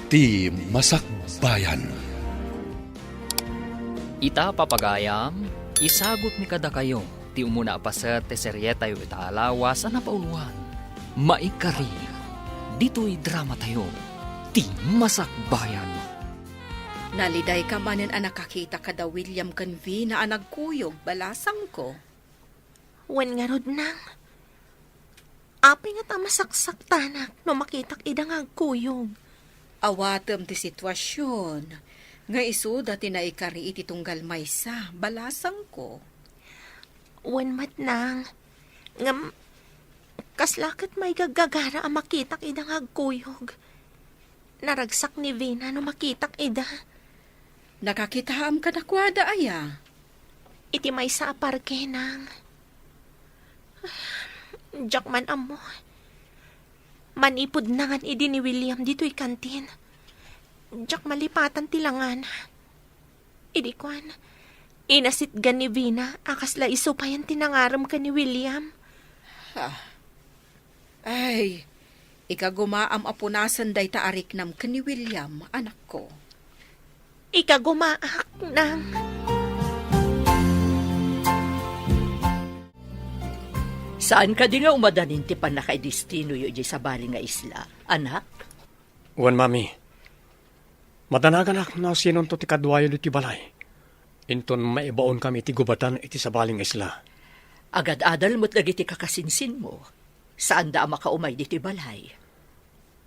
Ti Masakbayan. Ita papagayam, isagot mi kada kayo, ti umuna apaset ti seryeta yu itaalawa sa napauluan. Maikari, dito'y drama tayo, ti Masakbayan. Naliday ka manen ang nakakita kada William Canvi na anagkuyog balasang ko. Wen nga rod nang. Api nga ta masaksak tanak no makitak idang agkuyog. Awatem ti sitwasyon. Nga isu dati na ikari iti tunggal maysa, balasang ko. Wen mat nang. Ngam, kaslakat may gagagara ang makitak idang agkuyog. Naragsak ni Vina no makitak ida. Nakakitaam ka na kwada aya. Iti may sa aparke nang. Diyak man amo. Manipod na nga idi ni William dito'y kantin. Diyak malipatan tilangan. Idi kwan. Inasit gan ni Vina, akasla iso pa yan tinangaram ka ni William. Ay, ikagumaam apunasan day taarik nam ka ni William, anak ko. Ikagumaak nang. Saan ka di nga umadanin ti panakaidistino yu di sa bali nga isla, anak? Wan, mami. Madanagan ak na sinon to ti kadwayo ti balay. Inton maibaon kami ti gubatan iti sa baling isla. Agad-adal mo't lagi ti kakasinsin mo. Saan da makaumay di ti balay?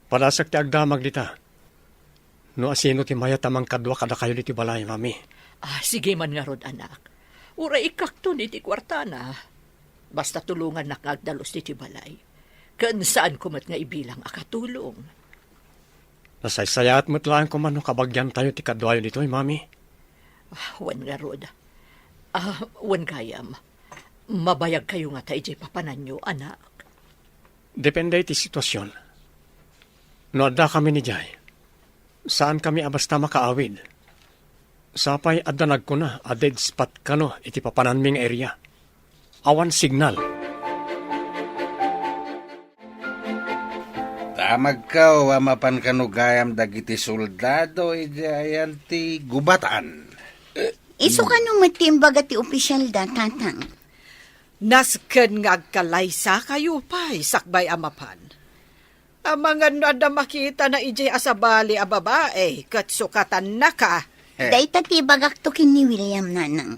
Palasak ti agdamag dita. No asino ti maya tamang kadwa kada kayo ti balay, mami. Sige man nga rod, anak. Ura ikakto ni ti kwartana. Basta tulungan na kagdalos ti balay. Kan saan kumat nga ibilang akatulong. Nasaysayat mo't lang ko man no kabagyan tayo ti kadwayo dito, mami. Wan nga rod. Wan kayam. Mabayag kayo nga tayo di papanan nyo, anak. Depende ti sitwasyon. No adda kami ni Jay. Saan kami abasta makaawid? Sapay adanag ko na a dead spot kano iti papananming area. Awan signal. Tamag ka o amapan kanugayam dagiti soldado ayan ti gubatan. Iso ka nung matimbaga ti opisyal da, tatang. Nasken nga agkalaysa kayo pa'y sakbay amapan. Ang mga nada makita na ijay asabali a babae, katsukatan na ka. Day tati bagak to kin ni William, nanang.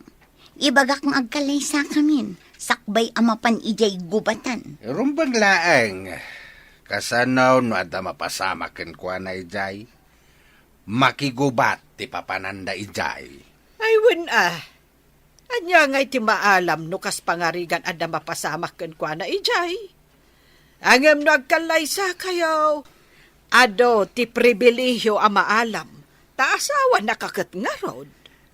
Ibagak ng agkalaysa kamin. Sakbay amapan ijay gubatan. Rumbang laeng, kasanaw no ada mapasama ken kwa na ijay, makigubat ti papananda ijay. Ay wen anya ngay ti maalam no kas pangarigan ada mapasamak ken kwa na ijay. Angem no agkalaysa kayo, ado ti pribilehyo a maalam, ta asawa nakakat nga rod.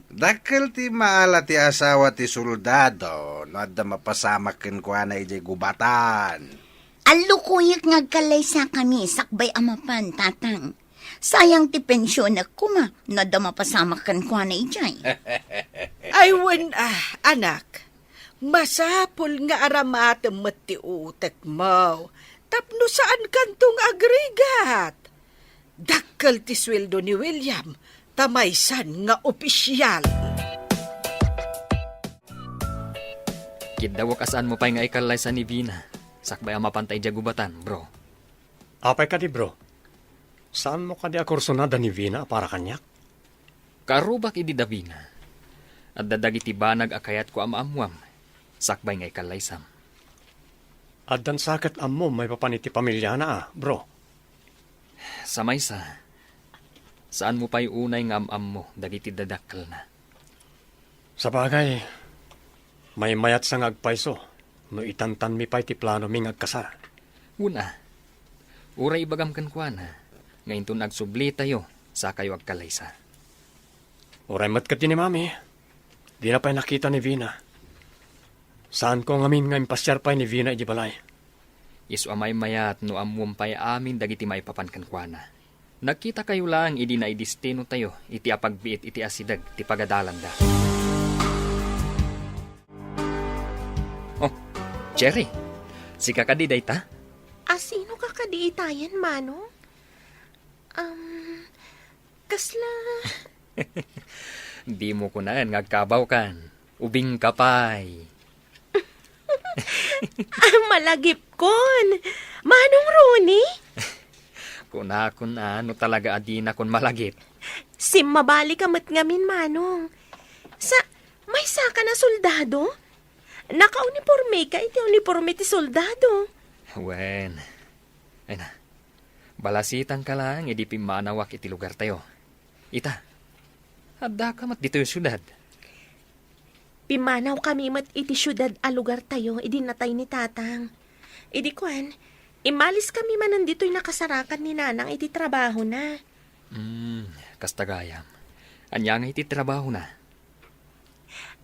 Dakkel ti maala ti asawa ti soldado, no adda mapasama ken kwa na ijay gubatan. Alukuyak ng agkalaysa kami, sakbay amapan, tatang. Sayang ti pensyon na kuma, nadama pasama kan kwa na ijay. Ay wen anak, masapol nga aramatem met ti utek mo. Tapno saan kantong agregat? Dakkel ti sweldo ni William, tamaysan nga opisyal. Kidawak asaan mo pa'y nga ikalay sa ni Vina. Sakbay ang mapantay dya gubatan, bro. Apay ka di, bro. Saan mo ka di akursonada ni Vina para kanyak? Karubak idi da Vina. At dadagiti banag akayat ko amamwam. Sakbay nga ikalay sam. Addan sakit ammo may papaniti pamilya na, bro. Sa maysa, saan mo pa'y unay nga amam mo, dagiti dadakkel na? Sa bagay, may mayat sang agpaiso, no itantan mi pa'y ti plano ming agkasar. Una, uray bagam kan kwa na, ngayon to nagsubli tayo, sa kayo agkalaysa. Uray mat kati ni mami, di na pa'y nakita ni Vina. Saan ko ngamin nga impasyar pa'y ni Vina iji balay? Isu amay mayat no amwam pa'y amin dagiti may papankan kwa na. Nakita kayo lang idi na idistino tayo, iti apagbiit iti asidag, ti pagadalan da. Oh, Jerry, si kakadiday ta? Sino ka kadiitayan, Manong? kasla. Di mo ko na ngagkabaw kan. Ubing kapay. Malagip kon. Manong Rooney? Kuna ano talaga adina kon malagip. Mabali kamat ngamin, Manong. May saka na soldado? Naka-uniforme ka, iti uniforme ti soldado. Wen. Ay na. Balasitan ka lang, edi pimanawak iti lugar tayo. Ita. Adda ka mat dito yung syudad. Pimanaw kami mat iti syudad a lugar tayo, idi natay ni tatang. Idi kwan, imalis kami man nandito'y nakasarakan ni nanang iti trabaho na. Kastagayam. Anya nga iti trabaho na.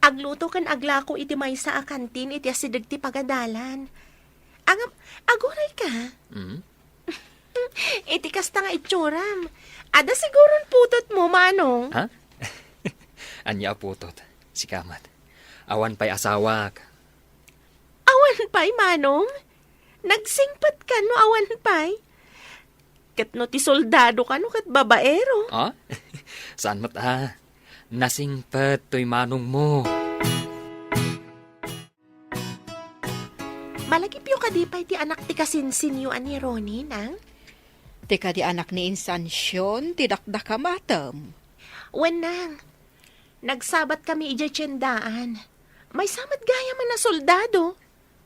Agluto kan aglako iti maysa a kantin iti asidag ti pagadalan. Aguray ka? Iti kasta nga itsuram. Ada siguron putot mo, Manong. Ha? Anya putot. Si Kamat. Awan pa'y asawak. Awan pa'y, Manong? Nagsingpat ka no awan pa'y? Katno ti soldado ka no kat babaero. Ah? Saan mat nasingpet to'y manong mo. Malagip yung kadipay ti anak ti kasinsinyo ani Ronnie, nang? Tika di anak ni Insansyon, tidakda ka matam. Wenang, nagsabat kami ija tiyendaan. May samat gaya man na soldado.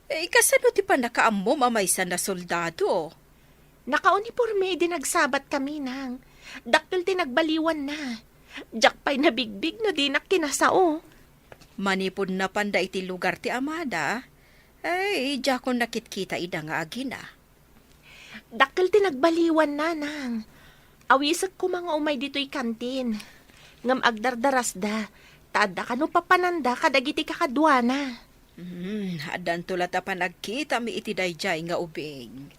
Kasano ti pa nakaammo mamaysa na soldado? Naka-uniforme din nagsabat kami nang. Daktil ti nagbaliwan na. Diyak pa'y nabigbig no di nakinasao. Manipod na panda iti lugar ti Amada. Ay, diya ko nakitkita ida nga agina. Daktil ti nagbaliwan na nang. Awisag ko mga umay dito'y kantin. Ngam agdardaras da. Taada ka no papananda kadagiti kakadwana. Adan tulat pa nagkita mi iti dayjay nga ubing.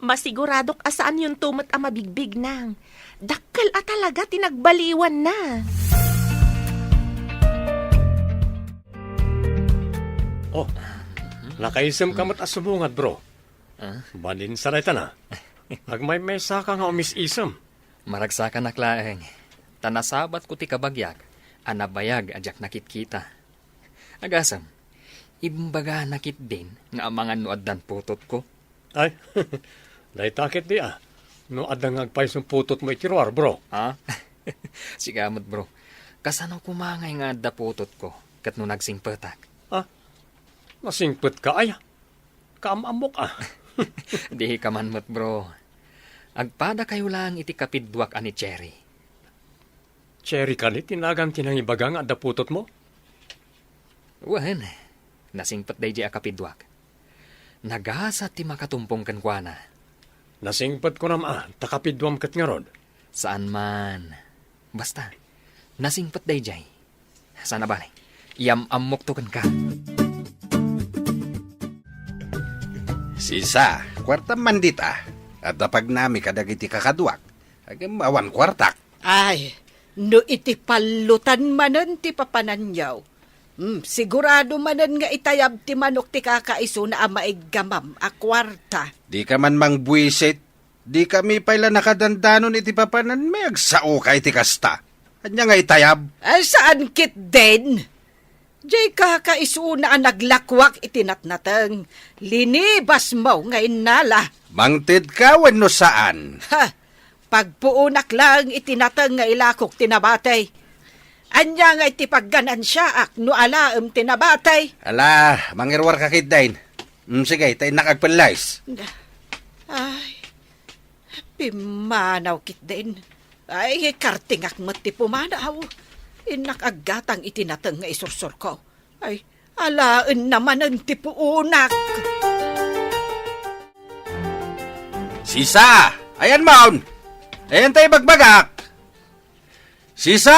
Masiguradok asaan yung tumat a mabigbig nang. Dakkel a talaga tinagbaliwan na. Oh, nakaisem ka mat asubungat, bro. Balin sarayta na. Agmay may saka nga umis-isem. Maragsakan na klaeng. Tanasabat ko ti kabagyak. Anabayag ajak nakit-kita. Agasam, ibumbaga nakit din nga amangan no addan putot ko. Ay, dahi takit di no adang agpay sung putot mo ikiruar, bro. Ha? Sigamot bro. Kasano kumangay nga adda putot ko kat no nagsingpetak. Nasingpet ka ay. Kaamamok Di ka man mat bro. Agpada kayo lang iti kapidwak ani Cherry. Cherry ka ni tinagan tinang ibaga nga adda putot mo? Wen, nasingpet day di akapidwak. Nagasa ti makatumpong kankwana. Nasingpet ko naman, takapidwam kat nga rod. Saan man. Basta, nasingpet day jay. Sana balay, iyam-amok to kan ka. Sisa, kwarta mandita. At pag nami kadagiti kakadwak. Agam awan kwartak. Ay, no iti palutan manen ti papananyaw. Sigurado manen nga itayab ti manok ti kakaiso na amaiggamam a kwarta. Di ka man mangbuisit. Di kami pala nakadandanon iti papanan may agsao ka iti kasta. Anya nga itayab. Ay, saan kit din? Diyay kakaiso na naglakwak itinatnatang. Linibas mo nga inala. Mangtid ka wenno saan. Ha! Pagpuunak lang itinatang nga ilakok tinabatay. Anya nga iti pagganan siya ak no alaem tinabatay. Ala, mangirwar ka kitdain. Sige, tayo nakagpalays. Ay, pimanaw kit din. Ay, kartingak mati pumanaw. Inakagatang itinatang nga isursur ko. Ay, alaan naman ang tipuunak. Sisa! Ayan, maun! Ayan tayo bagbagak! Sisa!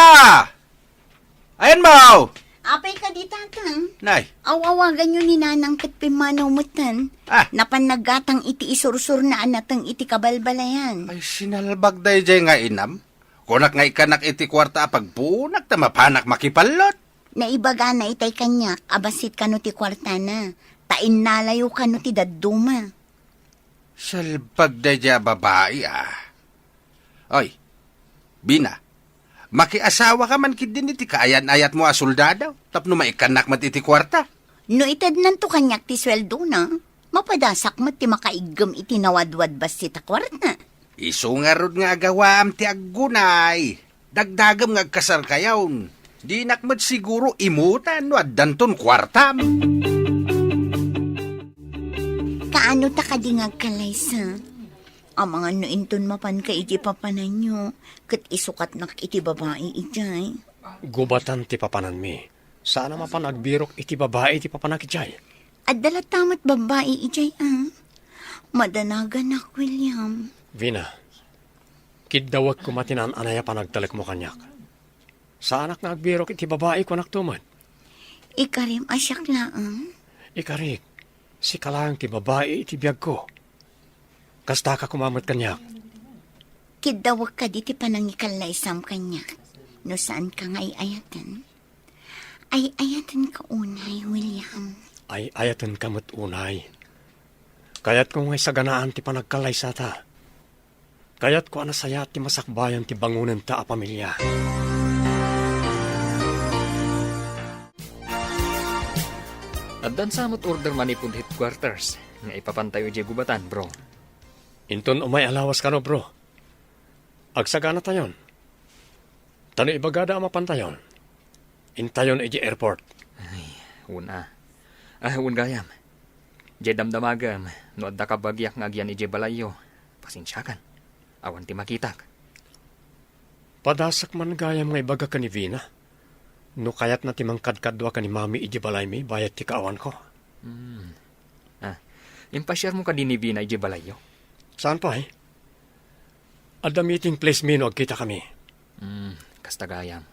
Ayan, mau! Apay ka di, tatang. Nay, Awawagan nyo ni nanang kat pimanaw mutan. Napanaggatang iti isursur na anatang iti kabalbalayan. ay sinalbag day jay nga inam. Kunak nga ikanak iti kwarta pagbunak ta mapanak makipalot. Naibaga na itay kanyak, abasit ka no ti kwarta na. Tain nalayo ka no ti dadduma. Salbag day jay babae Oy, Bina, Makiasawa ka man kid din iti kaayan-ayat mo a soldado. Tapno maikanak mat iti kwarta. No itad nanto kanyak ti sweldo na, mapadasak mat ti makaigam iti nawadwad bas ti takwarta. Iso nga rod nga agawaam ti aggunay. Dagdagam nga agkasar kayawn. Di nakmat siguro imutan no addanton kwartam. Kaano ta kadingag kalaysa? Ang mga nuinton mapan ka iti papanan nyo, kat isukat nak iti babae ijay. Gubatan ti papanan mi. Sana mapanagbirok iti babae ti papanak ijay. At dalatamat babae ijay Madanagan nak, William. Vina, kiddawag ko matinan anaya panagtalek mo kanyak. Sa anak nga agbirok iti babae ko naktumad. Ikarim asyak laang. Ikarik, si kalang ti babae iti biyag ko. Kasta ka kumamat kanyak. Kidawag ka di ti panangikal na isam kanya. No saan ka nga ayatan? Ay ayatan ka unay, William. Ay ayatan kamot unay. Kayat kong ngay saganaan ti panagkalay sa ta. Kayat ko anasaya ti masakbayan ti bangunan ta a pamilya. At dan samot order manipod headquarters. Nga ipapantayo di gubatan, bro. Inton umay alawas ka no, bro. Agsagana tayon. Tano ibagada ang mapantayon. Intayon iji airport. Una. Un gayam. Di damdamagam. No adda ka bagyak nga agyan iji balayo. Pasensyakan. Awan ti makitak. Padasak man gayam nga ibaga ka ni Vina. No kayat na timangkadkadwa ka ni Mami iji balay mi bayat ti kaawan ko. Impashare mo ka din ni Vina iji balayo. Saan pa eh? At the meeting place mi no agkita kami. Kasta gayam.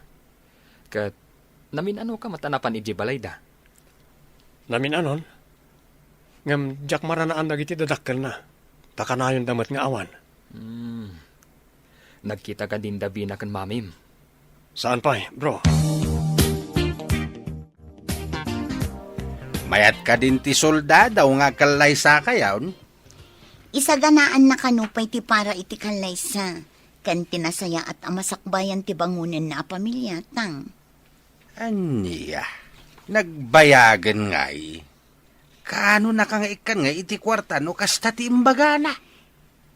Kat namin ano ka matanapan iji balay da. Namin anon? Ngam jak maranaan nagiti dadakkel na. Takanayon damat nga awan. Nagkita ka din da Vina kan mamim. Saan pa eh, bro? Mayat ka din ti soldado nga kalay sa kayawn. Isaganaan na kanupay ti para iti kalaysa. Kan tinasaya at amasakbayan ti bangunan na pamilya, tang. Aniya, nagbayagan nga Kaano na kang ikan nga iti kwarta no kasta ti imbagana.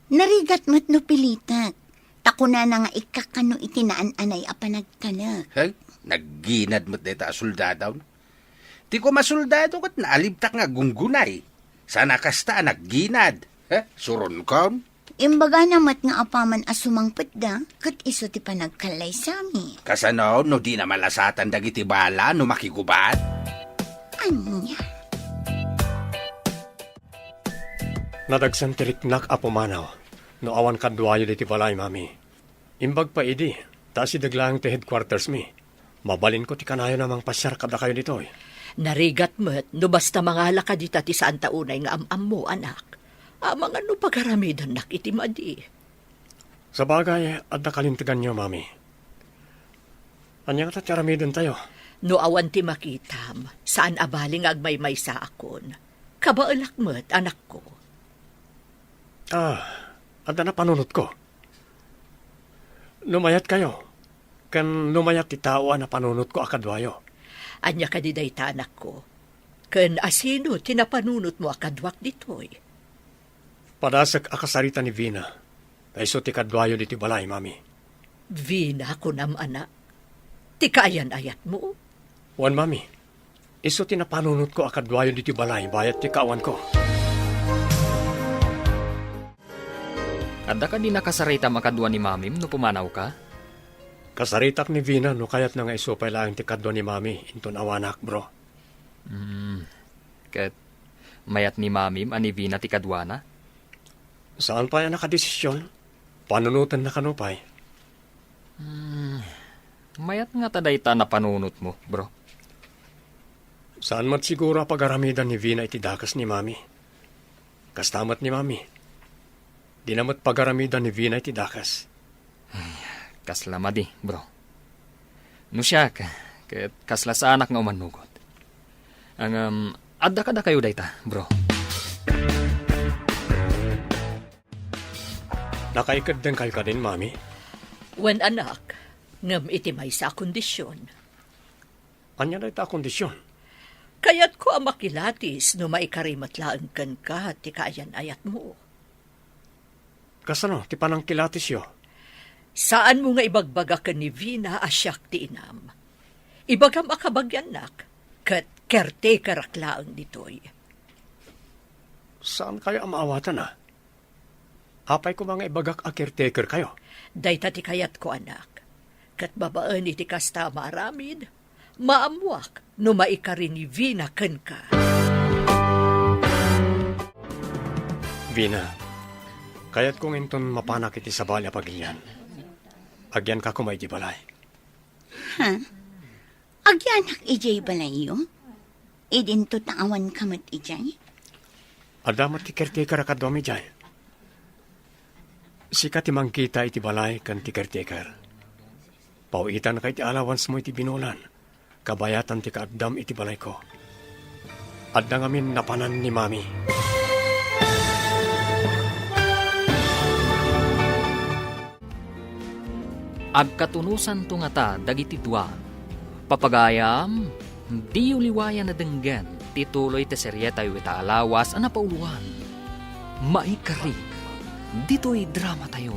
Narigat mo't no pilitat. Takuna na nga ikakano itinaan anay apanagtalak. Hey, nagginad mo't deta soldado. Ti ko masuldado kat naalibtak nga gunggunay. Sana kasta nagginad. Suron ka? Imbaga namat nga apaman asumangpet da, kat iso ti panagkalay sami. Kasano no di na malasatan dagiti bala no makigubat? Anya? Nadagsan tiliknak apumanaw. No awan kadwayo diti balay, Mami. Imbag pa idi, ta si daglang ti headquarters mi. Mabalin ko ti kanayo namang pasyar kada kayo dito eh. Narigat mo't, no basta mga halaka di ti saan taunay nga am mo, anak. Amang ano pagaramidan nak itimadi. Sa bagay, at nakalintigan niyo, Mami. Anya nga tatyaramidan tayo. No awan ti makitam, saan abaling agmay-may sa akon. Kabaalak mo't, anak ko. At na panunot ko. Lumayat kayo. Kan lumayat ti tao na panunot ko akadwayo. Anya ka di dayta, anak ko. Kan asino tinapanunot mo akadwak ditoy. Padasak akasarita ni Vina. Kaiso ti kadwayo diti balay, Mami. Vina ko nam, anak. Ti kaayan-ayat mo. Wan, Mami. Iso ti napanunot ko akadwayo diti balay, bayat ti kawan ko. Adda ka din nakasarita makadwa ni mamim no pumanaw ka? Kasaritak ni Vina no kayat na nga isupay lang ti kadwa ni Mami. Inton awanak, bro. Kat mayat ni mamim ani Vina ti kadwa na? Saan pa yan nakadesisyon? Panunutan na kanupay. Mayat nga tadayta na panunot mo, bro. Saan mat siguro pagaramidan ni Vina iti dakas ni Mami? Kastamat ni Mami. Di namat pagaramidan ni Vina iti dakas. Kaslama di, bro. No siya ka, kat kasla sa anak nga umanugot. Ang adda kada kayo dayta, bro. Nakaikad din kayo ka din, Mami. Wen anak, Ngam iti may sa kondisyon. Anya na ita kondisyon. Kaya't ko ang makilatis no maikarimatlaan kan ka ti kaayan ayat mo. Kasano, ti panang kilatis yo. Saan mo nga ibagbaga ka ni Vina asyak ti inam? Ibagam akabagyan nak, kat kerte karaklaan ditoy. Saan kayo ang maawatan na? Apay ko mga ibagak a caretaker kayo. Dayta ti kayat ko anak, kat babaan iti kasta maaramid, maamuak no maikari ni Vina kan ka. Vina, kayat kong inton mapanak iti sa balya pagilyan. Agyan ka kumay di balay. Ha? Agyanak ijay balayo? Idin to tawan kamat ijay? Adamat ti caretaker ka domi jay. Sika ti mangkita iti balay kan ti caretaker. Pauitan ka iti allowance mo iti binulan. Kabayatan ti kaadam iti balay ko. Adda ngamin napanan ni mami. Agkatunusan to nga ta dagiti dua. Papagayam, di uliwayan na denggan, tituloy te serye tayo ita alawas ang napauluan. Maikari, dito'y drama tayo,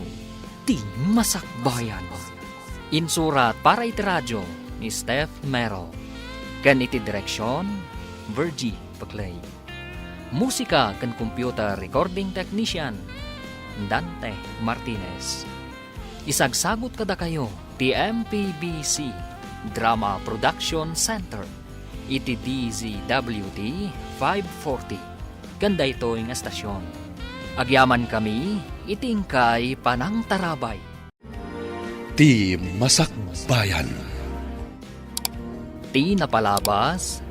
ti masakbayan. Insurat para iti radyo ni Steph Mero. Kan iti direksyon, Virgie Paclay. Musika kan computer recording technician, Dante Martinez. Isagsagot kada kayo, ti MPBC Drama Production Center, iti DZWD 540. Ganda ito ang estasyon. Agyaman kami, itingkay panang tarabay. Ti Masakbayan. Ti napalabas,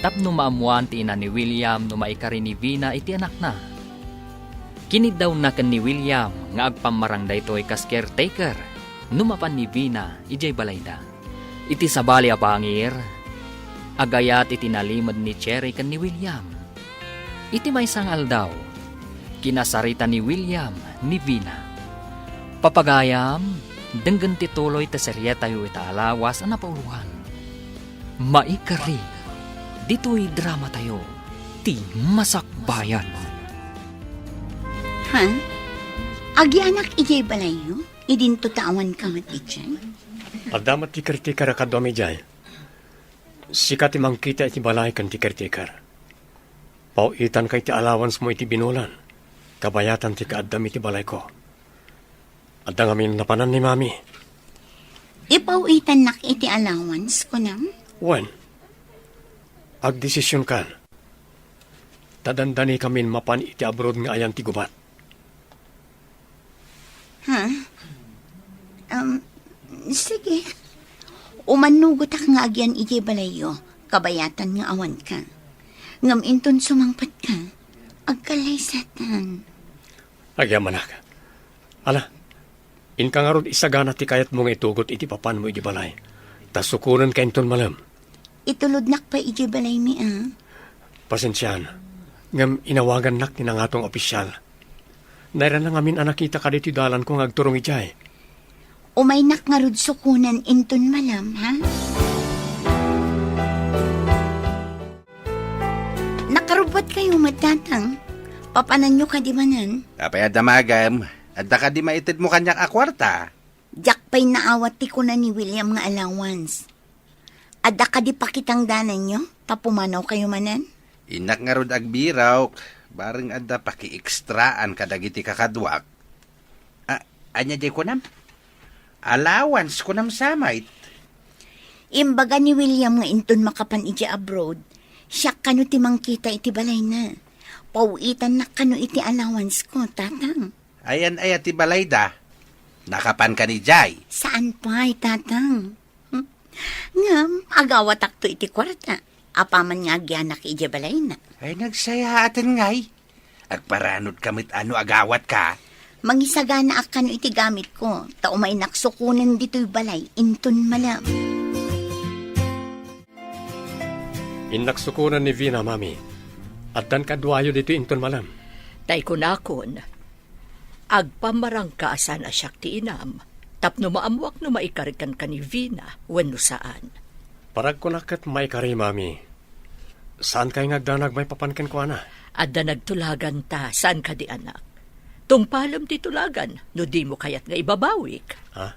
tapno maamuan ti ina ni William no maikari ni Vina iti anak na. Kinid daw na kan ni William nga agpamarang daytoy kas caretaker numapan ni Vina ijay balayda. Iti sabali a pangir, agayat iti nalimod ni Cherry kan ni William. Iti may sangal daw, kinasarita ni William ni Vina. Papagayam, denggan tituloy ta serye tayo ita alawas ang napauluhan. Maikari, dito'y drama tayo, ti masakbayan. Ha? Agyanak ijay balayo? Idin to tawan kamat ijay? Adamat ti caretaker ka domi jay. Sika ti mangkita iti balay kan ti caretaker. Pauitan ka iti allowance mo iti binulan. Kabayatan ti kaadam iti balay ko. Adda ngamin napanan ni mami. Ipauitan nak iti allowance ko nam? When? Agdesisyon kan. Tadandani kamin mapan iti abroad nga ayan ti gubat. Ha? Sige. Umanugot ak nga agyan ijay balayo. Kabayatan nga awan ka. Ngam inton sumangpat ka. Agkalaysatan. Agyaman ka. Ala, in ka nga rod isagana ti kayat mo nga itugot iti papan mo iti balay. Tas sukunan ka inton malam. Itulod nak pa ijay balay mi Pasensyahan. Ngam inawagan nak ni nangatong opisyal. Naira na ngamin anakita ka dito dalan kung agturong ijay. Umay nak nga rod sukunan inton malam, ha? Nakarubot kayo matatang. Papanan nyo ka di manan? Apay adamagam, adda ka di maitid mo kanyak akwarta. Jack pa'y naawat ti ko na ni William nga allowance. Adda ka di pakitang danan nyo? Papumanaw kayo manan? Inak nga rod agbiraw, bareng adda paki-ekstraan kadagiti kakadwak. Anya jay ko nam? Allowance ko nam samait. Imbaga ni William nga inton makapan iti abroad, siya kano ti mangkita iti balay na. Pauitan na kano iti allowance ko, tatang. Ayan ay ati balayda. Nakapan ka ni Jay. Saan pa, tatang? Ngam, agawat akto iti kwarta. Apaman nga agyanak iti balay na. Ay nagsaya atin ngay. Agparanod kamit ano agawat ka. Mangisagana akano iti gamit ko. Taumay naksukunan dito'y balay, inton malam. Inaksukunan ni Vina, mami. At dan kadwayo dito inton malam. Tay kunakon, agpamarang kaasan asyak ti inam, Tapno maamuak no maikarikan ka ni Vina wenno saan. Parag ko nakat may kari, mami. Saan kayo ngagdanag may papankan ko, ana? Adda nagtulagan ta, saan ka di anak? Tungpalam ti tulagan, no di mo kayat nga ibabawik. Ha?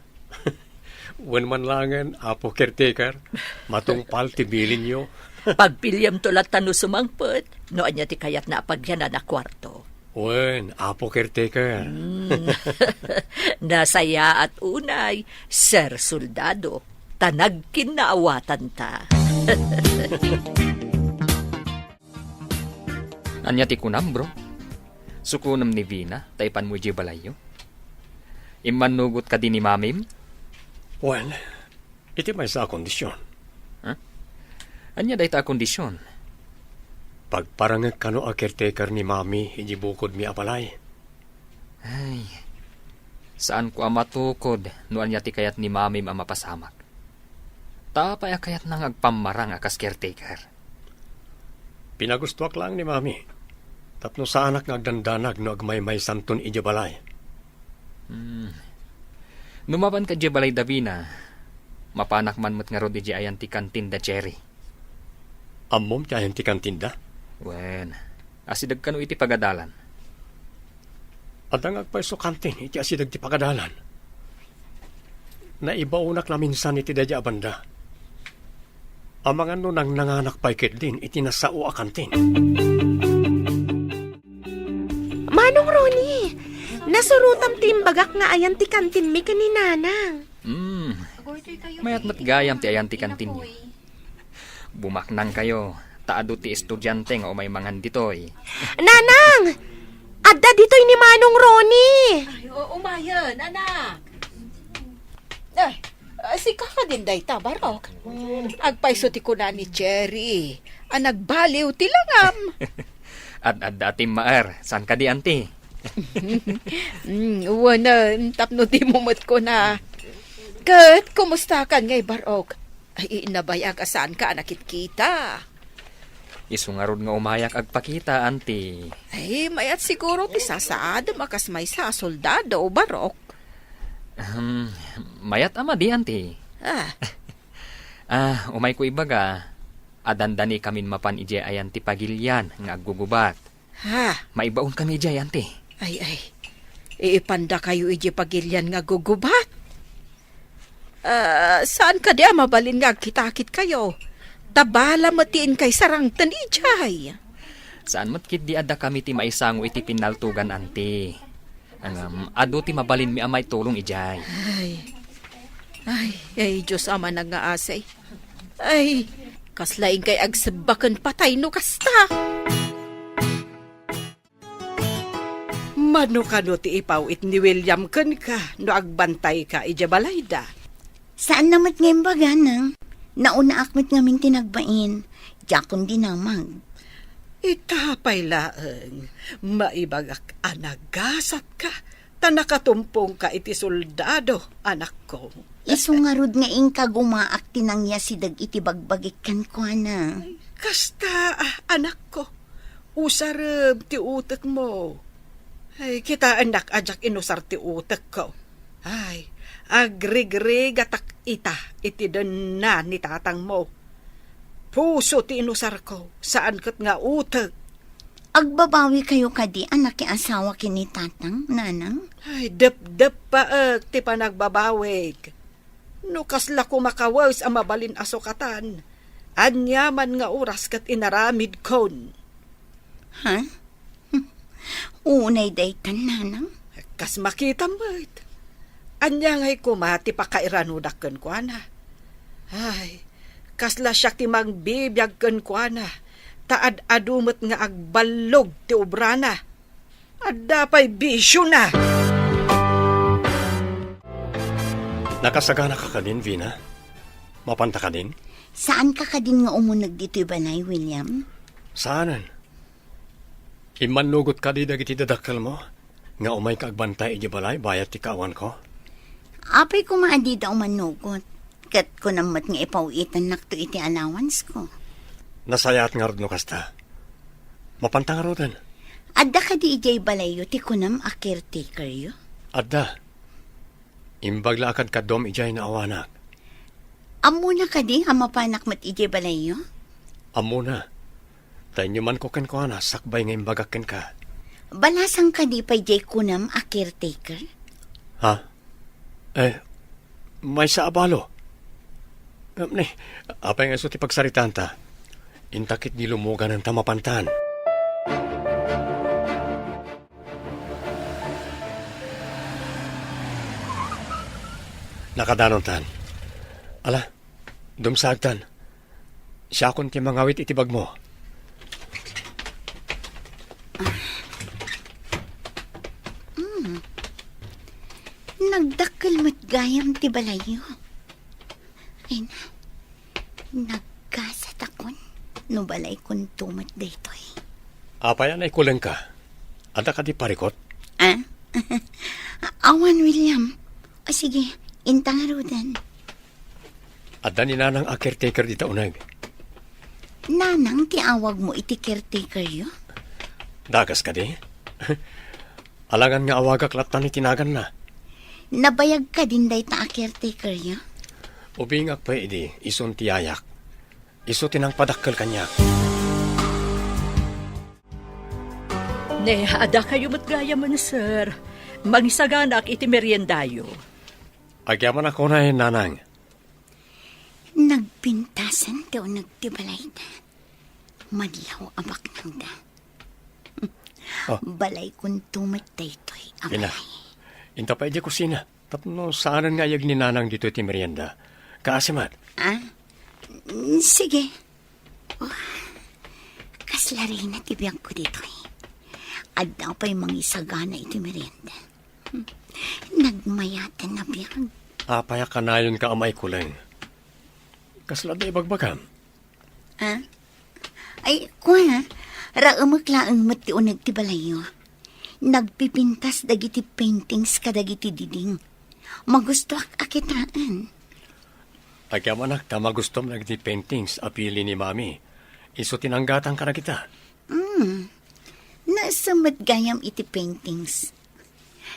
Wen man langan, apo caretaker. Matungpal ti bilin nyo. Pagpilyam tulat tano sumangpet, no anya ti kayat na apagyanan na kwarto. Wen, apo caretaker. Nasaya at unay, Sir Soldado, tanag kinaawatan ta. Anya ti kunam, bro. Sukunam ni Vina, taipan mo di balayo. Imanugot ka din ni mamim? Well, iti may sa kondisyon. Anya day ta kondisyon. Pagparangag kano a caretaker ni mami, hindi bukod mi apalay. Ay, saan ko matukod no anya ti kayat ni mamim ang mapasamak? Tapay kayat nang agpamarang akas caretaker. Pinagustuak lang ni mami. Tapno sa anak ngagdandanag no agmay-may santon ijabalay. Numaban ka di balay Davina, mapanak man mo't nga rod di ayan ti kantin da cherry. Ammom ti ayan ti kantinda? Wen, asidag kano iti pagadalan. At ang agpaiso kantin, iti asidag ti pagadalan. Naibaunak na minsan iti dadya banda. Ang mga nang nanganak paikit din, iti nasao a kantin. Manong Ronnie, nasurutam timbagak nga ayan ti kantin mi kaninanang. Mayat mat gayam ti ayan ti kantin niyo. Bumaknang kayo, taado ti estudyante nga umay mangan ditoy. Nanang! Adda dito'y ni Manong Ronnie! Ay, umayan, anak. Ay, si kaka din day tabarok. Agpaiso ti kuna ni Cherry. Ang nagbaliw ti langam. At dati maar, saan ka di anti? Wana, tapno di mumot ko na. Kat, kumusta ka ngay barok? Ay, inabayag saan ka nakit kita. Isungarod nga umayak agpakita, anti. Ay, mayat siguro ti sasaad makas may sa soldado o barok. Mayat ama di, anti. Umay ko ibaga, adandani kamin mapan ije ayan ti pagilyan nga aggugubat. Maibaon kami ije, anti. Ay, iipanda kayo ije pagilyan nga gugubat. Saan ka di mabalin nga kitakit kayo? Tabala matiin kay sarang tanijay. Saan matkit di ada kami ti maisango iti pinaltugan, anti. Ado ti mabalin mi amay tulong ijay. Ay, Diyos ama nag-aasay. Ay, kaslaing kay agsabakan patay no kasta. Mano ka no ti ipawit ni William ken ka no agbantay ka ijabalayda. Saan namat ngayon baga nang? Nauna akmat ngamin tinagbain. Jakon dinamag. Itapay laeng, maibagak anagasat ka, tanakatumpong ka iti soldado, anak ko. Isungarod nga ingka gumaak tinangya si dag iti bagbagikan ko na. Kasta, anak ko, usarem ti utek mo. Ay, kita anak ajak inusar ti utek ko. Ay, agrigrig atak ita iti na ni tatang mo. Puso ti inusar ko, saan kat nga utek. Agbabawi kayo kadi anak ki asawa kini tatang, nanang? Ay, dep pa ti panagbabawig. No kasla ko makawaws ang mabalin asukatan. Anyaman nga oras kat inaramid kon. Ha? Unay daytan, nanang? Kas makita mo't. Anya ngay kumati pa kairanudak ken kwa na. Ay, kasla siya ti magbibiyag ken kwa na. Taad adumot nga agbalog ti obrana. Adda pa'y bisyo na. Nakasagana ka ka din, Vina? Mapanta ka din? Saan ka kadin nga umunag dito'y banay, William? Saanan? Imanugot ka di dagiti dadakal mo? Nga umay kaagbantay ijabalay bayat ti kawan ko? Apay ko maadi daw manugot. Kat ko namat nga ipawitan nakto iti allowance ko. Nasayat nga rodno kasta. Mapanta nga rodan. Adda ka di ijay balayo ti kunam a caretaker yo? Adda. Imbag lakad ka dom ijay na awanak. Amo na ka di nga mapanak mat ije balayo? Amo na. Tanyo man ko ken ko na sakbay nga imbagaken ka. Balasang ka di pa ije kunam a caretaker? Ha? May sa abalo. Apay nga so ti pagsaritan ta. Intakit ni lumugan ng tamapantan. Nakadanon tan. Ala, dumsagtan. Siya akong ti mangawit itibag mo. Nagdakkel mat gayam ti balayo. Ay na, nagkasat akon. No balay kun tumat daytoy. Apayan ay kulang ka. Ada ka di parikot? Ah? Awan, William. O sige, intang arudan. Ada ni nanang a caretaker dito unag. Nanang, tiawag mo iti caretaker yo? Dagas ka di? Alangan nga awagak latan ni tinagan na. Nabayag ka din day ta a caretaker yo? Ubingak pa idi, ison tiyayak. Iso tinang padakkel kanya. Ne, ada kayo matgaya man, sir. Mangisaganak iti meriendayo. Agyaman ako na nanang. Nagpintasan daw nagtibalay na. Madlaw amak nang da. Balay kun tumat daytoy Ina, amay. inta pa iji kusina. Tapno saanan nga yag ni nanang dito iti merienda. Kaasimat. Ah? Sige. Oh, kaslari na tibiyang ko dito eh. Adda pa'y mangisagana iti merienda. Nagmayatan na biyang. Apaya kanayon ka amay kulang. Kasla da ibagbagam. Ah? Ay, kuha, raumaklaang mati unag ti balayo. Nagpipintas dagiti paintings kadagiti diding. Magusto akitaan. Agyaman ta magustom nagdi paintings apili ni mami. Iso tinanggatan ka na kita. Nasamat gayam iti paintings.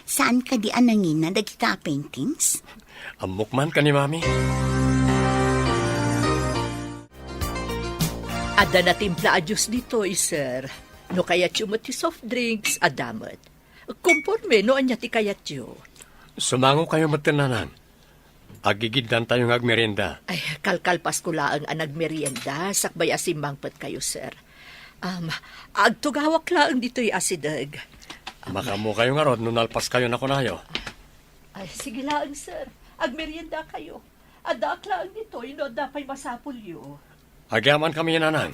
Saan ka di anangina dagita paintings? Amok man ka ni mami. Ada na timpla adyos dito, sir. No kayat yu ti soft drinks, adamat. Kumporme no anya ti kayat yu. Sumango kayo matinanan. Agigiddan tayong agmerienda. Ay, kalkalpas ko laang ang nagmerienda, sakbay asimbangpet kayo, sir. Agtugawak laang dito'y asidag. Makamu kayo nga rod, nunalpas kayo na kunayo. Ay, sige laang, sir. Agmerienda kayo. Adak laang dito'y no dapay masapul yu. Agyaman kami nanang.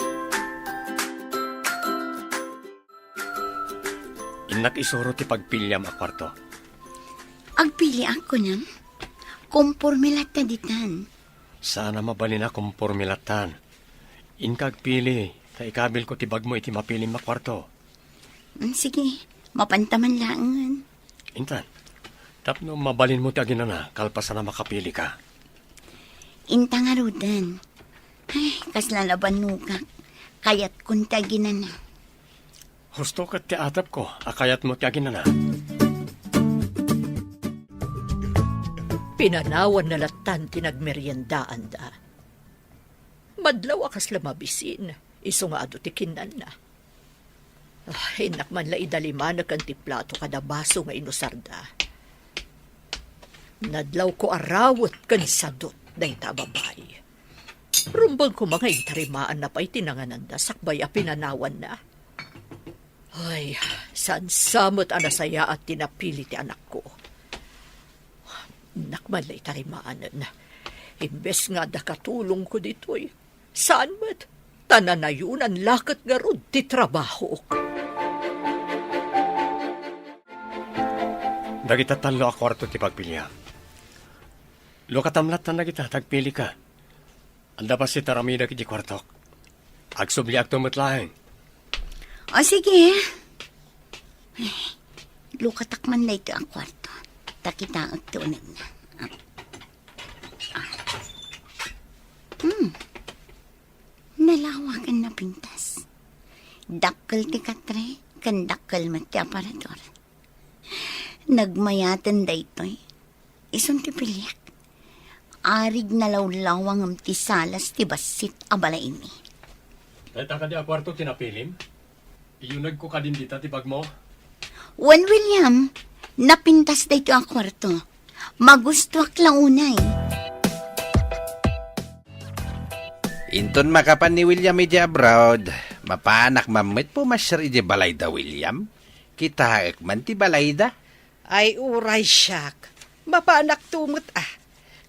Inak isuro ti pagpilyam a kwarto. Agpili ako nam. Kompormilat na ditan. Sana mabalin akong formilatan. Inkagpili, ta ikabil ko tibag mo iti mapilim a kwarto. Sige, mapantaman laangan. Intan, tapno mabalin mo ti aginana, kalpasan na makapili ka. Intang arudan. Ay, kaslalaban nukak. Kayat kun taginan na. Husto kat ti atap ko, akayat mo ti aginana. Pinanawan na latan tinagmeriendaan da. Madlaw akas lamabisin, iso nga ado tikinan na. Hinak man la idaliman na kanti plato kada baso nga inusarda. Nadlaw ko arawat kan sadot na itababay. Rumbang ko mga itarimaan na pa'y tinangananda sakbay a pinanawan na. Ay, saan samot anasaya at tinapili ti anak ko. Nakmalay tarimaanan na. Imbes nga dakatulong ko dito'y. Saan mat? Tananayunan lakat garod ti trabaho. Dagita talo a kwarto ti pagpilya. Lokatamlat na kita, tagpili ka. Anda pa si taramida ki di kwartok. Agsubli ak tumatlaeng. O sige. Ay, lukatakman na ito ang kwarto. Takita ang tunag na. Nalawakan na pintas. Dakkel ti katre, kan dakkel mat ti aparador. Nagmayatan da ito'y. Ison ti pilyak. Arig na lawlawang am ti salas ti basit abala ini. Dahil ka di a kwarto tinapilim, iyunag ko ka din dita ti bag mo. Wan William, napintas da ito ang kwarto. Magusto ak launay. Inton makapan ni William iti abroad, mapanak mamit po masyar iti balay da William. Kita man ti balay da. Ay uray siyak. Mapanak tumot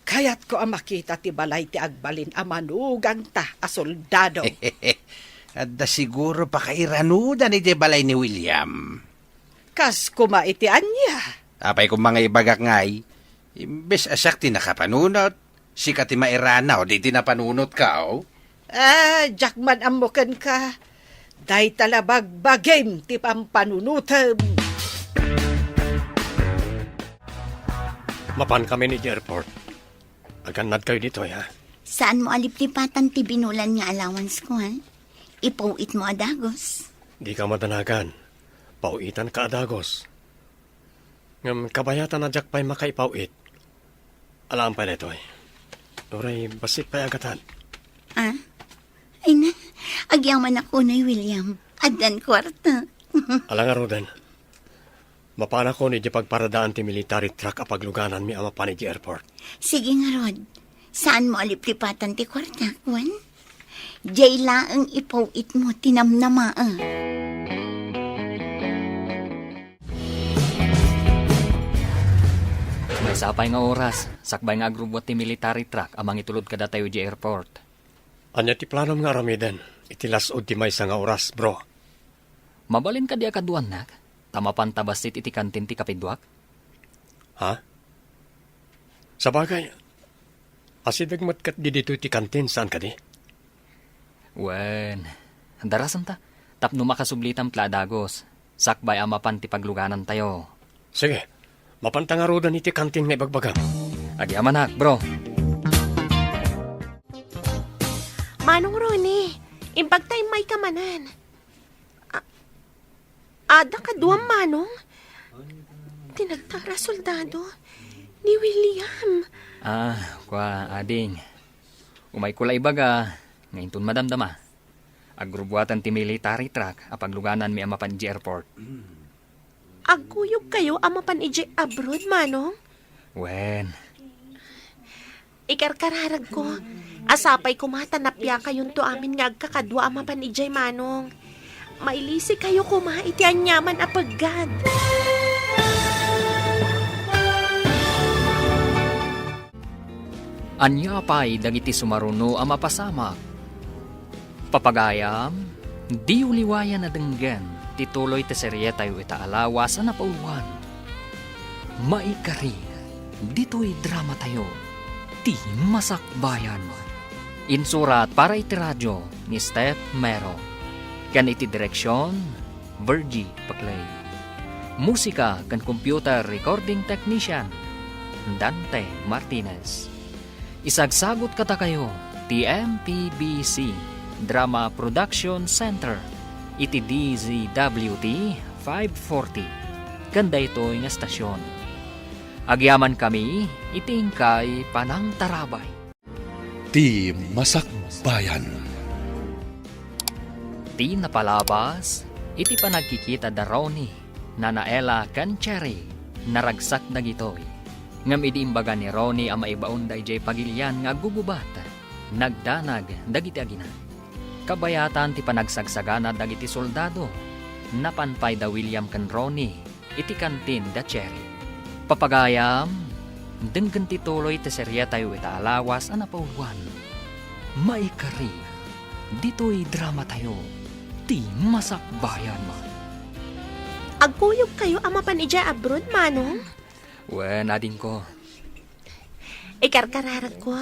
Kayat ko ang makita ti balay ti agbalin amanugang ta a soldado. At da siguro pa kairanudan iti balay ni William. Kas kumaitian niya. Apay kung mga ibagak ngay, imbes asak ti nakapanunot, sika ti mairana o di ti napanunot ka o. Jakman amukan ka. Day talabag bagim ti pampanunutem. Mapan kami ni airport. Agannad kayo dito, ha? Saan mo aliplipatan ti binulan nga allowance ko, ha? Ipauit mo adagos. Di ka madanagan. Pauitan ka adagos. Ngam kabayatan na jakpay makaipauit. Alam pa nito, eh. Uray, basit pa agatan. Ay na, agyaman ako na William. Adan kwarta. Alang arudan. Mapana ko ni di pagparadaan ti military truck a pagluganan mi ama pa ni di airport. Sige nga, Rod. Saan mo aliplipatan ti kwarta, Juan? Jay laang ipauit mo tinamnama, May sapay nga oras, sakbay nga agrubot ti military truck amang itulod kada tayo di airport. Anya ti planom nga aramiden. Itilas o di may nga oras, bro. Mabalin ka di akaduan nak, tamapan tabasit iti kantin ti kapidwak. Ha? Sabagay, asidagmat kat di dito ti kantin saan ka di? Wen, darasan ta, tapno makasublitam pladagos, sakbay amapan ti pagluganan tayo. Sige, mapantangarudan iti kantin nga ibagbagang. Agyaman nak, bro. Manong Ronnie, impagtay may kamanan. Ada ka duwang manong? Tinagtara soldado ni William. Kwa ading. Umay kulay baga, ngayon tun madamdama. Agrubuatan ti military truck apagluganan mi amapan di airport. Agkuyog kayo amapan iji abroad, manong? Wen, Ikarkararag ko. Asapay kumatanapya kayon to amin nga agkakadwa amapan ijay, manong. Mailisi kayo iti anyaman apagad. anya pa'y dagiti sumaruno ang mapasamak. Papagayam, di uliwayan na denggan, tituloy te serye tayo itaalawa sa napauluan. Maikari, dito'y drama tayo, ti masakbayan. Insurat para iti radyo ni Steph Mero. Kan iti direksyon, Virgie Paclay. Musika kan computer recording technician, Dante Martinez. Isagsagot kata kayo, TMPBC Drama Production Center, iti DZWT 540. Ganda ito nga stasyon. Agyaman kami, itingkay Panang Tarabay. Ti Masakbayan. Ti napalabas, iti panagkikita daraw ni Nanaela Cancheri, naragsak na gitoy. Ngam idi imbaga ni Ronnie ang maibaon da ijay pagilian nga gugubat, nagdanag dagiti agina. Kabayatan ti panagsagsagana dagiti soldado, napanpay da William kan Ronnie, iti kantin da Cherry. Papagayam, denggan ti tuloy ti serya tayo itaalawas ang napauluan. Maikari, dito'y drama tayo, ti masakbayan. Agkuyog kayo amapan ijay abroad, manong? Wen, ading ko. Ikarkararag ko.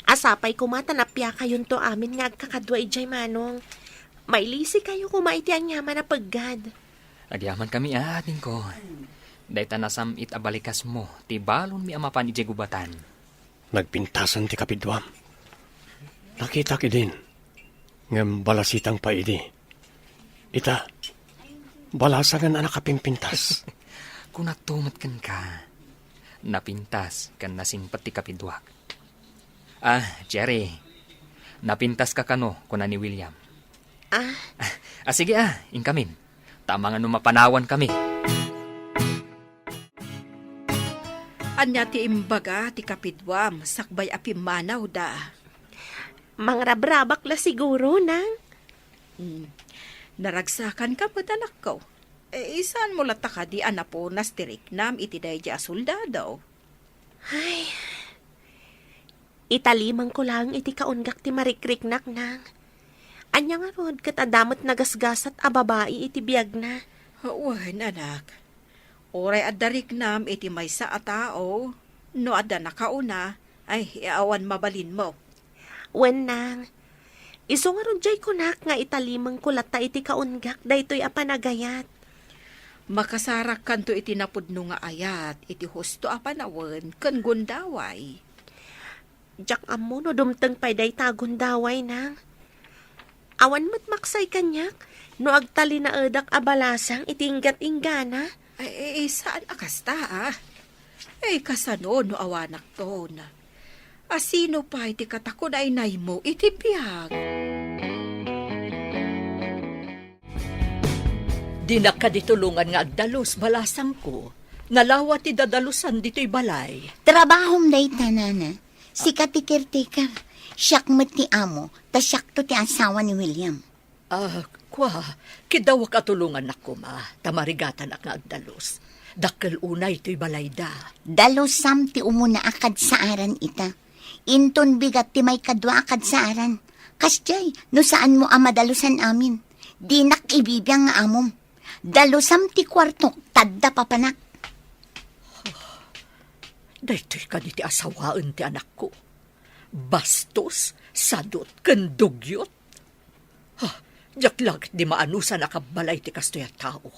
Asapay kumatanapya kayon to amin nga agkakadwa ijay, manong. Mailisi kayo kumaiti anyaman na paggad. Agyaman kami ading ko. Dayta nasam it abalikas mo, ti balon mi amapan ijay gubatan. Nagpintasan ti kapidwam. Nakita ki din. Ngam balasitang pa idi. Ita, balasagan anak kapimpintas. Kung natumat kan ka, Napintas kan nasing pati kapidwak. Jerry, napintas ka kano kuna ni William. Sige inkamin. Tama nga mapanawan kami. Anya ti imbaga ti kapidwam, sakbay api manaw da. Mangrabrabak la siguro, nang. Naragsakan ka ba anak ko? Isaan mo lata ka di anapo nas tiriknam iti day di soldado. Italimang ko lang iti kaunggak ti marikriknak, nang. Anya nga rod katadamot nagasgasat a babae iti biyag na. Wan anak. Oray adariknam iti maysa a tao. No adda nakauna, ay iawan mabalin mo. Wen, nang. Iso nga rod jay kunak nga italimang ko lata iti kaunggak daytoy a panagayat. Makasarak kanto iti napudno nga ayat, iti husto a panawen, kan gundaway. Jak amo no dumteng pay day tagundaway, nang. Awan mo't maksay kanyak, no agtali na edak abalasang itinggat-inggana. Saan akasta kasano no awanak to na. Asino pa iti katakon ay nay mo iti biyag. Di na ka ditulungan nga agdalos balasang ko. Nalawat ti dadalusan dito'y balay. Trabahom day tanana. Si katikir-tikir. Siyak mo't ti amo, ta siyak to ti asawa ni William. Kidaw katulungan ako tamarigatan ak nga agdalos. Dakkel unay to'y balay da. Dalosam ti umuna akad sa aran ita. Inton bigat ti may kadwa akad sa aran. Kasjay, no saan mo amadalusan amin? Dinak ibibiyang nga amom. Dalosam ti kwartok, tadda papanak. Daytoy ka di ti asawaan ti anak ko. Bastos, sadot, kandugyot. Jaklag di maanusa nakabalay ti kastoy tao.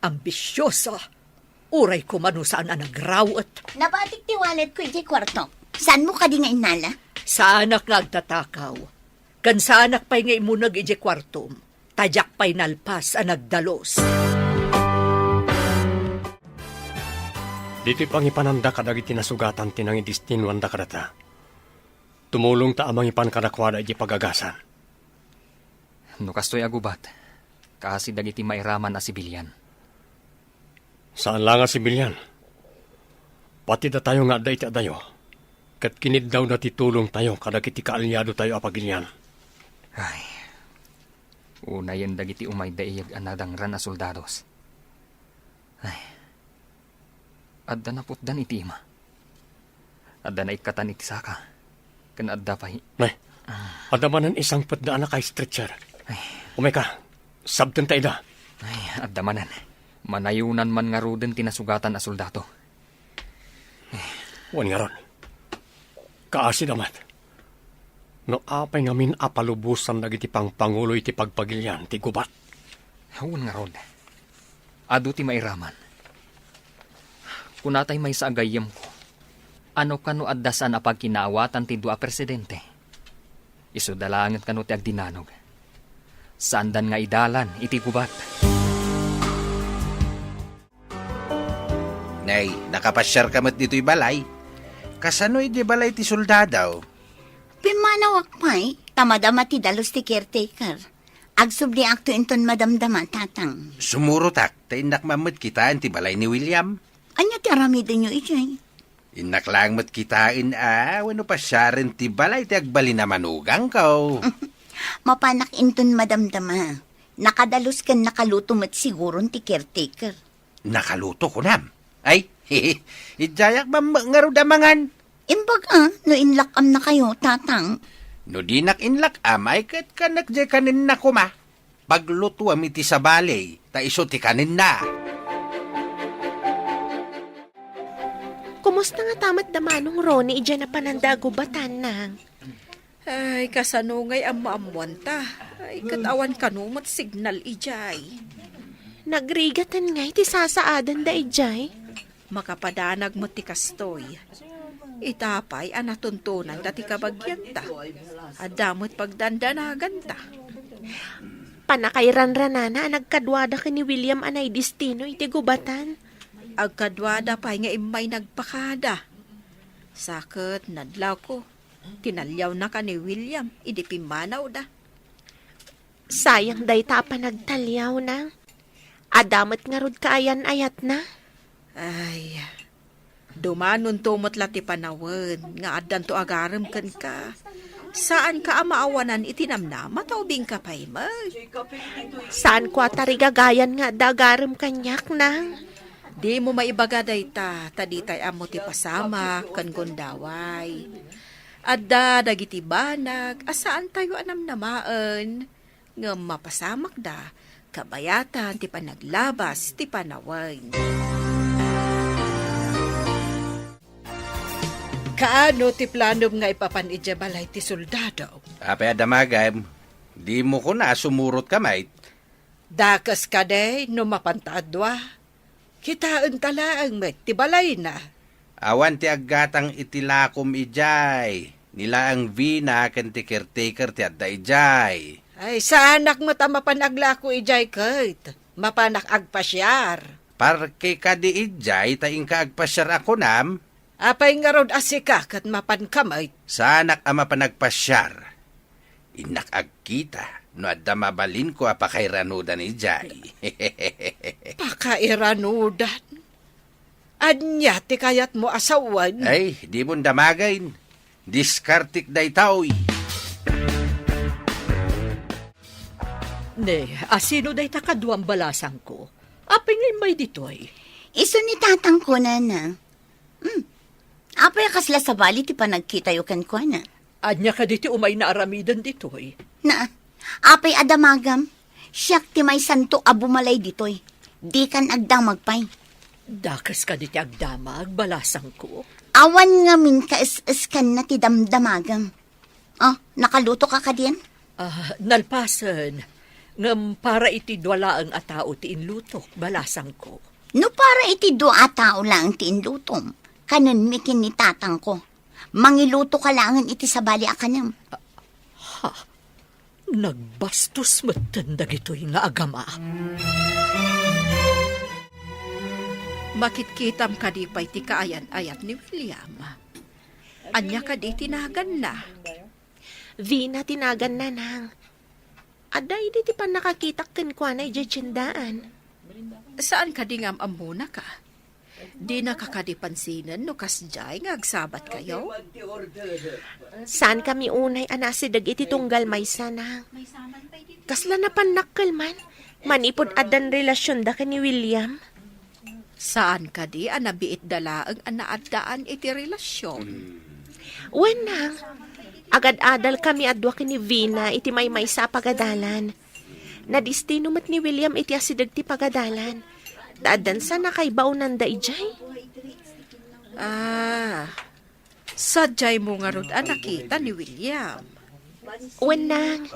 Ambisyosa, uray ko manusaan na nagrawat. Nabatik ti wallet ko iti kwartok. Saan mo ka di nga inala? Sa anak nga agtatakaw. Kan sa anak pa'y nga imunag iti kwartom. Tajak pa'y nalpas ang nagdalos. Dito'y pangipananda kadagiti nasugatan tinang idistinwan da kadata. Tumulong ta amang ipan kadakwada iti pagagasan. No kastoy agubat, kasi dagiti mairaman na sibilyan. Saan lang nga sibilyan? Pati da tayo nga da iti adayo. Kat kinid daw na titulong tayo kadagiti kaalyado tayo apagilyan. Una yan dagiti umay daiyag anadangran na soldados. Adda na putdan iti ima. Adda na ikatan iti saka. Kan adda pa Adda manan isang patdaan na kay stretcher. Umay ka, sabten tayo da. Adda manan. Manayunan man nga ruden tinasugatan na soldato. Wan nga ron. Kaasi damat. No apay ngamin apalubusan dagiti pang pangulo iti pagpagilyan ti gubat. Wan nga ron. Adu ti mairaman. Kunatay may sa agayam ko. Ano kano addasan apag kinawatan ti dua presidente? Isu dalangan kano ti agdinanog. Sandan nga idalan iti gubat. Nay, nakapasyar ka mat dito'y balay. Kasano iti balay ti soldadaw? Pimanawak pa'y, tamadama ti dalos ti caretaker. Agsubli akto inton madamdama, tatang. Sumurutak, ta inak mamad kitaan ti balay ni William. Anya ti aramidin nyo ijay? Inak lang mat kitain wano pa siya rin ti balay ti agbali na manugang kaw. Mapanak inton madamdama. Nakadalos kan nakaluto mat siguro ti caretaker. Nakaluto ko nam. Ay, ijayak mamangaro damangan. Imbag no inlakam na kayo, tatang. No di nakinlakam, ay kat kanak jay kanin na kuma. Pagluto amiti sa balay, ta iso ti kanin na. Kumusta nga tamat damanong Ronnie ija na panandago batan, nang? Ay, kasano ngay amaamuan ta. Ay, katawan kanumat signal ijay. Nagrigatan ngay ti sasaadan da ijay. Makapadanag mo ti kastoy. Itapay anatuntunan dati kabagyan ta. Adamot pagdandanagan ta. Panakairanranana nagkadwada ka ni William anay destino iti gubatan. Ag kadwada pa nga imay nagpakada. Sakit, nadlaw ko. Tinalyaw na ka ni William, idi pimanaw da. Sayang day ta pa nagtalyaw na. Adamat nga rod kaayan ayat na. Ay, dumanon tumot lati panawan, nga adan to agarem kan ka. Saan ka amaawanan itinamnama, taubing ka pa'y mag. Saan ko atarigagayan nga dagarem kanyak na. Di mo maibaga dayta, taditay amo ti pasama, kan gondaway. Adda, dagiti banag, asaan tayo anam namaan, nga mapasamak da, kabayatan, ti panaglabas, ti panawan. Kaano ti planom nga ipapanidya balay ti soldado? Apay adamagam, di mo ko na sumurot kamay. Dakas ka day, no mapantadwa. Kitaan talaang met, ti balay na. Awan ti aggatang itilakom ijay. Nila ang vina ken ti caretaker ti adda ijay. Ay, sa anak mo ta mapanagla ko ijay kait. Mapanak agpasyar. Parke ka di ijay, taing ka agpasyar ako nam. Apay nga rod asika kat mapankamay. Sa anak ama panagpasyar. Inak agkita, no adda mabalin ko apakairanudan ijay. Pakairanudan. Anya ti kayat mo asawan. Ay, di mo damagain. Diskartik day taoy. Ne, asino day takaduang balasang ko? Apingin may ditoy. Iso ni tatang ko na na. Apay kasla sa bali ti panagkita yu kan ko na. Anya ka diti umay na aramidan ditoy. Na, apay adamagam. Siyak ti may santo abumalay ditoy. Di kan agdang magpay. Dakas ka diti agdamag, balasang ko. Awan nga min ka-is-iskan na ti damdamagam. Oh, nakaluto ka ka din? Nalpasan. Ngam para iti dwala ang atao ti inlutok, balasang ko. No para iti doa tao lang ti inlutom. Kanon mikin ni tatang ko. Mangiluto ka langan iti sabali akanam. Nagbastos matanda gito'y nga agama. Makitkitam ka di pa'y ti kaayan-ayat ni William. Anya ka di tinagan na. Vina tinagan na nang. Aday di ti pa nakakitak ken kwa na ijajendaan. Saan ka di ngam amuna ka? Di nakakadipansinan no kasjay nga agsabat kayo? Saan kami unay anasidag iti tunggal may sana? Kasla na panakkel man. Manipod adan relasyon da ka ni William. Saan ka di anabiit dalaang anaaddaan iti relasyon? Wenang, agad-adal kami adwa ni Vina iti may sa pagadalan. Nadistino mat ni William iti asidag ti pagadalan. Daadan sa nakaibaw nanda ijay. Sadyay mo nga rod nakita ni William. Wenang,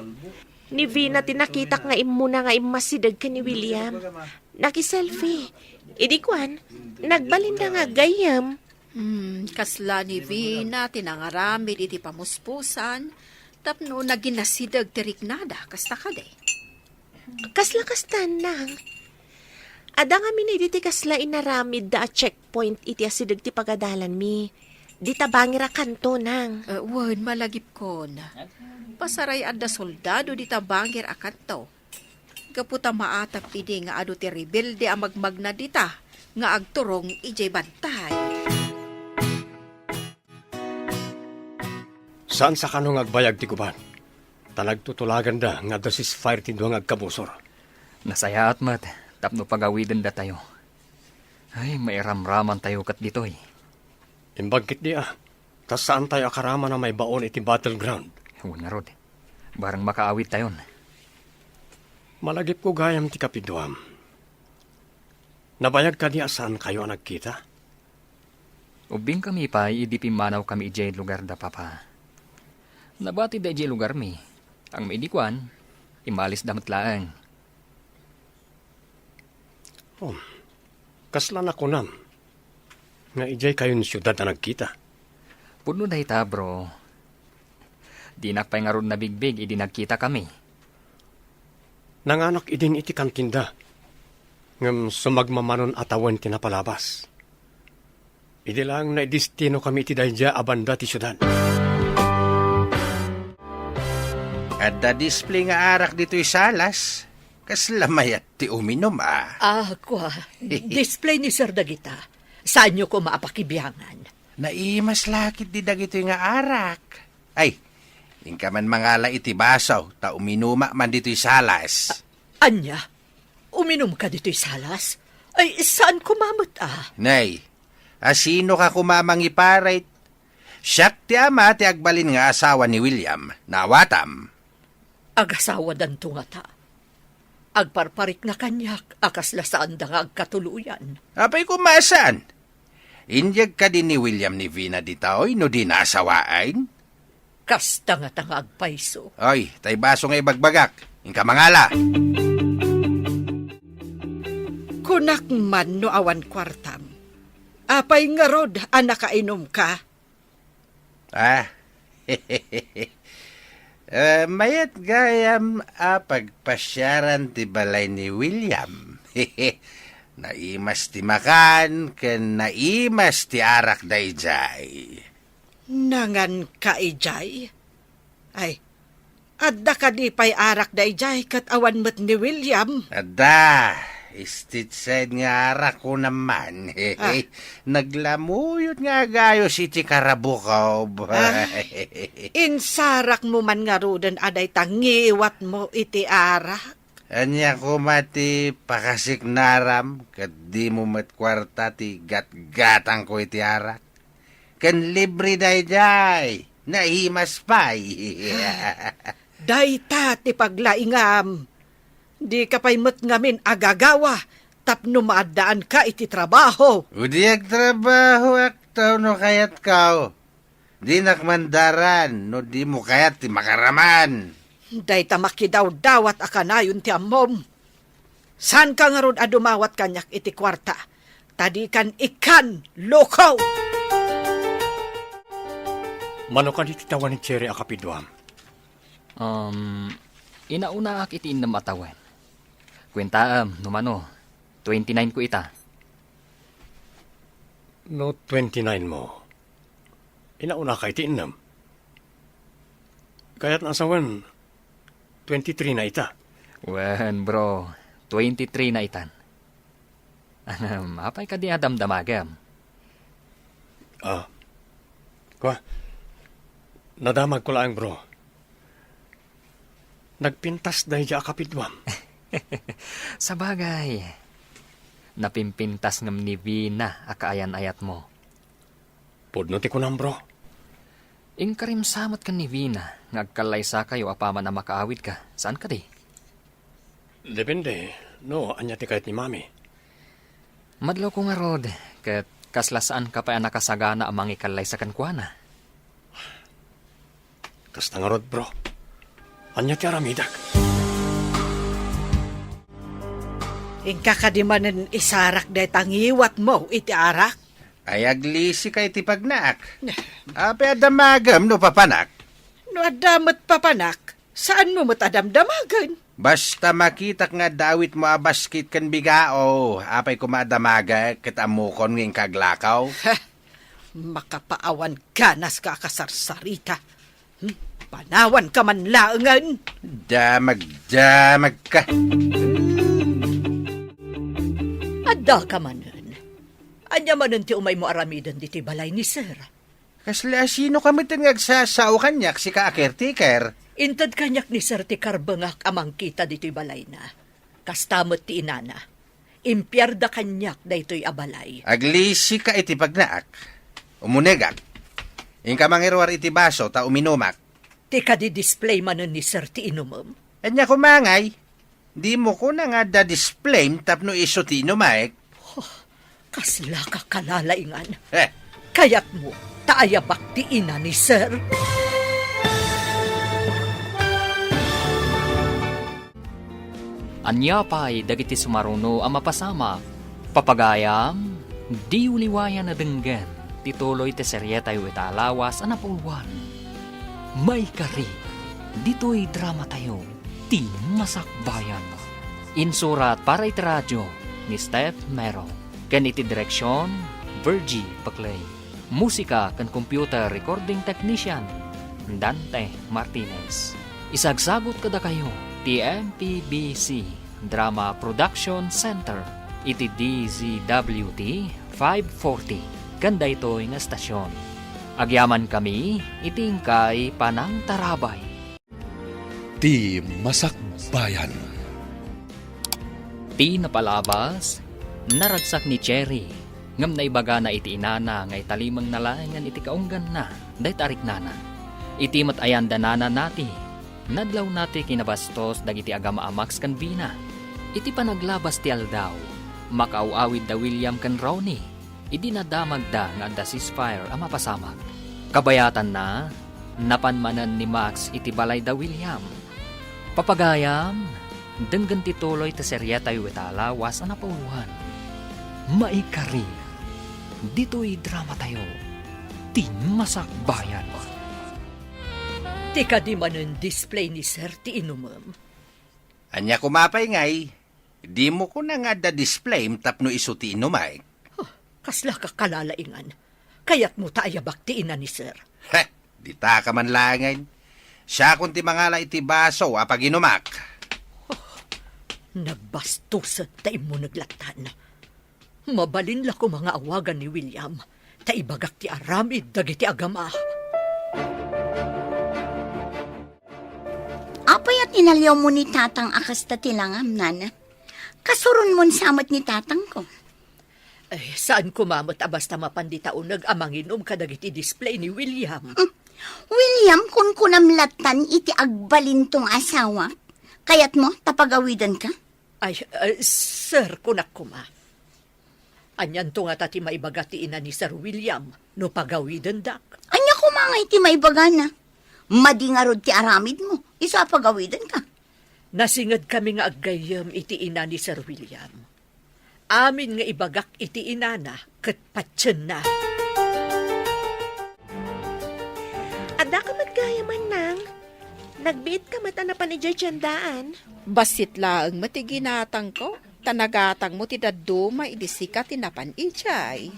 ni Vina tinakitak nga imuna nga imasidag ka ni William. Nakiselfie. Idi kwan, nagbalinda nga gayam. Kasla ni Vina, tinangaramid iti pamuspusan, tapno naginasidag tiriknada, kasta ka de. Kasla kastan nang. Ada nga miniditi kasla inaramid da a checkpoint iti asidag ti pagadalan mi. Di tabangira kanto nang. Wan, malagip kon. Pasaray adda soldado di tabangir akanto. Kaputa maatap idi nga adu ti rebelde ang magmagna dita, nga agturong ijay bantay. Saan sa kanong agbayag ti kuban? Tanagtutulagan da nga da ceasefire ti duwang agkabusor. Nasaya at mat, tapno pagawiden da tayo. Ay, mairamraman tayo kat ditoy. Imbagkit di tas saan tayo akarama na may baon iti battleground? Huwag nga rod, barang makaawit tayon. Malagip ko gayam ti kapidwam. Nabayag ka di saan kayo nagkita? Ubing kami pa, idipimanaw kami ijay lugar da papa. Nabati da ijay lugar mi. Ang maidikwan, imalis damat laang. Kasla na kunam. Nga ijay kayo ni syudad na nagkita. Puno da ita, bro. Di nakpay nga ron na bigbig, idi nagkita kami. Nanganak idin iti kantinda. ngam sumagmamanon atawan tinapalabas. Idi lang na destino kami iti dayja abanda ti syudad. At display nga arak dito'y salas. Kas lamayat ti uminom Kwa, display ni Sir Dagita. Saan nyo ko maapakibiyangan? Naimas lakit di dagito'y nga arak. Ay, ingka man mangala iti basaw, ta uminuma man dito'y salas. Anya, uminom ka dito'y salas? Ay, saan kumamot Nay, asino ka kumamang iparait? Siyak ti ama ti agbalin nga asawa ni William, nawatam. Agasawa danto nga ta. Agparparik na kanyak, akasla saan da nga agkatuluyan. Apay kumasan? Indyag ka din ni William ni Vina ditaoy no di nasawain? Kasta nga tanga agpaiso. Oy, tay baso nga ibagbagak. Ingka mangala. Kunak man no awan kwartam. Apay nga rod, nakainom ka. Mayat gayam pagpasyaran ti balay ni William. Naimas ti makan, ken naimas ti arak dayjay. Nangan ka ijay? Ay, adda ka di pa'y arak dayjay kat awan mo't ni William. Ada, istitsed nga arak ko naman. Naglamuyot nga gayo si ti karabukaw. Insarak mo man nga rudan aday tangiwat mo iti arak. Anya ko mati pakasik naram, kat di mo matkwarta ti gat-gatang ko iti arak. Kan libre dayjay, nahimas pa'y. Dayta ti paglaingam. Di ka pa'y ngamin agagawa, tapno maadaan ka iti trabaho. Udi agtrabaho aktaw no kayat kao. Di nakmandaran, no di mo kayat ti makaraman. Dayta makidaw-dawat akanayon ti amom. San ka nga ron adumawat kanyak iti kwarta? Tadi kan ikan, lokaw! Mano ka iti tawan ni Cherry akapidwam? Inauna ak iti innam atawan. Kwenta numano, 29 ko ita. No 29 mo. Inauna ka iti innam. Kaya't nasawan, 23 na ita. Wen bro, 23 na itan. Apay ka di adamdamagam. Nadamag ko lang bro. Nagpintas dahil ja kapidwam. Sabagay, napimpintas ngam ni Vina akaayan-ayat mo. Pudno ti kunam bro. Ingkarim samat ka ni Vina, ngagkalaysa kayo apaman na makaawid ka. Saan ka di? Depende. No, anya ti kahit ni mami. Madlaw ko nga rod, kat kaslasaan ka pa nakasagana amang ikalaysa kan kuana. Kasta nga rod bro. Anya ti aramidak. Ingkakadimanan isarak day tangiwat mo iti arak. Ay aglisi kay ti pagnaak. Ape adamagam no papanak. No adamat papanak, saan mo mo't adamdamagan? Basta makitak nga dawit mo abaskit kan bigao. Apay kumadamaga kitamukon nging kaglakaw. Makapaawan ganas ka kasarsarita. Panawan ka man laangan. Damag ka. Adda ka manen. Anya manen ti umay mo aramidan diti balay ni Sir. Kasla sino kami tangagsasaw kanyak si ka-caretaker? Intad kanyak ni Sir ti karbengak amang kita dito'y balay na. Kastamot ti inana. Impyerda kanyak da ito'y abalay. Aglisi ka iti pagnaak. Umunegak. Ingka mangirwar iti baso ta uminumak. Ti kadi-display manen ni Sir ti inumom. Anya kumangay. Di mo ko na nga da-display tapno iso ti inumaek. Kasla ka kalalaingan. Eh, Kaya't mo, taayabak ti ina ni Sir. Anya pa'y dagiti sumaruno ang mapasama. Papagayam, di uliwayan na denggan. Tituloy te seryeta yu italawas anapulwan. May kari, dito'y drama tayo. Ti Masakbayan. Insurat para iti radyo, ni Steph Mero. Kan iti direksyon, Virgie Paclay. Musika kan computer recording technician, Dante Martinez. Isagsagot kada kayo, TMPBC Drama Production Center, iti DZWT 540. Kanda ito'y nga stasyon. Agyaman kami, iting kay Panang Tarabay. Ti Masakbayan. Ti napalabas, naragsak ni Cherry. Ngam na ibaga na iti inana, ngay talimang nalaengan iti kaunggan na, day tarik nana. Iti matayan danana nati, nadlaw nati kinabastos dagiti agama amax kan Vina. Iti panaglabas ti aldaw, makaawawid da William kan Ronnie. Iti nadamag da nga da ceasefire ang mapasamag. Kabayatan na, napanmanan ni Max iti balay da William. Papagayam, denggan tituloy ta seryeta yu itala was na pauhan. Maikari, dito'y drama tayo, ti Masakbayan. Ti kadi manen display ni Sir ti inumam. Anya kumapay ngay, di mo ko na nga da display tapno iso ti inumay. Kasla ka kalalaingan. Kaya't mo taaya baktiin na ni Sir. Heh, di ta ka man langan. Siya kung ti mangala iti baso apag inumak. Nagbastusan tayo mo naglatan. Mabalin la ko mga awagan ni William. Taibagak ti aramid dagiti agama. Apayat inalyaw mo ni tatang akas tatilangam, nana. Kasurun mo samat ni tatang ko. Ay, saan kumamot basta mapanditaon nag-amanginom kadagiti display ni William? William, kun kunamlatan iti agbalin tong asawa. Kayat mo, tapagawidan ka? Ay, Sir, kunak kuma. Anyan to nga tati maibagati ina ni Sir William, no pagawidan dak. Anya kumangay ti maibagana. Madingarod ti aramid mo, isa pagawidan ka. Nasingad kami nga aggayam iti ina ni Sir William. Amin nga ibagak iti inana ket patsen na. Ada ka maggayaman nang. Nagbiit ka mata na panijay tiyandaan. Basit laang matiginatang ko, tanagatang mo ti daduma idisika tinapan ichay.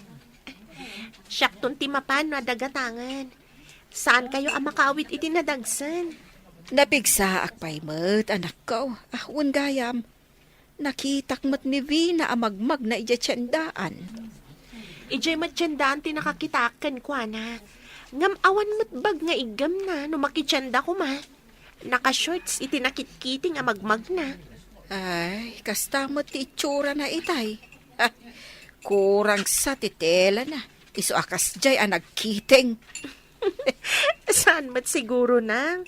Siyakton ti mapan na dagatangan. Saan kayo ang makawit iti nadagsan? Napigsaak pa'y mat, anak ko. Ahun gayam. Nakitak mat ni Vina amagmag na ijatsyandaan. Ijay matiyandaan ti nakakitakan ko na. Ngam awan matbag nga igam na no makitsyanda ko ma. Naka-shorts iti nakitkiting amagmag na. Ay, kastamot ti itsura na itay. Ha, kurang sa titela na. Iso akas jay nagkiting. Saan mat siguro nang?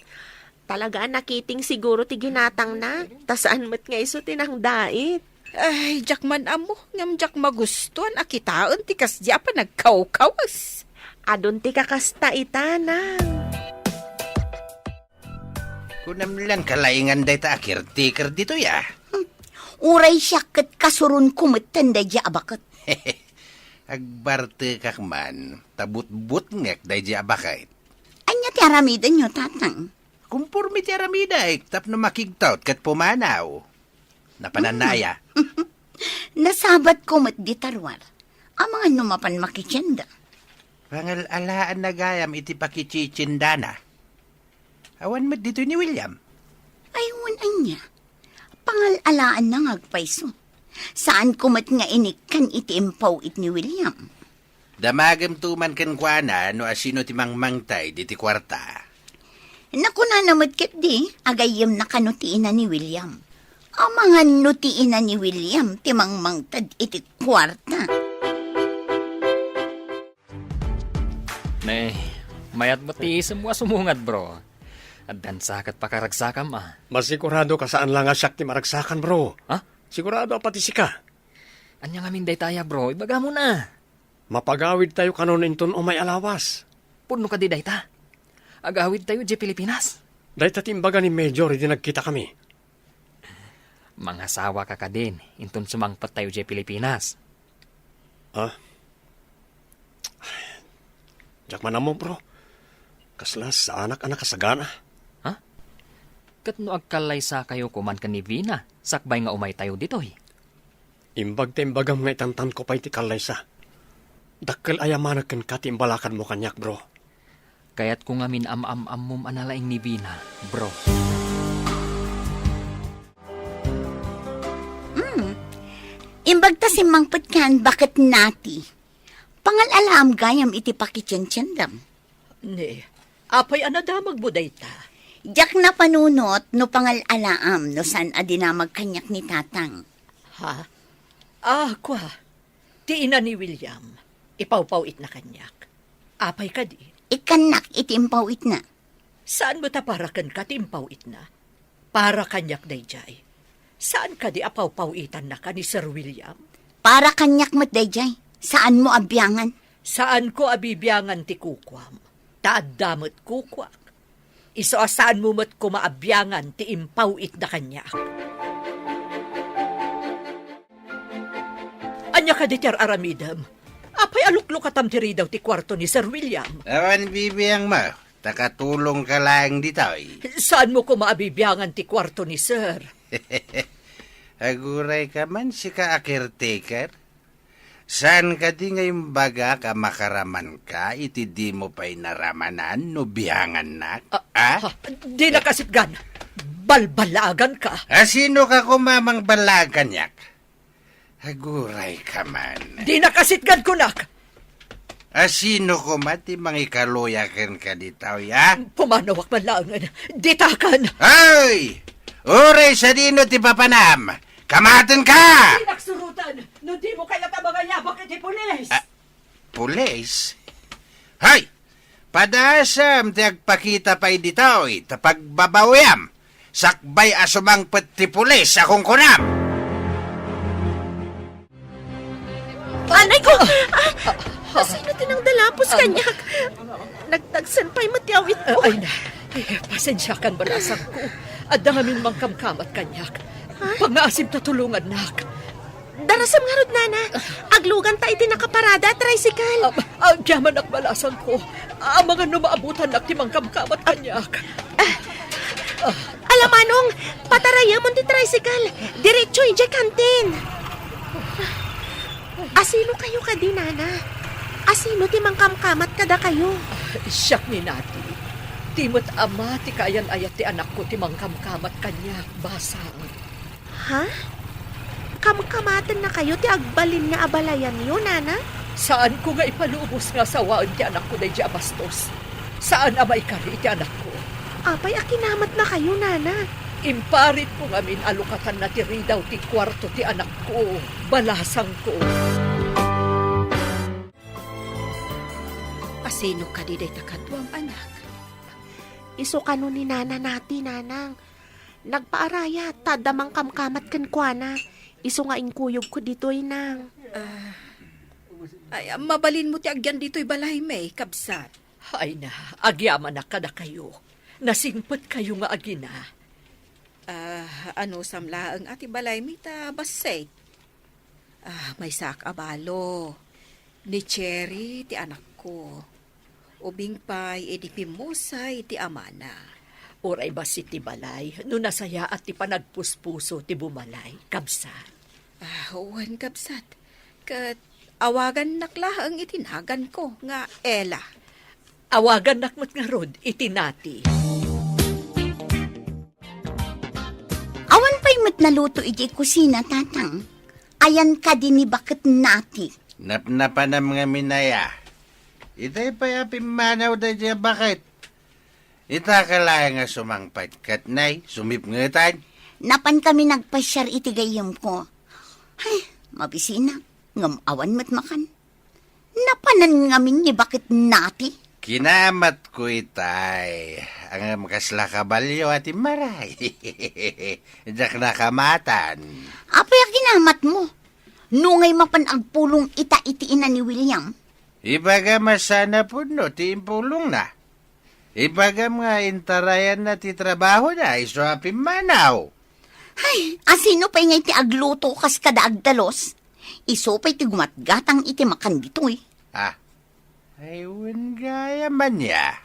Talaga nakiting siguro ti ginatang na. Tasaan mat nga iso tinang dait. Ay, jak man amo. Ngam jak magustuhan akitaon ti kasya pa nagkaw-kawas. Adon ti kakasta itanang. Kunam lang kalaingan day ta akir-tikir dito ya. Uray siya ket kasurun kumatan da di abakot. Agbarte kak man, tabut-but ngek day di abakait. Anya ti aramidan nyo, tatang. Kumpurmi ti aramida tapno makigtaut kat pumanaw. Napananaya. Nasabat ko mat di tarwar. Ang mga numapan makityenda. Pangalalaan na gayam iti pakichichindana. Awan mo dito ni William. Aywan anya. Pangalalaan na ngagpaiso. Saan kumat nga inikkan iti impaw it ni William? Damagam tuman kan kuana no asino ti mangmangtay diti kwarta. Naku na namad ket di, agayam na kanutiin na ni William. Ang mga nutiin na ni William, timang mangtad iti kwarta. Ne, mayat mo ti semua sumungad bro. At dansakat pakaragsakam ah. Masigurado ka saan lang nga siyak ti maragsakan, bro. Ha? Sigurado pati sika. Anya nga minday taya bro, ibaga mo na. Mapagawid tayo kanon inton o may alawas. Puno ka di dayta. Agawid tayo di Pilipinas. Dahil tatimbaga ni Major, hindi nagkita kami. Mga sawa ka din, inton sumangpat tayo di Pilipinas. Ah? Diyak man mo, bro. Kaslas sa anak-anak kasagana. Ha? Kat no agkalay sa kayo kuman ka ni Vina, sakbay nga umay tayo dito eh. Imbag ta imbagam nga itantan ko pa iti kalaysa. Dakkel ayamanak ken kati imbalakan mo kanyak, bro. Kaya't kung amin am-am-am analaing ni Vina, bro. Imbag ta si mangpet kan bakit nati. Pangalalam gayam iti pakitsentsendam. Ni, apay anadamag buday ta. Jak na panunot no pangalaam no san adinamag kanyak ni tatang. Ha? Kwa. Ti ina ni William. Ipawpawit na kanyak. Apay ka di. Ikanak itimpawit na. Saan mo ta para kan katimpawit na? Para kanyak dayjay. Saan ka di apawpawitan na ka ni Sir William? Para kanyak mo't dayjay. Saan mo abyangan? Saan ko abibiyangan ti kukwam? Taadamot kukwak. Iso saan mo mat ko maabyangan ti impawit na kanyak? Anya ka di Ter Aramidam? Apay aluklok katam tiri daw ti kwarto ni Sir William. Awan bibiyang mo, takatulong ka lang ditoy. Saan mo ko maabibiyangan ti kwarto ni Sir? Aguray ka man si ka a caretaker. Saan ka di ngayong baga ka makaraman ka, iti di mo pa'y naramanan, no biyangan na? Di na kasitgan. Balbalagan ka. Sino ka kumamang balagan yak? Aguray ka man. Di na kasitgan kunak. Sino ko mati mangikaluyakan ka ditaw, ya? Pumanawak malangan. Ditakan. Ay! Uray sa dino ti papanam! Kamaten ka! Di naksurutan. No di mo kaya tabangayabak iti pulis. Pulis? Hay! Padasam ti agpakita pa'y ditaw, tapagbabawiyam. Sakbay asumang pati pulis akong kunam. Anay ko! Sino tinang dalapos kanyak? Nagtagsan pa'y matiawit ko. Ay na, pasensya kan balasang ko. At dangamin mang kamkamat kanyak. Pangaasim na tulungan, nak. Darasam nga rod, nana. Aglugan ta iti nakaparada, tricycle. Ang yaman ak balasang ko. Ang mga numaabutan nak ti mang kamkamat kanyak. Alamanong, pataraya mo ti tricycle. Diretso ije kantin. Asino kayo ka di, nana? Asino ti mang kamkamat kada kayo? Siyak ni nati. Timot ama ti kayan ayat ti anak ko ti mang kamkamat kanyak. Basang. Ha? Kamkamatan na kayo ti agbalin nga abalayan niyo, nana? Saan ko nga ipalubos nga sawaan ti anak ko na di abastos? Saan amay kari ti anak ko? Apay, akinamat na kayo, nana. Imparit ko nga min alukatan na ti ridaw ti kwarto ti anak ko. Balasang ko. Asino ka di day takadwam anak? Iso kano ni nana nati, nanang. Nagpaaraya, tadamang kamkamat kan kuana. Iso nga inkuyog ko dito'y nang. Ay, mabalin mo ti agyan dito'y balay may, kabsat. Ay na, agyaman na kada kayo. Nasingpot kayo nga agina. Ano samla ang ati balay may ta basay? May sak abalo. Ni Cherry, ti anak ko. Ubing pay, edi pimusay, ti amana. Oray ba si ti balay, no nasaya at ti panagpuspuso ti bumalay, kabsat. Huwan kabsat. Kat awagan nakla ang itinagan ko, nga Ella. Awagan nakmat nga rod, itinati. Awan pa'y mat naluto iti kusina, tatang. Ayan ka din ni bakit nati. Napnapanam nga minaya. Itay pa yapimanaw da dya bakit? Ita kalaya nga sumangpat katnay, sumip ngatan. Napan kami nagpasyar iti gayam ko. Ay, mabisina. Ngam awan mat makan. Napanan ngamin ni bakit nati. Kinamat ko itay. Ang makasla kabalyo at maray. Diyak nakamatan. Apay ginamat mo. Nungay mapan agpulong ita-itiin na ni William. Ibaga masana po no, tiimpulong na. Ibaga mga intarayan na ti trabaho na, iso apim manaw. Ay, asino pa ngay ti agluto kas kada agdalos? Iso pa'y ti gumatgatang iti makan dito eh. Aywan gaya man ya.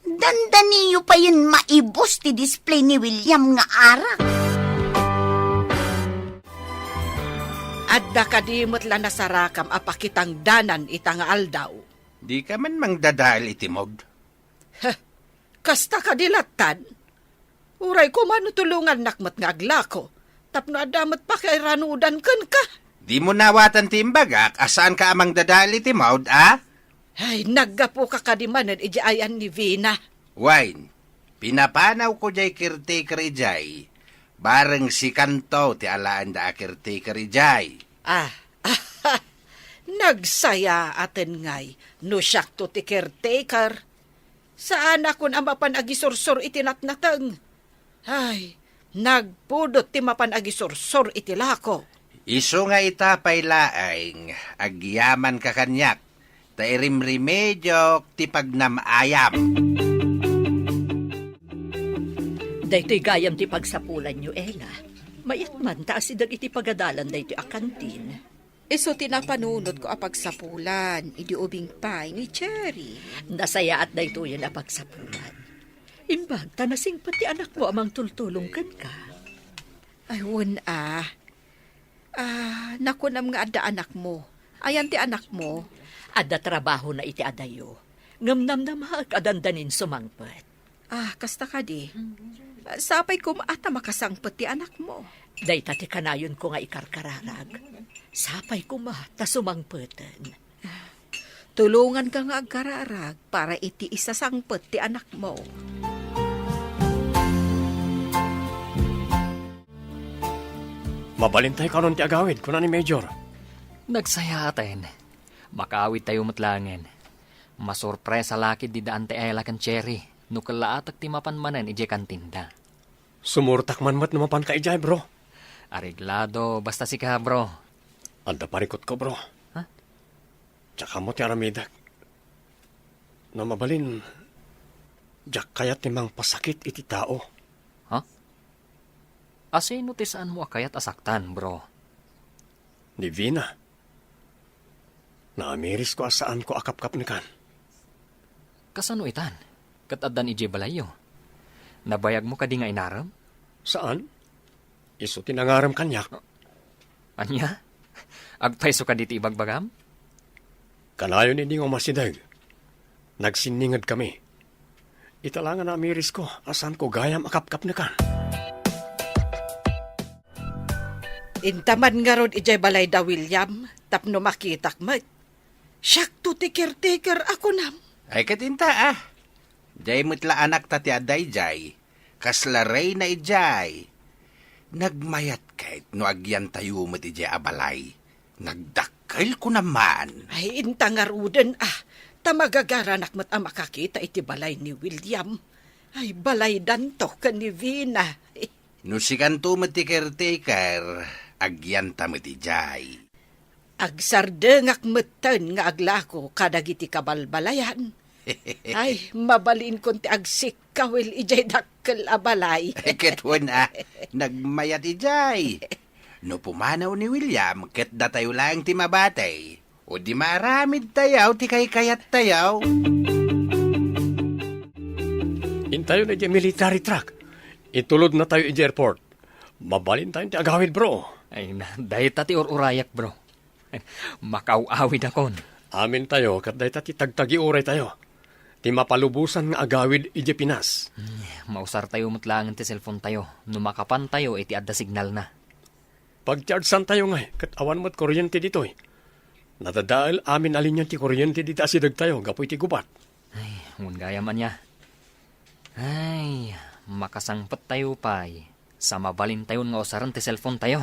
Dandaniyo pa yun maibos ti display ni William nga arak. Adda kadimot la nasarakam apakitang danan ita nga aldaw. Di ka man mangdadal itimod. Kasta kadilatan. Uray ko man tulungan nakmat nga aglako. Tapno adamat pa kay ranudan kan ka. Di mo nawatan timbagak, asaan ka amang dadal itimod, ah? Ay, naggapo ka kadimanan ijaayan ni Vina. Wine, pinapanaw ko jay caretaker ijay. Bareng si Kanto ti alaan da caretaker ijay. Nagsaya aten ngay, no syakto ti caretaker. Saan ako na mapanagisursor itinatnatang? Ay, nagpudot ti mapanagisursor itilako. Iso nga itapay laeng, agyaman ka kanyak, ta irimremedyo ti pagnamayam. Daytoy gayam ti pagsapulan nyo, Ella. Mayat man taas idag iti pagadalan daytoy a kantin. Iso tinapanunod ko apagsapulan, idi ubing pay ni Cherry. Nasaya at daytoy na pagsapulan. Imbag, tanasing pati anak mo amang tultulong kan ka. Ayun nakunam nga adda anak mo. Ayan ti anak mo. Adda trabaho na iti adayo. Ngamnam na mahag adandanin sumangpet. Kasta ka di. Sapay ko maata makasangpet ti anak mo. Dayta ti kanayon ko nga ikarkararag. Sapay ko ta sumangpeten. Tulungan ka nga agkararag para iti isasangpet ti anak mo. Mabalintay ka ron ti agawid, kuna ni Major. Nagsaya atin. Makaawid tayo matlangin. Masurpresa lakid di daan ti Ella kan Cherry. Nukalaatak ti mapanmanan ije kantinda. Sumurtak man mat numapan ka ijay, bro. Areglado, basta si ka, bro. Anda parikot ko, bro. Ha? Tsaka mo ti aramidak. Na mabalin, jak kayat timang pasakit iti tao. Asino ti saan mo akayat asaktan, bro? Ni Vina. Naamiris ko asaan ko akap-kap ni kan. Kasano itan? Katadan ije balayo. Nabayag mo ka di nga inaram? Saan? Iso tinangaram kanyak. Anya? Agpaiso ka diti ibagbagam? Kanayon hindi nga masidag. Nagsiningad kami. Italangan na amiris ko asan ko gayam akap-kap ni kan. Intaman nga ron ijay balay da William, tapno makitak mat. Syakto ti caretaker ako nam. Ay katinta Jay mutla anak tati aday jay. Kaslaray na ijay. Nagmayat kahit no agyan tayo mat ijay abalay. Nagdakkel ko naman. Ay, intangaruden tamagagaranak mat ang makakita iti balay ni William. Ay, balay danto ka ni Vina. No si Kanto mat ti caretaker, agyan ta mat ijay. Agsardengak metten nga aglako kadagiti kabalbalayan. Ay, mabalin kon ti agsik kawil ijay dakkel abalay. Ketwan nagmayat ijay. No pumanaw ni William, ket datayo lang ti mabatay. O di maaramid tayaw, ti kayat tayaw. Intayo na di military truck. Itulod na tayo iji airport. Mabalin tayo ti agawid, bro. Ay na, dahil tati ururayak, bro. Makauawid akon. Amin tayo, kat dahi ti tagtagi uray tayo. Ti mapalubusan nga agawid iji Pinas. Mausar tayo mutlangan ti cellphone tayo. Numakapan tayo, iti adda signal na. Pag-chargesan tayo nga, kat awan mo't kuryente dito eh. Nadadaal amin alin yan ti kuryente dito asidag tayo, gapoy ti gubat. Ay, gaya man niya. Ay, makasangpet tayo pay. Sa mabalin tayo nga usaran ti cellphone tayo.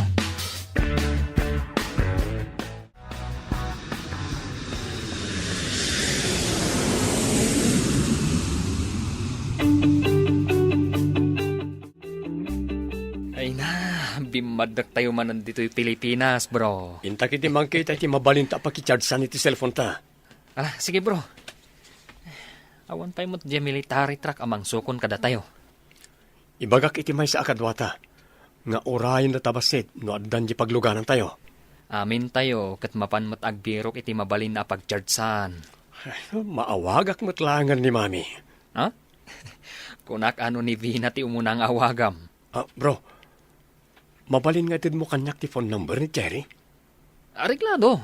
Ay na, bimadak tayo manan dito'y Pilipinas, bro. Inta kiti mangkita iti mabalinta pakichargesan iti cellphone ta. Sige bro. Awan tayo mo't di military truck amang sukon kada tayo. Ibagak iti may sa akadwata. Nga orayin na tabasit no addan di pagluganan tayo. Amin tayo kat mapan mo't agbirok iti mabalin na pagchargesan. Maawagak mo't langan ni mami. Ha? Kunak ano ni Vina ti umunang awagam. Bro, mabalin nga din mo kanyak ti phone number ni Cherry? Areglado.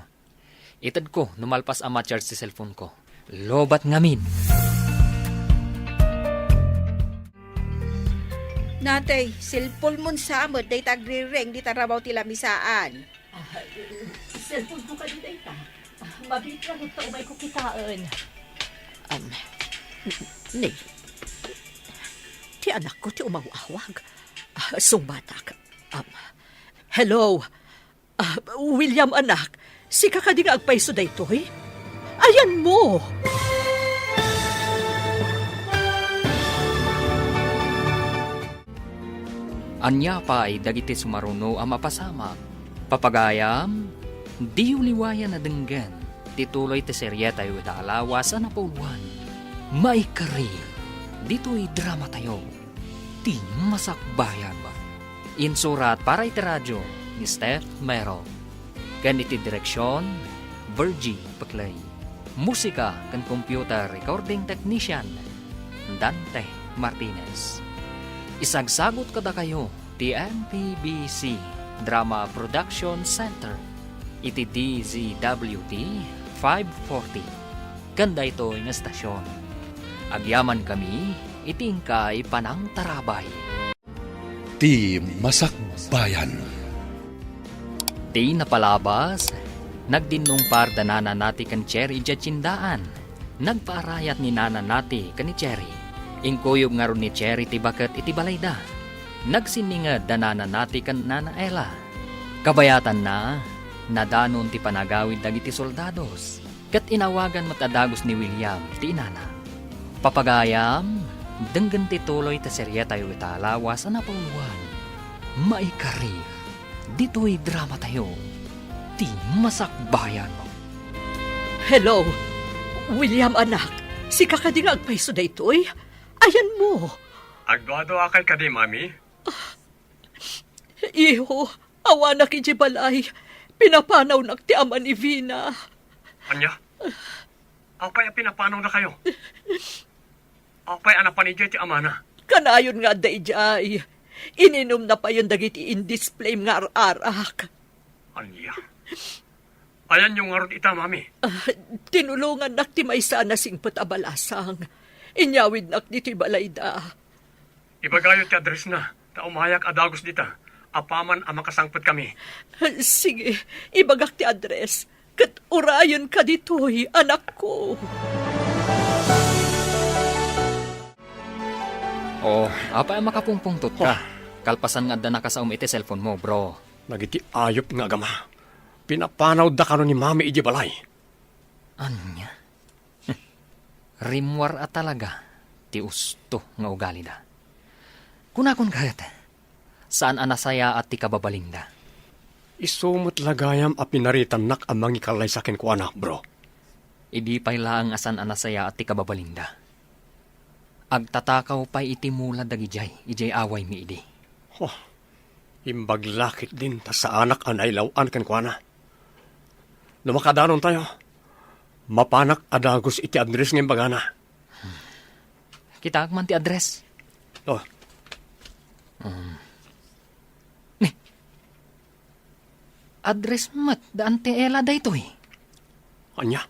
Itad ko, numalpas ang ma-charge si cellphone ko. Lobat ngamin. Natay, cellphone mo sa amod, day tagri-ring, di tarabaw tila misaan. Cellphone ko kanina ita. Mabilit lang ito, umay ko kitaan. Nay, ti anak ko ti umawawag. Sumbatak. Hello, William anak, si kakading agpaiso da ito eh? Ayan mo! Anya pa ay dagiti sumaruno ang mapasama. Papagayam, di uliwayan na denggan. Tituloy ti serye tayo italawa sa napuluan. Maikari, dito'y drama tayo. Ti masakbayan ba? Insurat para iti radyo ni Steph Mero. Ganiti direksyon, Virgie Paclay. Musika kan computer recording technician, Dante Martinez. Isagsagot kada kayo, TNPBC Drama Production Center, iti DZWT 540. Ganda ito ng estasyon. Agyaman kami, itingkay panang tarabay. Ti Masakbayan. Di napalabas, nagdinumpar da nana nati kan Cherry dya tsindaan. Nagpaarayat ni nana nati kan ni Cherry. Ingkuyog nga ron ni Cherry ti bakat iti balayda. Nagsiningad da nana nati kan nana Ella. Kabayatan na, nadanon ti panagawid dagiti soldados. Kat inawagan matadagos ni William ti inana. Papagayam, denggan ti tuloy ta serye tayo italawa sa napuluan. Maikari, dito'y drama tayo. Ti masakbayan mo. Hello, William anak, si kakading agpaiso da ito eh? Ayan mo! Agduado akay ka di, mami? Iho, awa na kiji balay. Pinapanaw na ti ama ni Vina. Anya? Apay pinapanaw na kayo? Apay anak pa ni Jay ti amana? Kanayon nga dayjay. Ininom na pa yung dagiti in-display nga arak. Anya? Ayan yung ngarot ita, mami. Tinulungan nak ti may sana singpot abalasang. Inyawid nak dito balayda. Ibagayo ti address na. Ta umayak adagos dita. Apaman ang makasangpot kami. Sige, ibagak ti address. Kat urayon ka dito'y, anak ko. Oh, apa makapungpungtot ka? Kalpasan nga da nakasaum iti cellphone mo, bro. Nagiti ayop nga gama. Pinapanaw da kano ni mami iji balay. Anya? Rimwar at talaga. Ti usto nga ugali da. Kunakon kahit. Saan anasaya at ti kababaling da? Isumot lagayam a pinaritan nak ang mangikalay sa akin ko anak, bro. Idi pay laang asan anasaya at ti kababaling da. Agtatakaw pa'y iti mula dagijay, ijay away mi idi. Oh, imbaglakit din ta sa anak an ailawan kan ko na. Lumakadanon tayo. Mapanak adagos iti address ng bagana. Kita man ti address. Oh, Address mat, daan ti Ella da ito eh. anya?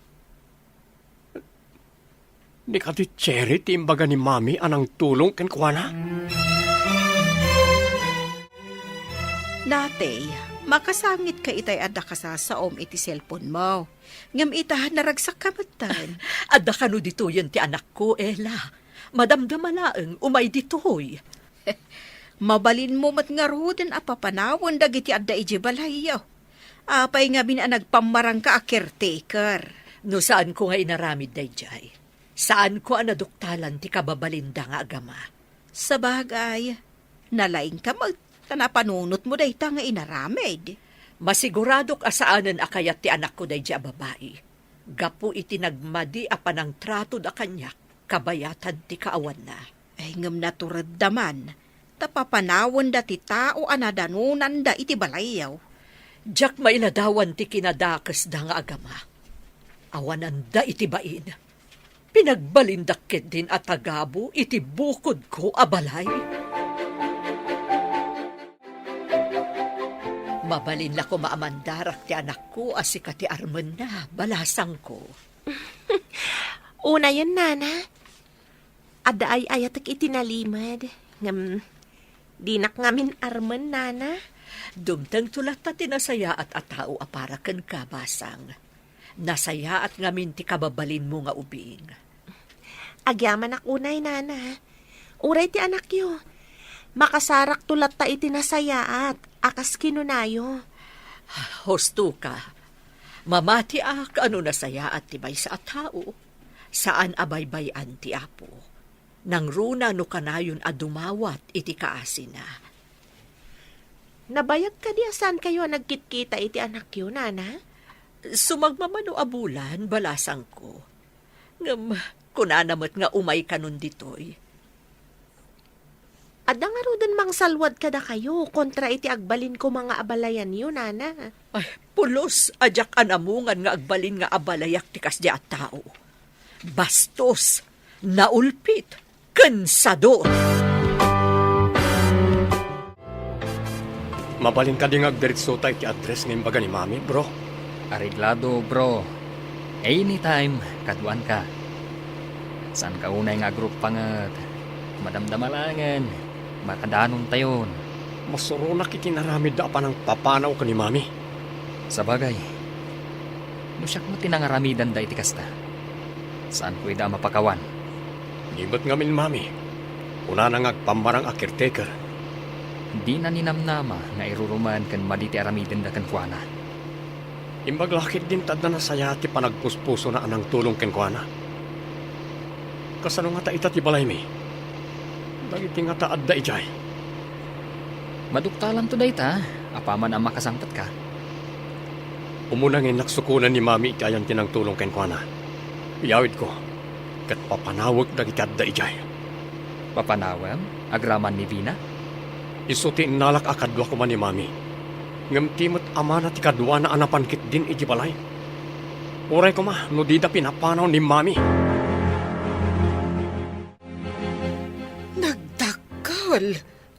Di ka ti Cherry ti imbaga ni mami anang tulong kan ko na? Natay, makasangit ka itay adda ka sa saom iti cellphone mo. Ngam itahan naragsak ka matan. Adda ka no dito yan ti anak ko, Ella. Madamdamalaeng umay dito'y. Mabalin mo mat nga roden apapanawon dagiti adda iji balayaw. Apay nga nagpamarang ka a caretaker. No saan ko nga inaramid dayjay? Saan ko anaduktalan ti kababalinda nga agama? Sa bagay, nalaing ka tanapanunot mo dayta nga inaramid. Masiguradok asaanan akayat ti anak ko dayjay babae. Gapu iti nagmadi apanang trato da kanya, kabayatan ti kaawan na. Ay ngam naturad daman, tapapanawon da ti tao anadanunan da iti balayaw. Diyak mailadawan ti kinadakas da nga agama. Awanan da iti bain. Pinagbalindakit din at agabo iti bukod ko abalay. Mabalin la ko maamandarak ti anak ko as ka ti Arman na, balasang ko. Una yan, nana. Ada ay ayatak itinalimad. Ngam, dinak ngamin arman, nana. Dumtang tulat ta tinasaya at atao aparakan ka, basang. Nasaya at ngamin ti kababalin mo nga ubing. Agyaman ak unay, nana. Uray ti anak yo. Makasarak tulat ta itinasaya at akas kinunayo. Hosto ka. Mamati ak ano nasaya at tibay sa atao. Saan abaybayan ti apo. Nang runa no kanayon a dumawat iti kaasi na. Nabayag ka di asan kayo nagkitkita iti anak yo, nana? Sumagmamano abulan, balasang ko. Ngam, kunanamat nga umay kanon ditoy. Ada nga rodan mang salwad kada kayo kontra iti agbalin ko mga abalayan yun, nana. Ay, pulos, ajak anamungan nga agbalin nga abalayak ti kasdi at tao. Bastos, naulpit, kansador. Mabalin ka din agdiritso tayo ti address ng baga ni Mami, bro. Areglado, bro. Anytime, kaduan ka. Saan ka unay nga group pangat? Madamdamalangan. Makadanon tayon. Masurunak itinaramid da pa ng papanaw ka ni Mami. Sa bagay, nusyak mo tinangaramidan da iti kasta. Saan ko ida mapakawan? Libat ngamin, Mami. Una na ngagpamarang a caretaker. Di na ninamnama nga iruruman kan maditi aramiden da kan kuana. Imbaglakit din tad na nasaya ti panagpuspuso na anang tulong ken kuana. Kasano nga ta ita ti balay mi? Dagiti nga ta adda ijay. Maduktalan to dayta, apaman ang makasangpat ka. Umuna ngin naksukunan ni Mami iti ayan tinang tulong ken kuana. Iyawid ko, kat papanawag dagiti adda ijay. Papanawam, agraman ni Vina. Isuti nalak akadwa ko man ni Mami. Ngam timot ama na ti kadwa na anapankit din iti balay. Uray ko ma, no di da pinapanaw ni Mami. Nagdakal,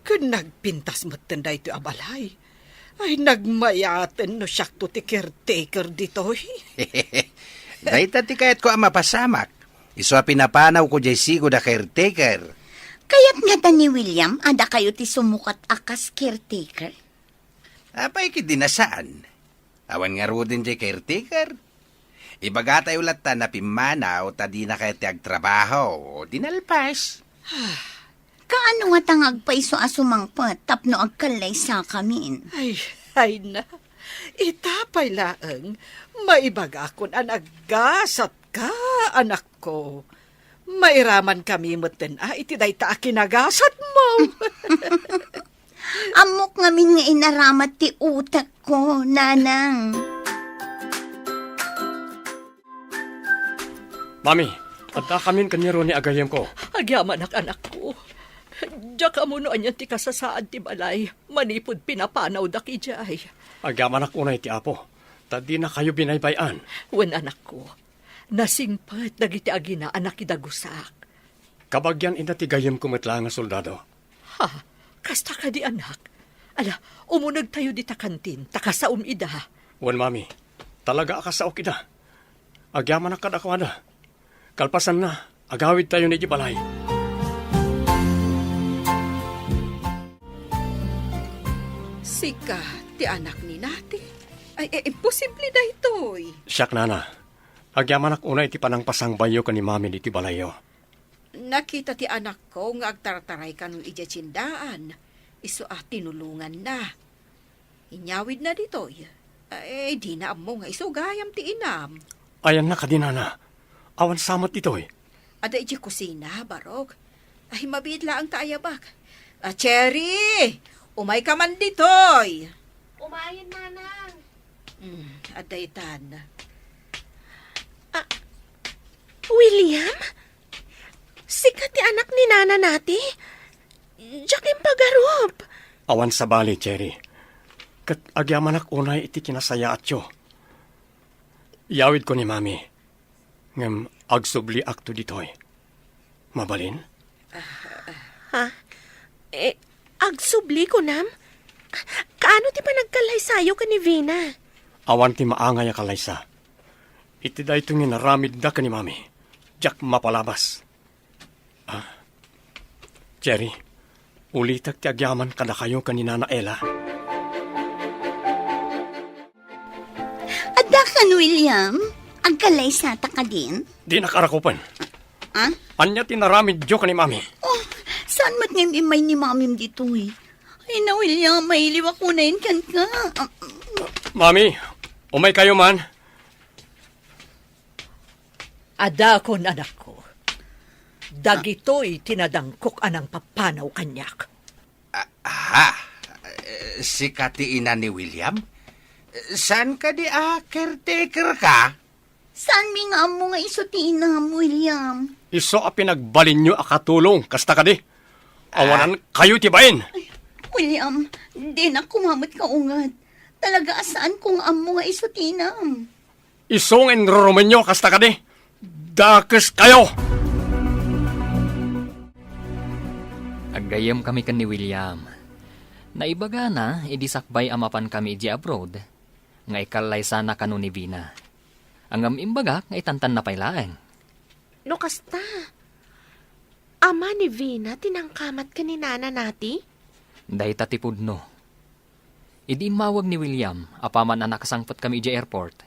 kan nagpintas mo tanda ito abalay. Ay, nagmayaten no siyak to ti caretaker ditoy. Dahita ti kayat ko ang mapasamak. Iso pinapanaw ko jay sigo da caretaker. Kaya't nga ta ni William, ada kayo ti sumukat akas caretaker. Apay ki dinasaan. Awan nga ro din jay caretaker. Ibaga tayo ulat ta na pimanaw ta di na kayo ti agtrabaho o dinalpas. Kaano nga tangag pa iso asumangpat tapno agkalay sa kamin. Ay na. Itapay laeng, maibaga kon an aggasat ka, anak ko. Mairaman kami moten iti dayta akinagasat mo. Amok ngamin nga inaramat ti utak ko, nanang. Mami, adda kamin kanyero ni agayem ko. Agyaman anak ko. Diyak amuno anyan ti kasasaan ti balay. Manipod pinapanaw da kijay. Agyaman ak unay ti apo. Tadi na kayo binaybayan. Wen anak ko. Nasingpat dagiti agina anak idagusak. Kabagyan ina ti gayem kumitla nga soldado. Ha, kasta ka di anak. Ala, umunag tayo di ta kantin, takasaum ida. Wan Mami, talaga akasaok ida. Agyaman ak kadakwada. Kalpasan na, agawid tayo ni Jibalay. Sika, ti anak ni nati. Ay, imposible na ito'y. Siyak nana, agyaman ak unay ti panangpasang bayo ka ni Mami di ti balayo. Nakita ti anak ko nga agtartaray ka nung ijatsyindaan. Iso tinulungan na. Inyawid na dito'y. Ay, di na mo nga iso gayam ti inam. Ayan na kadinana. Awan samot ito eh. Ada iti kusina, barog. Ay, mabidla ang taayabak. Cherry! Umay ka man ditoy! Umayin, manang. Adaytan. William? Sikat ti anak ni nana nati. Diyak yung pagarup. Awan sa bali, Cherry. Kat agyaman ak unay iti kinasaya at yo. Iyawid ko ni Mami. Ngem agsubli akto ditoy. Mabalin? Ha? Agsubli ko nam? Ka Ano ti pa nagkalaysayo ka ni Vina? Awan ti maangay a kalaysa. Iti da ito nga naramid da ka ni mami. Jack mapalabas. Jerry, ulitag ti agyaman kada kayo kanina na Ella. Adda kan, William? Agkalaysata ka din? Di nakarakupan. Ah? Anya ti naramid jo ka ni mami. Oh, saan mat ngayon imay ni mamim dito eh? Ay na, William, mailiw ako na yun kan ka. Mami, umay kayo man. Ada ko, anak ko. Dagito'y tinadangkok anang papanaw kanyak. Si kati ina ni William? Saan ka di caretaker ka? Saan mi nga mo nga isutina mo, William? Iso a pinagbalin nyo akatulong, kasta ka di. Awanan kayo tibain. William, di na kumamot ka ungad. Talaga asaan kung amo nga isutinam? Isong enroman nyo, kasta ka di. Dakes kayo! Aggayam kami kan ni William. Naibaga na, idisakbay amapan kami iji abroad. Nga ikalay sana kanu ni Vina. Ang imbaga, nga itantan na pailaeng. No kasta. Ama ni Vina, tinangkamat ka ni nana nati? Dahi tatipud no. Idi mawag ni William, apaman na nakasangpot kami iji airport.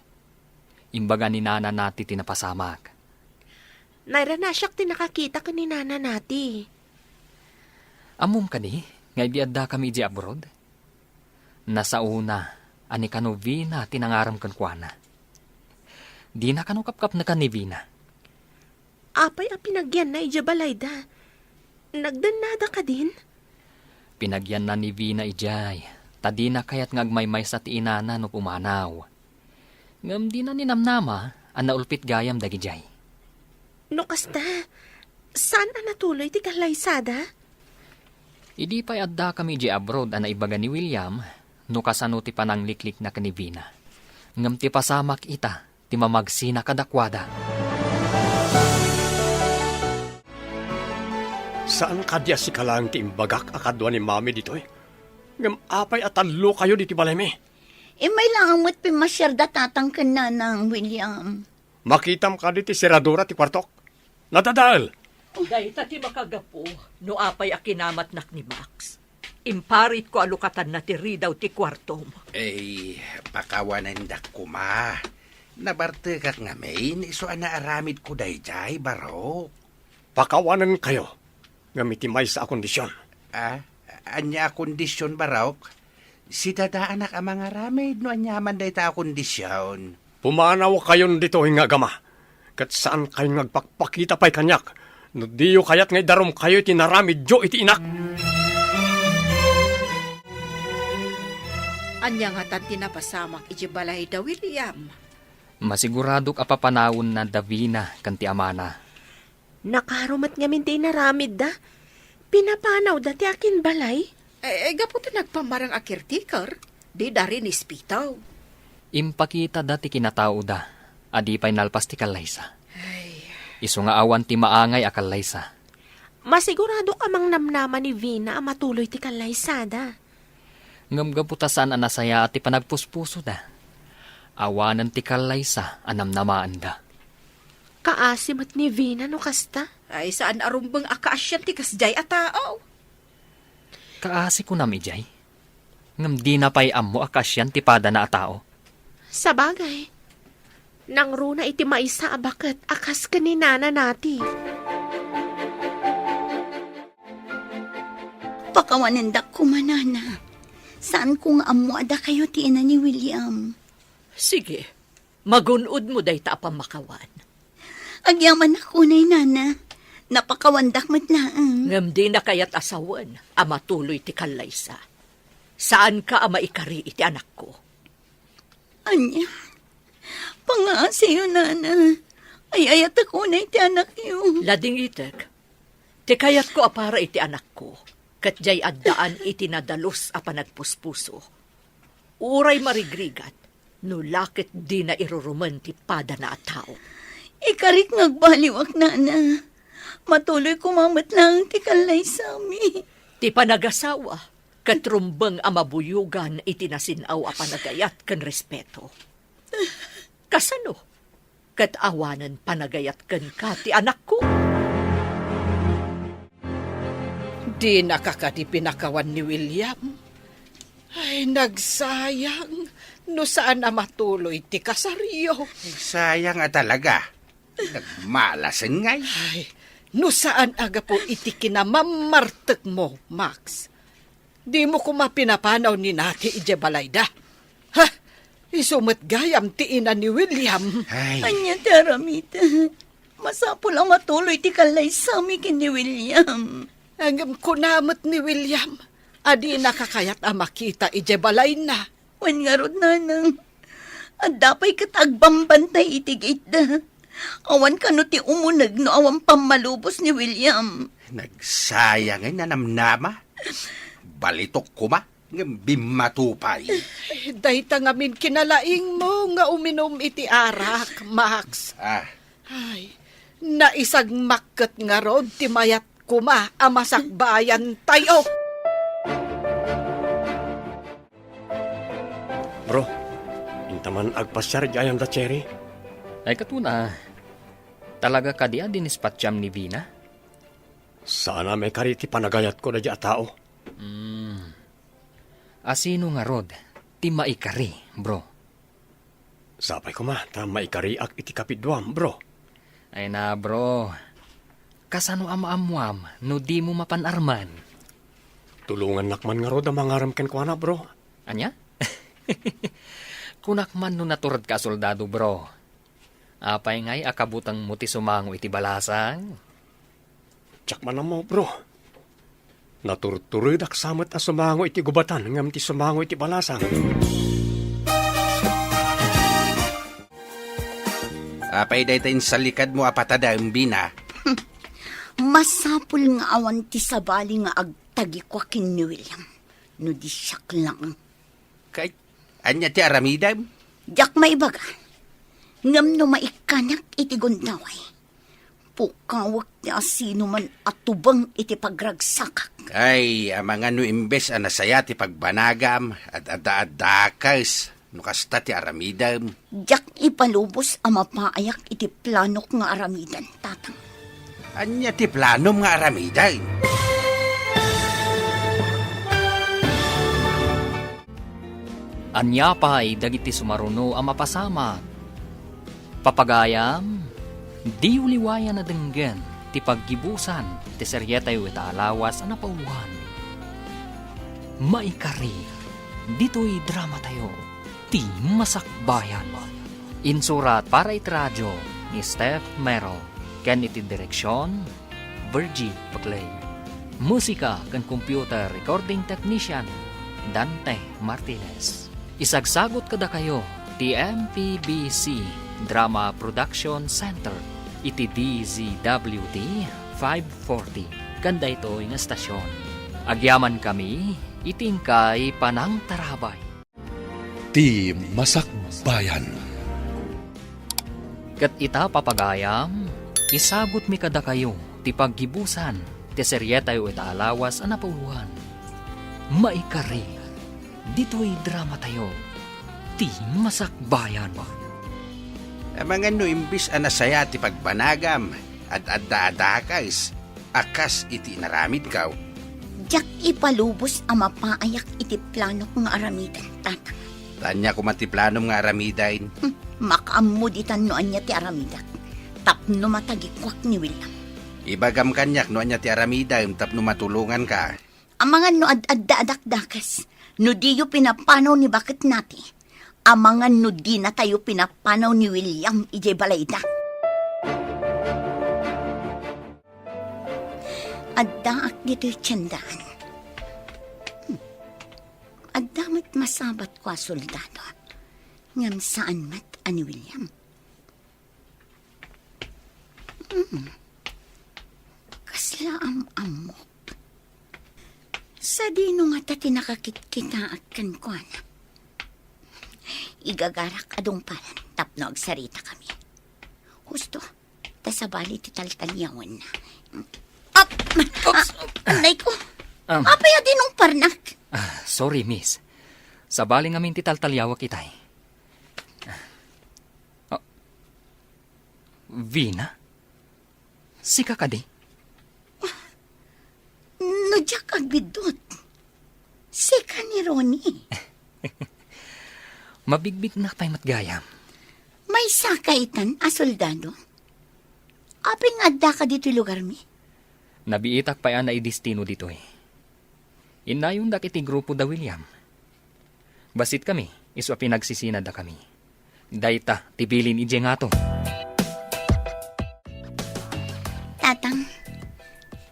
Imbaga ni nana nati tinapasamak. Naira na siyak tinakakita ka ni nana nati. Amom ka ni, nga ibiadda kami iji abroad. Nasa una, ani kanu Vina tinangaram kan kuana. Di na kanu kapkap na kan ni Vina. Apay a pinagyan na ija balayda. Nagdanada ka din? Pinagyan na ni Vina ijay. Tadi na kayat ngagmaymay sa tiinana no pumanaw. Ngam di na ninamnama, ang naulpit gayam dagi jay. No kasta, saan na natuloy ti kalaysada? Idi pa'y adda kami di abroad ang naibaga ni William, no kasano ti panangliklik na kanibina. Ngam ti pasamak ita, ti mamagsina kadakwada. Saan kadya si kalang ti imbagak akadwa ni mami ditoy? Ngam apay at talo kayo diti balay mi. May lang mo't pimasyar da tatang ka na ng William. Makitam ka diti seradora ti kwartok. Nadadal! Dahil ti makagapo, no apay akinamat nak ni Max. Imparit ko alukatan na ti ridaw ti kwartom. Pakawanan da kuma. Nabarte kak nga main, iso ana aramid ko dayjay, baro. Pakawanan kayo. Ngamitimay sa kondisyon. Anya kondisyon, barok? Si dada anak ang mga ramid, no anyaman day ta kondisyon. Pumanaw kayon dito nga gama. Kat saan kayo nagpakpakita pa'y kanyak. No diyo kayat ngay darom kayo tinaramid jo iti inak. Anya nga tan tinapasamak iji balay da William. Masiguradok apapanawon na Davina kanti amana. Nakarumat nga minti naramid da. Pinapanaw da ti akin balay. Gaputo nagpamarang a caretaker. Di dari ni spitaw. Impakita dati kinatao da. Adi pa'y nalpas ti kalaysa. Isu nga awan ti maangay a kalaysa. Masigurado ka mang namnaman ni Vina ang matuloy ti kalaysada. Ngam gaputasan ang nasaya at ti panagpuspuso da. Awanan ti kalaysa anam namaan da. Kaasim at ni Vina no kasta? Ay saan arumbang akaasyan ti kasjay a tao. Kaasi ko nam ijay. Ngam di na pa'y ammo akasyan ti pada na a tao. Sa bagay, nang runa iti maisa abakat akas ka ni nana nati. Pakawanan da kumanana. Saan kung amo ada kayo ti ina ni William? Sige, magunod mo day ta pamakawan. Agyaman ako na nana. Napakawandak matlaang. Ngam di na kayat asawan, ama tuloy ti kalaysa. Saan ka ama ikari iti anak ko? Anya, pangasayo nana. Ayayat ako na iti anak yu. Lading itek, ti kayat ko apara iti anak ko. Katjay addaan iti nadalos a panagpuspuso. Uray marigrigat, no lakit di na iruruman ti pada na a tao. Ikarik ngagbaliwak nana. Matuloy kumamat lang ti kalay sami. Ti panagasawa, Katrumbang amabuyugan itinasinaw a panagayat kan respeto. Kasano? Katawanan panagayat kan ka ti anak ko. Di nakakati pinakawan ni William. Ay, nagsayang. No saan na matuloy ti kasaryo. Sayang talaga. Nagmalasan ngay. Ay, no saan aga po iti kinamamartek mo, Max. Di mo ko mapinapanaw ni nati ije balayda. Ha? Isumat gayam ti ina ni William. Ay, Anya ti Aramida. Masapul ang matuloy ti kalay sa amin ni William. Ang kunamot ni William. Adi nakakayat ang makita ije balay na. Wan nga rod nanang. At dapay katagbambantay itigit da. Awan ka no ti umunag no awan pamalubos ni William. nagsayang ay nanamnama. Balitok kuma, ng bimatupay. Dahita ngamin kinalaing mo nga uminom iti arak, Max. Ay, naisag makket nga rod ti mayat kuma amasakbayan tayo. Bro, intaman agpasyar jayam da cherry. Ay katuna, talaga ka di dinispatsyam ni Vina? Sana may kariti panagayat ko na di tao. Asino nga rod, ti maikari, bro. Sapay ko ta maikariak iti kapidwam, bro. Ay na, bro. Kasano amam no di mo mapanarman? Tulungan nakman nga rod ang mangaram ken kwa na, bro. Anya? Kunak man no naturad ka soldado, bro. Apay ngay akabutang mo ti sumango iti balasang. Tsak man mo, bro. Naturturid ak samet a sumango iti gubatan ngam ti sumango iti balasang. Apay daytayin sa likad mo apatada ang bina. Masapul nga awan ti sabali nga agtagikwakin ni William. No di siyak lang. Kay, anya ti aramidam? Diyak maibaga. Ngam no maikanak iti gundaway. Pukawak ti asino man atubang iti pagragsakak. Ay, mga no imbes anasaya ti pagbanagam at ada-adakas. No kasta ti aramidam. Diyak ipalubos ang mapaayak iti planok nga aramidan, tatang. Anya ti planom nga aramidam? Anya pa'y dagiti sumaruno ang mapasama. Papagayam, di uliwayan na denggen ti paggibusan ti seryetay wita alawas ang napauluhan. Maikari, dito'y drama tayo, ti masakbayan. Insurat para iti radyo ni Steph Mero, ken iti direksyon, Virgie Paclay. Musika kan computer recording technician, Dante Martinez. Isagsagot kada kayo, ti MPBC Drama Production Center, iti DZWT 540. Kanda ito nga stasyon. Agyaman kami, itingkay panang tarabay. Ti Masakbayan. Kat ita papagayam, isagot mi kada kayo, ti paggibusan, ti seryetay o ita alawas ang napauluhan. Maikari, dito'y drama tayo, ti masakbayan. Mga no imbes anasaya ti pagbanagam at ada-adakas. Akas iti naramid kaw. Diyak ipalubos ang mapaayak iti planok nga aramidan, tatang. Tanya ko matiplanom nga aramidain. Makaamuditan no anya ti aramidak. Tapno matagikwak ni William. Ibagam kanyak no anya ti aramidain tapno matulungan ka. Ang mga no ad-adakdakas, no diyo pinapanaw ni bakit nati. Ang mga no di na tayo pinapanaw ni William ije balayda. Addaak dito'y tiyandaan. Addamat masabat ko soldado. Ngam saan mat ani William. Kasla amok. Sa dino nga tati nakakit-kita at kankwana. Igagarak adong palan, tapno agsarita kami. Husto, tasabali ti taltalyawan na. Anay ko, apay adinong parnak. Sorry, miss. Sa baling amin ti taltalyawa kitay. Vina? Sika ka di? No, Jack agbidot. Sika ni Ronnie. Mabigbig na tayo matgayam. May sakaitan a soldado. Aping adda ka dito lugar mi? Nabiitak pa yan na idistino dito eh. Inayon da kiti grupo da William. Basit kami, iso pinagsisinad da kami. Dayta, tibilin ije nga to. Tatang,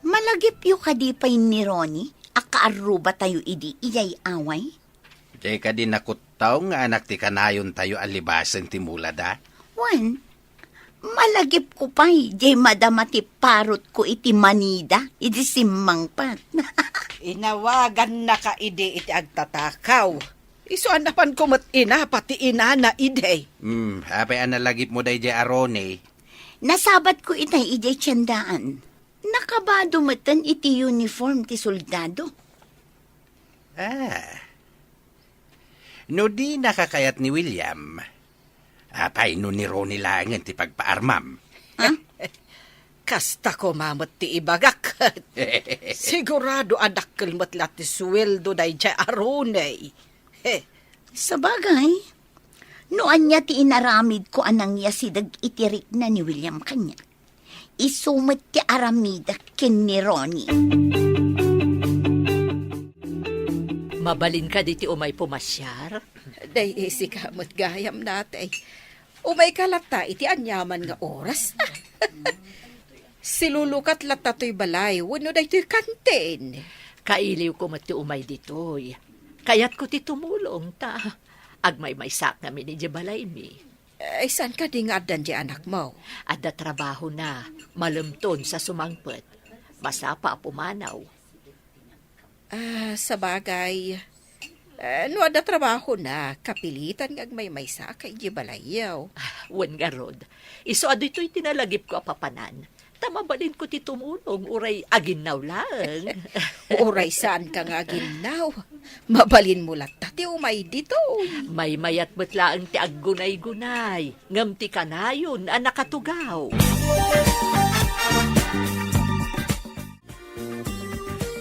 malagip yu kadipay ni Ronnie, akaaruba tayo idi iyay away? Jay ka din nakutaw nga anak ti kanayon tayo alibasan ti mulada. Wan, malagip ko pa'y, jay madamati parot ko iti manida, iti simang pat. Inawagan na ka ide iti agtatakaw. Isuan na pan kumot ina, pati ina na ide. Apay analagip mo day jay arone. Nasabat ko itay ijay tiyandaan. Nakabado matan iti uniform ti soldado. No di nakakayat ni William. Apay no ni Ronnie langan ti pagpaarmam. Kasta ko mamot ti ibagak. Sigurado adakkel matlat ti sweldo day jay aronay. Sa bagay, noan niya ti inaramid ko anang niya sidag itirik na ni William kanya. Isumit ti aramida ken ni Ronnie. Mabalin ka diti umay pumasyar? Day isi ka matgayam natay. Umay kalata iti anyaman nga oras. Silulukat lata to'y balay, wano day to'y kantin. Kailiw ko mati umay ditoy. Kayat ko ti tumulong ta. Agmay sak namin ni Jabalay mi. Ay, saan ka di nga adan di anak mo? Adda trabaho na, malumton sa sumangpet. Basta pa pumanaw. Sa bagay, no ada trabaho na, kapilitan nga may sa kay di balayaw. Wan nga rod. Iso ado ito'y tinalagip ko apapanan. Tamabalin ko ti tumulong, uray aginaw lang. Oray saan ka nga ginaw? Mabalin mo lang tati umay dito. May mayat betlaang ti aggunay-gunay. Ngam ti kanayon, nakatugaw.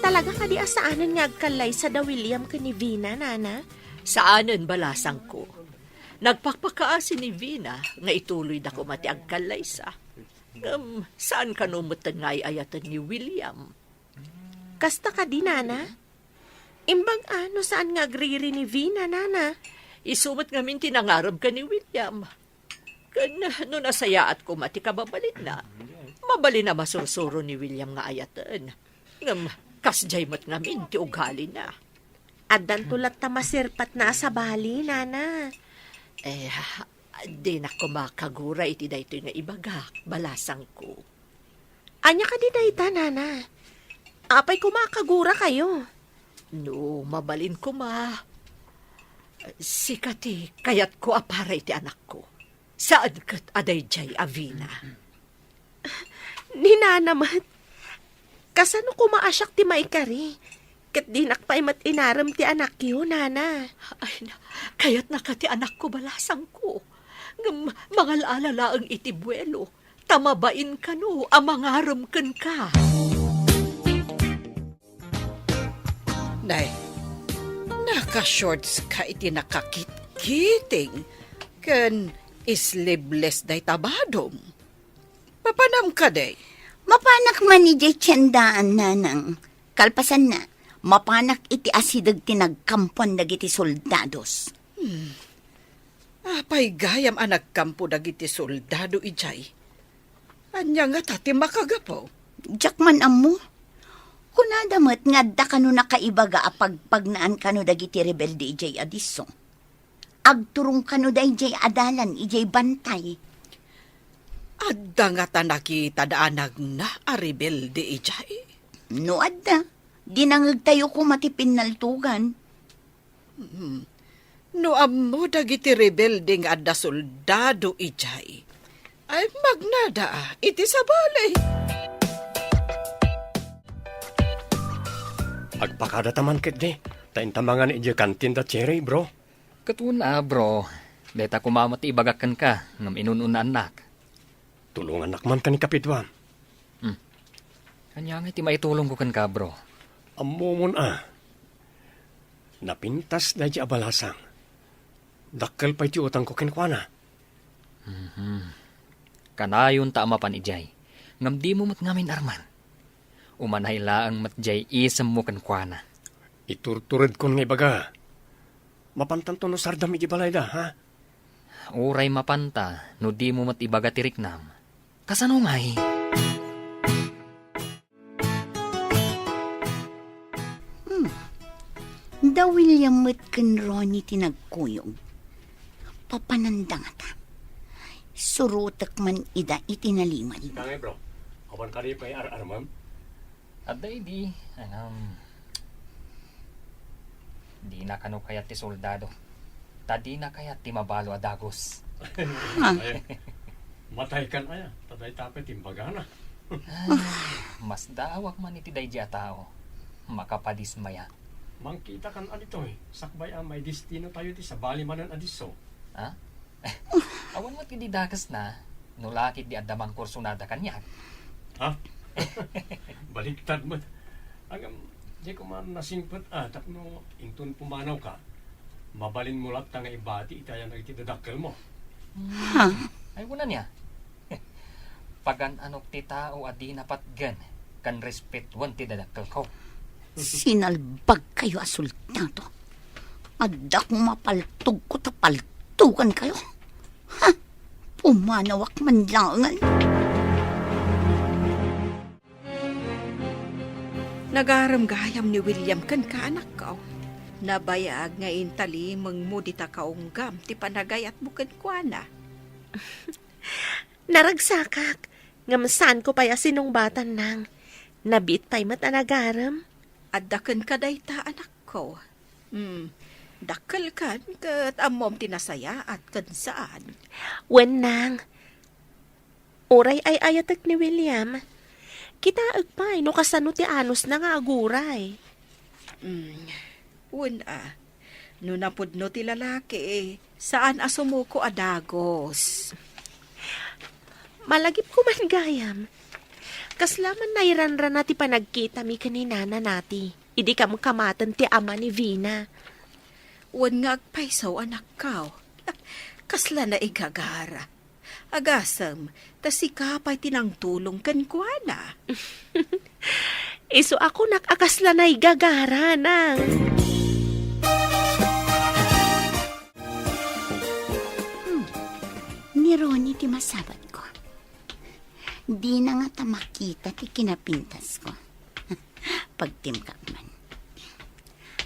Talaga ka di asaanan nga agkalay sa da William ka ni Vina, nana? Saanan balasang ko? Nagpakpakaasi ni Vina nga ituloy na kumati agkalay sa. Saan ka numutan nga ayatan ni William? Kasta ka di, nana? Imbang ano saan nga agriri ni Vina, nana? Isumat ngamin tinangarab ka ni William. No nasayaat ko mati kababalin na. Mabalin na masursuro ni William nga ayatan. Kasjay mat ngamin ti ugali na. Addan tulat ta masirpat na sa bali, nana. Di na ko makagura iti daytoy nga ibagak, balasang ko. Anya ka di dayta, nana? Apay ko makagura kayo. No, mabalin ko sikati, kayat ko aparay ti anak ko. Saan kat aday jay Avina? Ni nanamat. Kasano ko maasyak ti maikari? Kat di nakpay mat inaram ti anak yun, nana. Ay, kayat na ka ti anak ko, balasang ko. Mga alala ang itibuelo, tamabain ka no, amangaram kan ka. Nay, naka-shorts ka iti nakakit-kiting. Ken sleeveless day tabadom. Papanam ka day. Mapanak man ni jay tiyandaan nanang. Kalpasan na, mapanak iti asidag tinagkampon dagiti soldados. Apay gayam anak kampo dagiti soldado ijay. Anya nga tati makagapo. Jack man amo. Kunadamat nga da kano nakaibaga apagpagnaan kano dagiti rebelde ijay adiso. Agturong kano da ijay adalan ijay bantay. Adda nga ta nakita daanag na a rebelde ijay. No adda, dinangag tayo ko matipinaltugan. No ammo dagiti rebelde nga adda soldado ijay. Ay magnada iti sa balay. Agpakada taman ket di. Taintamangan iti kantin da cherry, bro. Katuna, bro. Deta kumamati ibagakan ka, ngam inununa anak. Tulungan nakman ka ni kapitwan. Kanya nga ti maitulong ko kan ka, bro. Amumon Napintas na iti abalasang. Dakkel pa iti utang ko kinkwana. Kanayon ta amapan ijay. Ngam di mo mat ngamin arman. Umanay laang matjay isam mo kan kuana. Iturtured kon nga ibaga. Mapantan to no sardam iti balay da, ha? Uray mapanta, no di mo mat ibaga tiriknam. Kasano ngay? Da William met ken Ronnie tinagkuyog. Papanandang ata. Surutak man ida itinaliman. Kangay, bro. Awan ka rin pa ar-armam? Aday di, di na kano kayat ti soldado. Tadi na kayat ti mabalo a dagos. Matay kan aya. Taday tapay timbagana. Mas daawak man iti day a tao. Makapadismaya. Mangkita kan adito Sakbay may destino tayo ti sa bali manan adiso. Ha? Awan mo ti di dagas na. Nulakit di adamang kursunada kanyak. Ha? Baliktad mo. Agam, di ko man nasingpet tapno intun pumanaw ka. Mabalin mo lang tanga ibati itayan na itidadakkel mo. Ay wala niya. Pagan anok ti tao adi napatgan. Kan respetuan ti dadakkel ko. Sinalbag kayo asultado. Adak mapaltog ko tapaltugan kayo. Ha? Pumanawak man langan. Nagaram-gayam ni William kan kaanak ko. Nabayag nga intali mangmudita kaunggam ti panagayat mo kan kuana. Naragsakak. Ngamasan ko paya sinungbatan nang. Nabit pa'y matanagaram. Addakan ka dayta anak ko. Dakkel kan kat amom tinasaya at kan saan. Wen nang. Oray ay ayatak ni William. Kita agpay no kasano ti anos na nga aguray. No napudno ti lalaki saan asumuko adagos. Malagip ko man gayam. Kaslaman na iranran na ti panagkita mi kaninana nati. Idi kam kamatan ti ama ni Vina. Wan nga agpaysaw anak kao. Kasla na igagara. Agasam, tasikapay tinang tulong kan kuana. Iso ako nakakasla na igagara nang. Ni Ronnie ti masabat ko. Di na nga ta makita ti kinapintas ko. Pagtimkak man.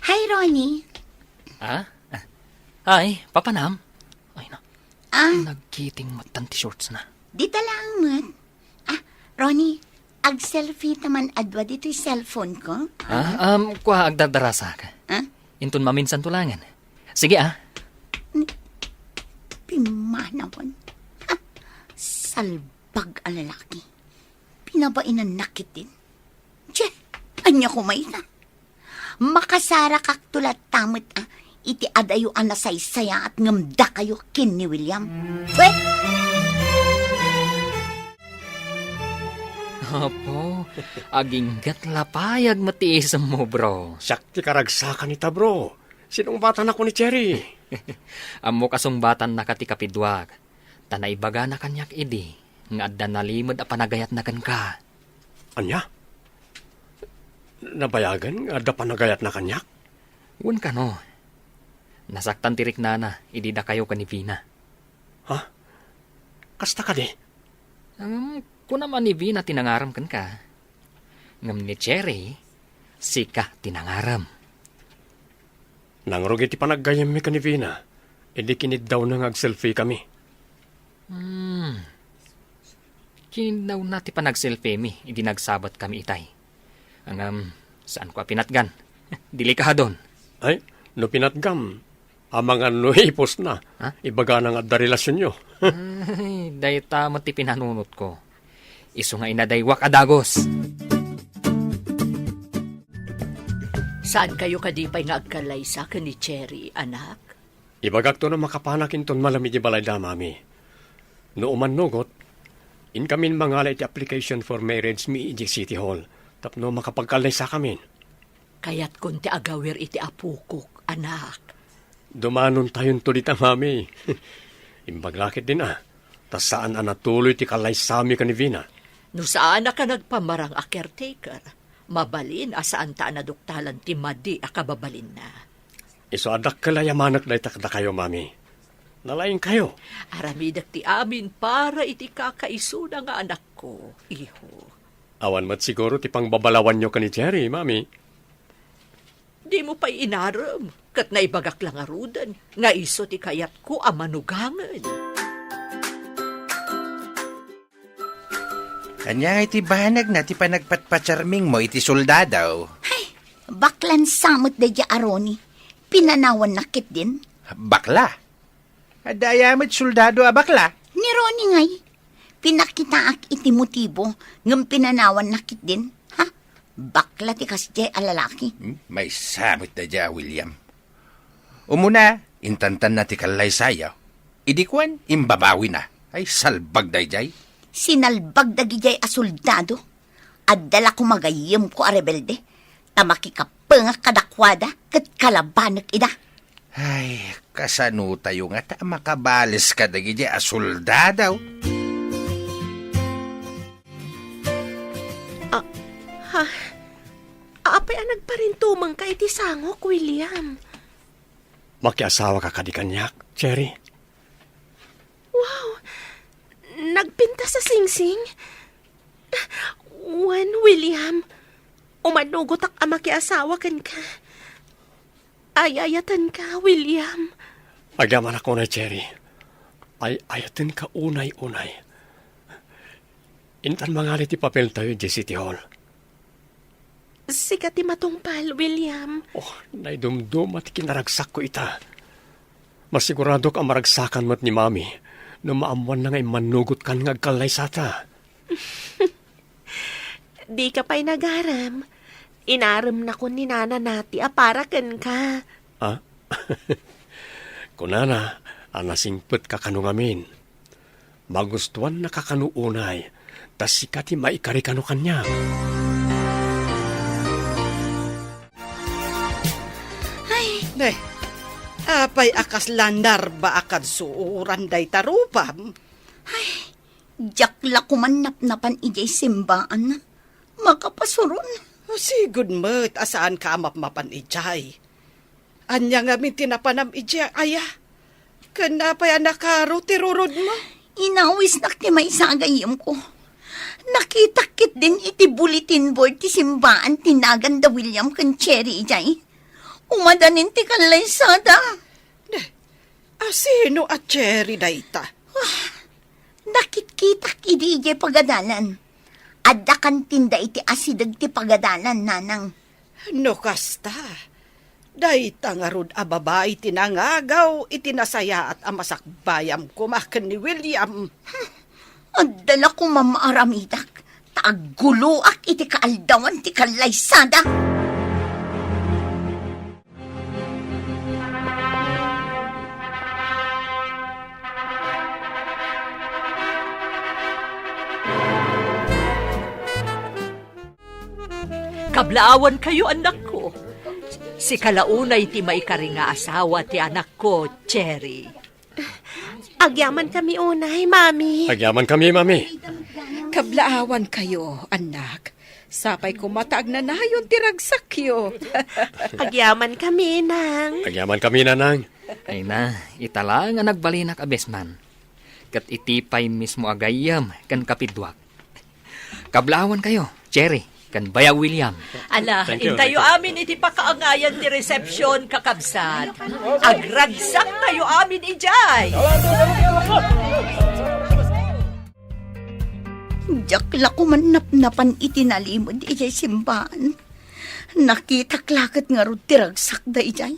Hi, Ronnie. Ha? Ay, papanam. Ay na. Nagkiting matan ti shorts na. Di talang man. Ronnie, ag-selfie taman adwa dito yung cellphone ko. Kuha agdadarasa ka. Intun maminsan tulangan. Sige Pimanawan. Salbag a lalaki. Pinabainan nakitin. Tiyeh, anya kumay na. Makasara kak tulat tamit iti adayo anasaysaya at ngamda kayo kin ni William. Weh! Apo, aginggat lapayag matiisam mo, bro. Sakti karagsakan ita, bro. Sinong bata na ko ni Cherry? Amo kasong batan na kati kapidwag. Tanaibaga na kanyak idi. Nga adda nalimod a panagayat na kan ka. Anya? Nabayagan? Adda panagayat na kanyak? Wan ka no. Nasaktan tirik na idi da kayo kanipina. Ha? Kasta ka di? Kung naman ni Vina tinangaram kan ka. Ngam ni Cherry, sika tinangaram. Nangrog iti panaggayam mi kanivina. Hindi kinid daw na ngag-selfie kami. Kinid daw na ti panag-selfie mi, hindi nagsabat kami itay. Saan ko pinatgan? Dili ka doon. Ay, no pinatgam. Amang ano ipos na. Ha? Ibaga na nga da relasyon nyo. Ay, dahi tama ti pinanunot ko. Iso nga inadaywak adagos. Saan kayo kadipay nga agkalaysa ka ni Cherry, anak? Ibagak to na makapanakin ton malamig di balay da, mami. No umanugot, in kamin mangalay iti application for marriage mi iti City Hall. Tapno makapagkalay sa kamin. Kaya't kunti agawir iti apukok, anak. Dumanon tayon to dita, mami. Imbaglakit din Tas saan natuloy ti kalay sami ka ni Vina. No saan ka nagpamarang a caretaker, mabalin asaan ta naduktalan ti madi a kababalin na. Iso adak kalayamanat na itakda kayo, mami. Nalaing kayo. Aramidak ti amin para iti kakaisuna nga anak ko, iho. Awan mat siguro ti pangbabalawan nyo ka ni Jerry, mami. Di mo pa'y inaram, kat naibagak lang arudan, nga iso ti kayat ko a manugangan. Anya iti banag na ti panagpatpacharming mo iti soldadaw. Baklan samot da dya aroni. Pinanawan nakit din. Bakla? Adayamat soldado a bakla? Ni Ronnie ngay. Pinakitaak iti motibo ng pinanawan nakit din. Ha? Bakla ti kasjay a lalaki. May samot na dya, William. Umuna, intantan na ti kalay sayaw. Idikwan, imbabawi na. Ay salbag dayjay. Sinalbag dagijay a soldado. Addala ko magayim ko a rebelde. Tamakikapanga kadakwada kat kalabanak ida. Ay, kasano tayo nga ta makabalis ka dagijay a soldadaw. Apay ang nagparintumang ka iti sangok, William. Makiasawa ka kadikanyak, Cherry. Wow! Nagpinta sa singsing? William. Umanugot ak amakiasawa kan ka. Ayayatan ka, William. Agyaman ako na, Cherry. Ay ayatin ka unay-unay. Intan mangali ti papel tayo di City Hall. Sikat ti matungpal, William. Oh, naidumdum at kinaragsak ko ita. Masigurado ka maragsakan mo't ni Mami na maamuan na ngay manugot kan nga agkalay sata. Di ka pa'y nagaram. Inaram na ko ni Nana nati aparakan ka. Ah? Kunana, anasingpet ka kanungamin. Magustuhan na kakanuunay, tas sikati maikari kanu kanya. Ne, apay akas landar ba akad suuran day tarupam? Jakla kumanap-napan ijay simbaan. Makapasuron. Sigud mo't asaan ka mapmapan ijay. Anya nga min tinapanam ijay, aya. Kanapay anakaro tirurod mo. Inawis nak ti may sagayim ko. Nakitakit din iti bulletin board ti simbaan tinagan da William kan Cherry ijay. Umadanin ti kalaysada. Sino at Cherry dayta? Nakitkitak idi ijay pagadalan. Adda kan tinda iti asidag ti pagadalan, nanang. No kasta. Dayta nga rod a babae tinangagaw itinasaya at amasakbayam kumakan ni William. Adala ko mamaaramidak. Taaguluak iti kaaldawan ti kalaysada. Kablaawan kayo, anak ko. Si kalaunay ti maikari nga asawa ti anak ko, Cherry. Agyaman kami unay, Mami. Agyaman kami, Mami. Kablaawan kayo, anak. Sapay ko mataag na nayon tiragsak yo. Agyaman kami, Nang. Agyaman kami, nanang. Ay na, itala nga nagbalinak abesman. Kat itipay mismo agayam kan kapidwak. Kablawan kayo, Cherry, kan Baya William. Ala, Thank you, intayo thank you. amin iti pakaangayan ti reception kakabsat. Agragsak tayo amin ijay. Jakla kumanap-napan itinalimod ijay simbaan. Nakitaklakat nga ro tiragsak da ijay.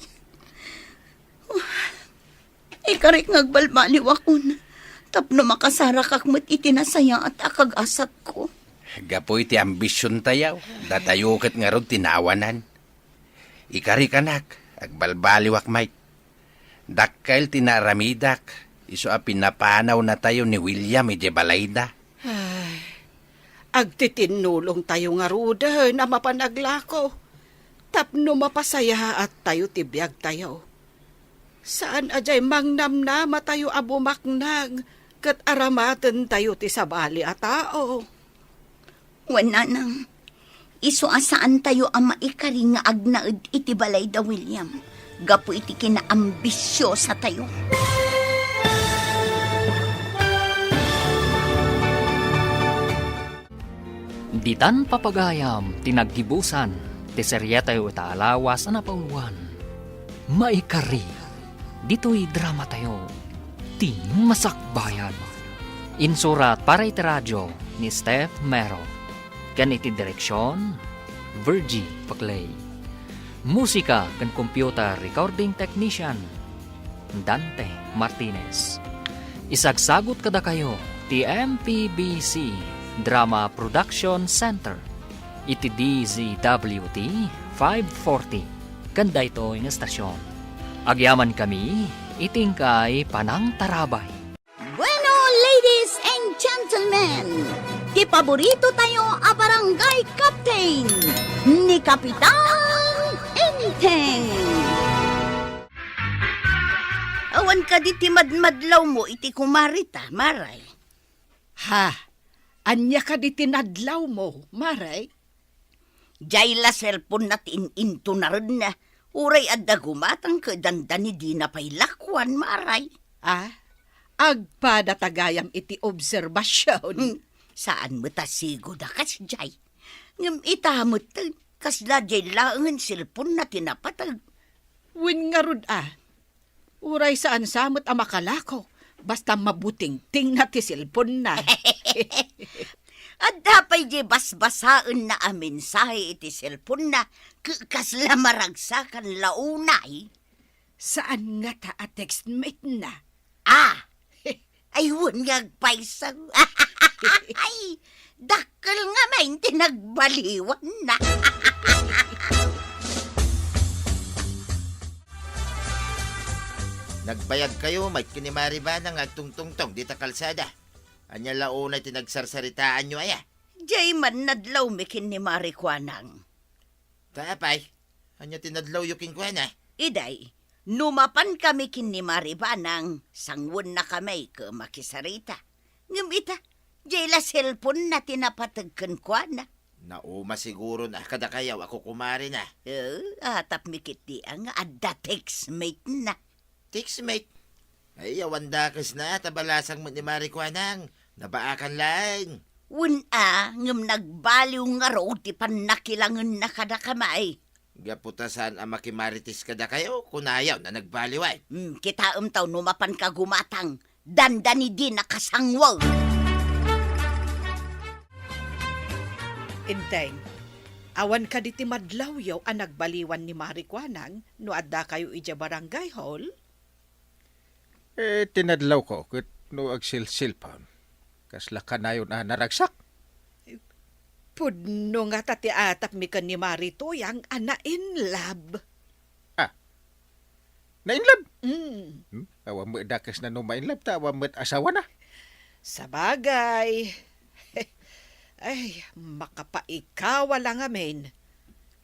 Ikarik ngagbalbaliw akon. Tapno makasarak akmat itinasaya at akag-asat ko. Gapoy ti ambisyon tayaw. Datayukat nga ron tinawanan. Ikari kanak, agbalbaliwak mait. Dakkail tinaramidak, iso a pinapanaw na tayo ni William Ijebalayda. Agtitinulong tayo nga ruda na mapanaglako. Tapno mapasaya at tayo tibiyag tayo. Saan ajay mangnamnama tayo abumaknang kat aramatan tayo ti sabali a tao. Wala nang. Iso asaan tayo ang maikari nga agnaid iti balay da William. Gapo iti kinaambisyosa tayo. Ditan papagayam, tinaggibusan, ti seryeta yu itaalawas na napauluan. Maikari, dito'y drama tayo, ti masakbayan. Insurat para iti radyo ni Steph Mero. Kan iti direksyon, Virgie Paclay. Musika kan computer recording technician, Dante Martinez. Isagsagot kada kayo, ti MPBC Drama Production Center. Iti DZWT 540. Kanda ito yung estasyon. Agyaman kami, itingkay Panang Tarabay. Bueno, ladies and gentlemen, di paborito tayo a barangay captain ni Kapitan Enteng. Awan ka di timadmadlaw mo iti kumarita, Maray. Ha, anya ka di tinadlaw mo, Maray? Jay la cellphone natin into na rin na. Uray adda gumatang kadandan ni di na pailakwan, Maray. Agpadatagayam iti obserbasyon. Saan mo tasigo da kas jay? Ngam itamot kas la jay laangan cellphone na tinapatag. Win nga rud Uray saan samot ang makalako. Basta mabuting ting na ti silpon na. At dapay di basbasaan na a mensahe iti cellphone na kas la maragsakan launay. Saan nga ta a textmate na? Ayun nga agpaisang. Ay, dakkel nga main tinagbaliwan na. Nagbayag kayo, may kinimari ba ng agtungtungtong dita kalsada? Anya launay tinagsarsaritaan nyo aya? Jay man nadlaw mikin ni Marikwanang. Tapay, anya tinadlaw yuking kwa na? Iday, numapan kami kin ni Maribanang, sangwon na kami ke makisarita. Ngam ita, jay la cellphone na tinapatagkan kwa na. Nauma siguro na kada kayaw ako kumari na. Atap mikit di ang adda textmate na. Textmate, ay awandakas na tabalasang mo ni Marikwanang. Nabaakan lang. Ngam nagbaliw nga raw ti panakilangan na kada kamay. Gaputasan ang makimaritis kada kayo, kunayaw na nagbaliway. Kita taw numapan ka gumatang, dandani di nakasangwaw. Inteng, awan ka di ti madlaw yaw ang nagbaliwan ni Marikwanang no adda kayo ija barangay hall? Tinadlaw ko ket no agsilsilpan. Kasla kanayon na naragsak. Pudno nga tati atap mi kan ni Marito yang ana in love. Nainlab? Awa mo dakas na no mainlab ta, awa mo't asawa na. Sabagay. Ay, makapaikawa lang amin.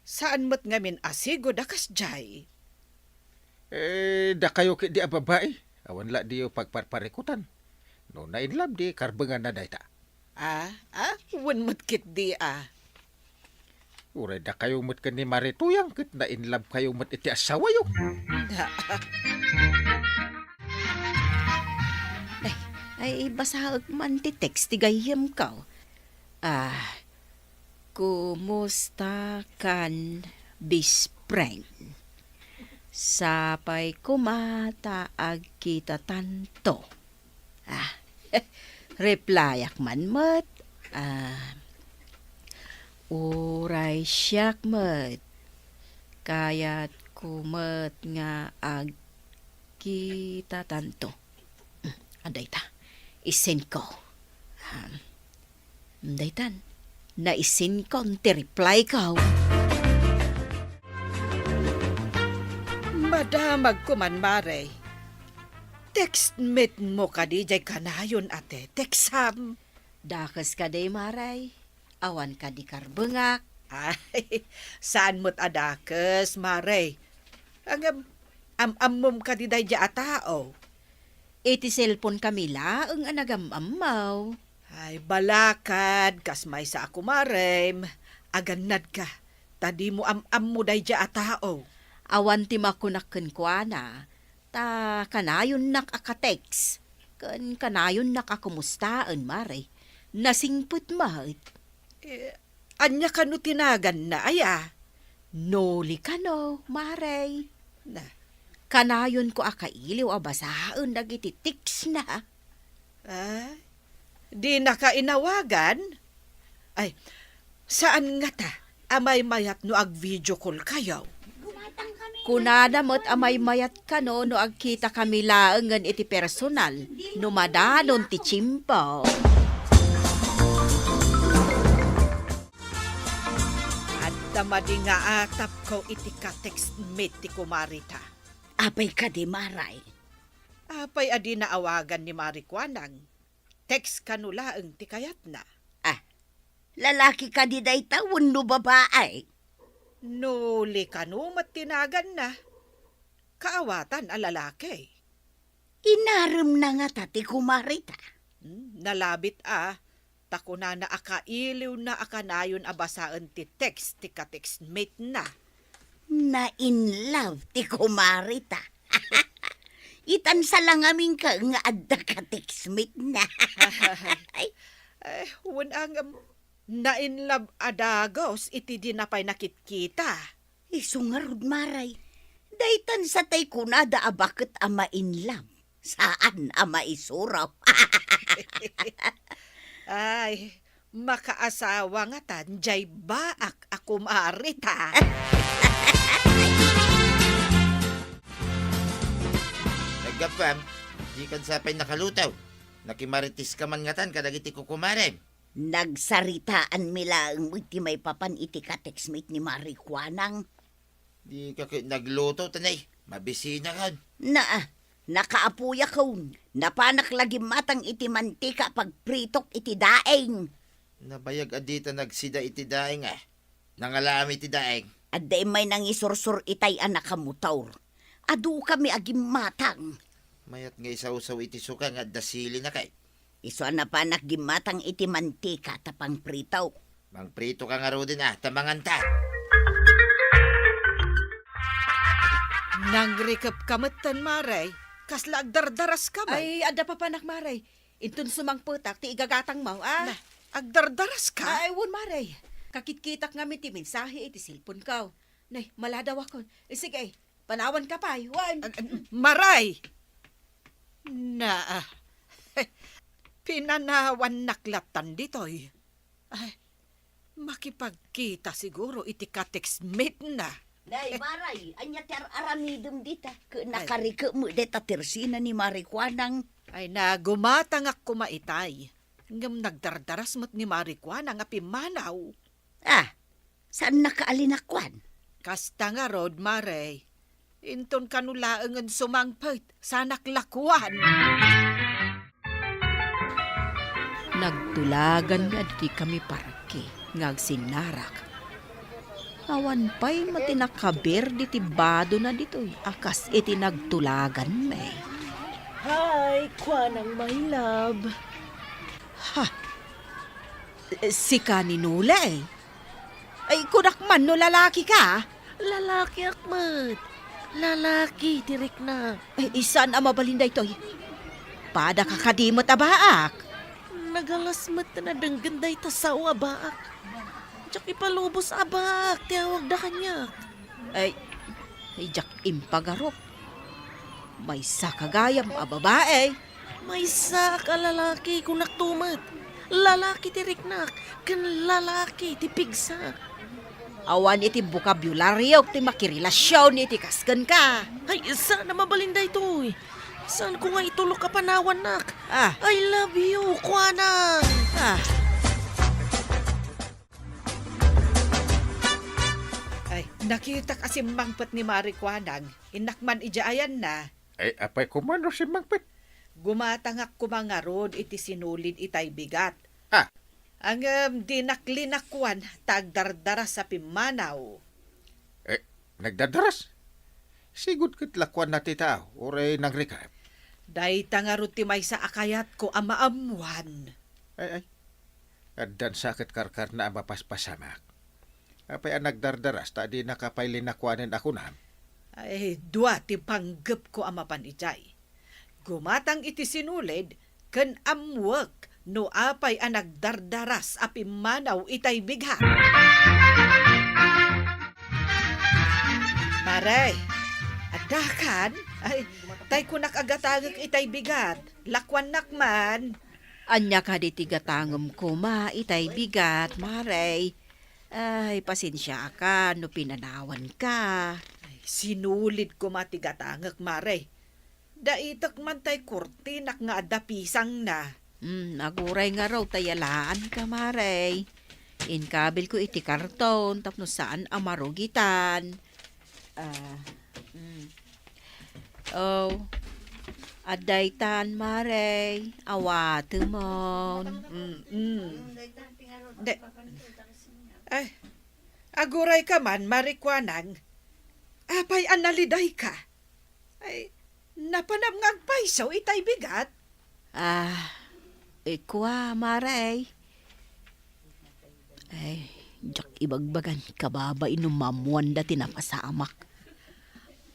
Saan mo't ngamin asigo dakas jay? Da kayo di a babae. Awan la diyo pagparparikutan. No nainlab di karbengan na dayta. Wan mo't kit di Uray da kayo mo't kan ni Marituyang kit nainlab kayo mo't iti asawa yo. Ay, basta man ti text ti gayem ka. Kumusta kan bispren? Sapay kumata ag kita tanto. Replyak man mat. Uray siyak mat. Kayat kumat nga ag kita tanto. Aday ta. Isin ko. Daytan, naisin ko ti reply ko. Madamag ko man, Mare. Textmate mo ka di jay kanayon ate. Texam. Dakas ka day, Maray. Awan ka di karbengak. Ay, saan mo't adakes, Mare? Ang amom ka di day ja tao. Iti cellphone kamila ang anagam-amaw. Ay, balakad, kas may sa ako, Mare. Aganad ka. Tadi mo am mo day ja tao. Awan ti makunakken kwa na. Ta kanayon nak akatext. Kanayon nak akumustaan, Maray. Nasingput mahit. Anya ka no tinagan na, aya. Noli ka no, Maray. Na, Kanayon ko akailiw abasaan dagiti tiks na. ay, di na ka inawagan? Ay, saan nga ta? Amay mayat no ag video call kayo. Kunadamot amay mayat ka no agkita kami laengan iti personal. No madalon ti chimpo. At tamadi nga atap ko iti ka textmate ti kumarita. Apay ka di Maray. Apay adi na awagan ni Marikwanang. Text kanulaeng ti kayat na. Lalaki ka di day tawon no babae. Nuli kanu matinagan na. Kaawatan ang lalaki. Inaram na nga tati kumarita. Nalabit tako na akailiw na akanayon abasaan ti text ti ka-textmate na. Na in love ti kumarita. Itansa lang aming ka nga adda ka textmate na. Wan ang na in love adagos iti di na pa'y nakitkita. Isungarod Maray. Daytan sa tay kunada abakit ama in love. Saan ama isuraw? Ay, makaasawa nga tan, jay baak ako marita. Nagapam, di kan sapay nakalutaw. Nakimaritis ka man nga tan, kadagiti kukumarem. Nagsaritaan mila ang iti may papan iti ka-textmate ni Marikwanang. Di ka nagluto, tanay. Mabisina kan. Nakaapuya kaun. Napanak lagi matang iti mantika pagpritok iti daeng. Nabayag adita nagsida iti daeng Nangalami iti daeng. Adda may nang isursur itay anak kamutaur. Adu kami agim matang. Mayat nga isaw-saw iti suka nga dasili na kay. Iso na panak gimatang iti mantika tapang pritaw. Mangprito ka nga ro din tamangan ta. Nangrikap kamatan, Maray. Kasla agdardaras ka ba? Ay, ada pa panak, Maray. Intun sumangputak, ti igagatang mo, Agdardaras ka? Ay, won, Maray. Kakitkitak nga ti mensahe, iti silpon ka. Nay, maladaw ako. Sige, panawan ka pa, wan. Maray! Pinanawan naklatan ditoy. Ay, makipagkita siguro iti ka-textmate na. Day, Maray, anya ter aramidum dita. Nakarike mo deta tersina ni Marikwanang. Ay, nagumatang ak kumaitay. Ngam nagdardaras mo't ni Marikwanang apimanaw. Saan nakaalinakwan? Kasta nga rod, Maray. Inton kanulaangan sumangpait sa naklakuan. Nagtulagan nga di kami parke, ngagsinarak. Awan pa'y matinakaber di tibado na dito'y akas iti nagtulagan may. Hi, Kwanang my love. Si kaninula eh. Ay, kunak man no lalaki ka. Lalaki akmat. Lalaki, tirik na. Ay, isan ang mabalinday to'y. Pada kakadimot abaak. Nagalasmat na dangganday tasaw abaak. Diyak ipalubos abak, tiyawag da kanya. Ay, jak impagarok. May sakagayam a babae. May sak lalaki kung naktumat. Lalaki ti riknak, kan lalaki ti pigsa. Awan iti bukabularyo ti makirelasyon iti kasken ka. Ay, sana mabalinday to. Saan ko nga itulok ka panawan, nak? Ah. I love you, Kwanang. Ay, Nakita kasi mangpet ni Marikwanang, inakman ijaayan na. Ay, apay kumano si Mangpet. Gumatangak kumangarod iti sinulid itay bigat. Ah. Ang dinaklinakwan tagdardara sa pimanaw. Eh, nagdadaras. Sigud ket lakwan na ti tao, oray nang recap. Day tangarod ti may sa akayat ko amaamuan. Ay. Addan sakit karkar na mapaspasamak. Apay ang nagdardaras, ta di nakapailin nakwanin ako na. Ay, dua ti panggep ko amapan ijay. Gumatang iti sinulid, ken amwek no apay ang nagdardaras api manaw itay bigha. Maray, adakan, ay, tay kunak agatagak itay bigat, lakwan nakman. Anya ka di tigatangem ko ma, itay bigat, maray. Ay, pasensya ka, no pinanawan ka. Ay, sinulid ko matigatangak, maray. Daitak man tay kurtinak nga adapisang na. Aguray nga raw tayalaan ka, maray. Inkabil ko iti karton, tapno saan amarugitan. Adaytan, maray. Awate mon. Ay, aguray ka man, Marikwanang. Apay analiday ka. Ay, napanam nga paisaw itay bigat. Ikwa, maray. Ay, jak ibagbagan kababa inumamuan da tinapasamak.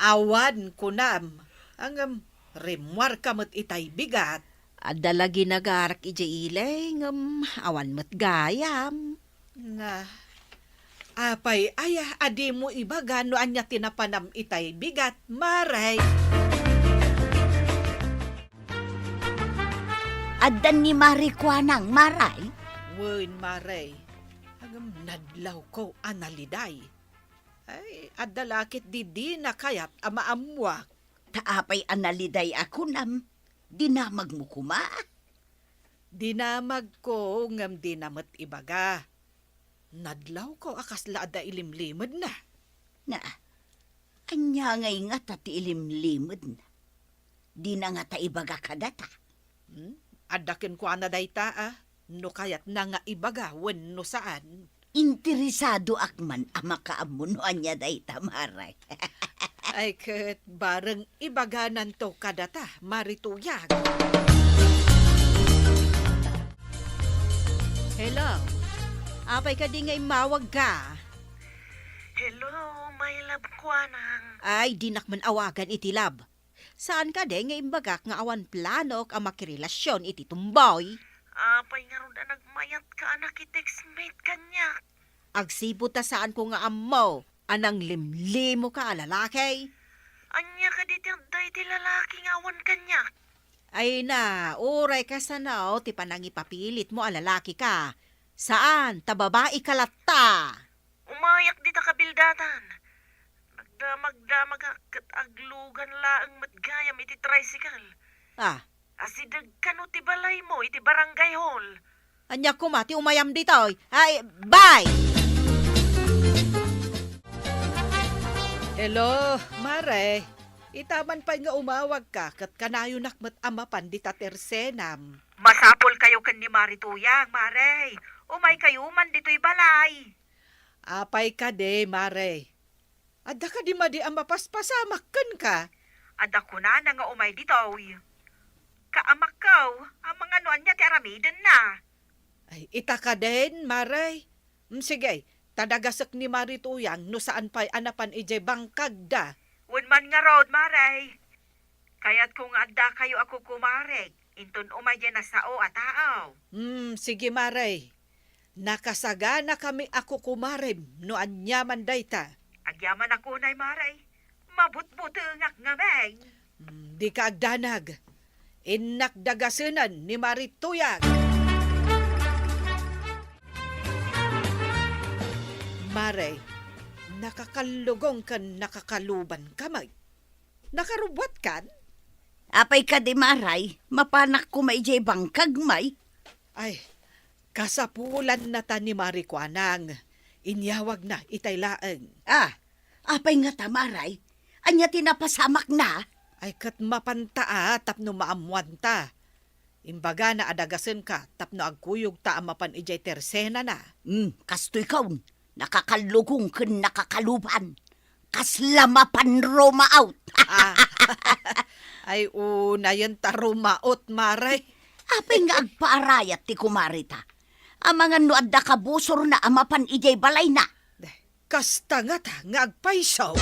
Awan kunam. Ang rimwar kamot itay bigat. Adala ginagarak ija ilay, awan mat gayam. Na, apay ayah adi mo ibaga no anya tinapanam itay bigat, maray. Addan ni Marikwanang, maray. Wen, maray. Hangam nadlaw ko analiday. Ay, adalakit di na kayat amaamwak. Taapay analiday ako nam. Dinamag mo kuma. Dinamag ko ngam dinamat ibaga. Nadlaw ko akas laada ilimlimod na. Na, anya ngay nga tati ilimlimod na. Di na nga ta ibaga kadata. Adakin ko na dayta no kayat na nga ibaga wen no saan. Interesado akman ama kaamuno anya dayta maray. Ay ket bareng ibaganan to kadata marituyag. Hello. Apay ka di ngay mawag ka. Hello, my love Kwanang. Ay, dinakman awagan iti lab. Saan ka de nga imbagak nga awan planok ang makirelasyon iti tumboy? Apay nga ron nagmayat ka anak i-textmate kanya. Agsibo ta saan ko nga ammo, anang limlimo ka lalaki. Anya ka di ti lalaki nga awan kanya. Ay na, uray ka sana ti panangipapilit mo lalaki ka. Saan? Tababae ka latta. Umayak di ta kabildatan. Magdamag kat aglugan laang matgayam iti tricycle. Asidag kano ti balay mo iti barangay hall. Anya ko mati umayam dito. Ay, bye! Hello, mare. Itaman pa nga umawag ka kat kanayo nakmat amapan di ta tersenam. Masapol kayo kan ni Marituyang, Mare. Umay kayo man dito'y balay. Apay ka de, mare. Adda ka di madi ang mapaspasamak kan ka. Ada ko na nga umay dito'y. Kaamak kaw, ang mga nuan niya ti aramiden na. Ay, ita ka din, mare. Sige, tadagasak ni Marituyang no saan pa'y anapan ije bangkag da. Wen man nga road, Mare. Kaya't kung adda kayo ako kumarek, inton umay dyan na sao at tao. Sige, mare. Nakasagana kami ako kumarem no anyaman dayta. Agyaman ako na'y, Mare. Mabutbutungak nga beng. Di ka agdanag. Inakdagasunan ni Marituyang. Mare, nakakalugong kan nakakaluban kamay. Nakarubwat kan? Apay ka di maray, mapanak ko may jay bangkag may. Ay, kasapulan na ta ni Marikwanang. Inyawag na itay laeng. Apay nga tamaray, anya tinapasamak na. Ay kat mapanta tapno maamuan ta. Imbaga na adagasen ka tapno agkuyog ta amapan ijay tersena na. Kastoy kaun, nakakalugong ken nakakaluban. Kaslamapan Roma out. Ay una yun tarumaot, maray. Apay nga agpaarayat ti kumarita. Ang mga nuad da kabusor na amapan ijay balay na. Kasta nga ta nga agpaisaw.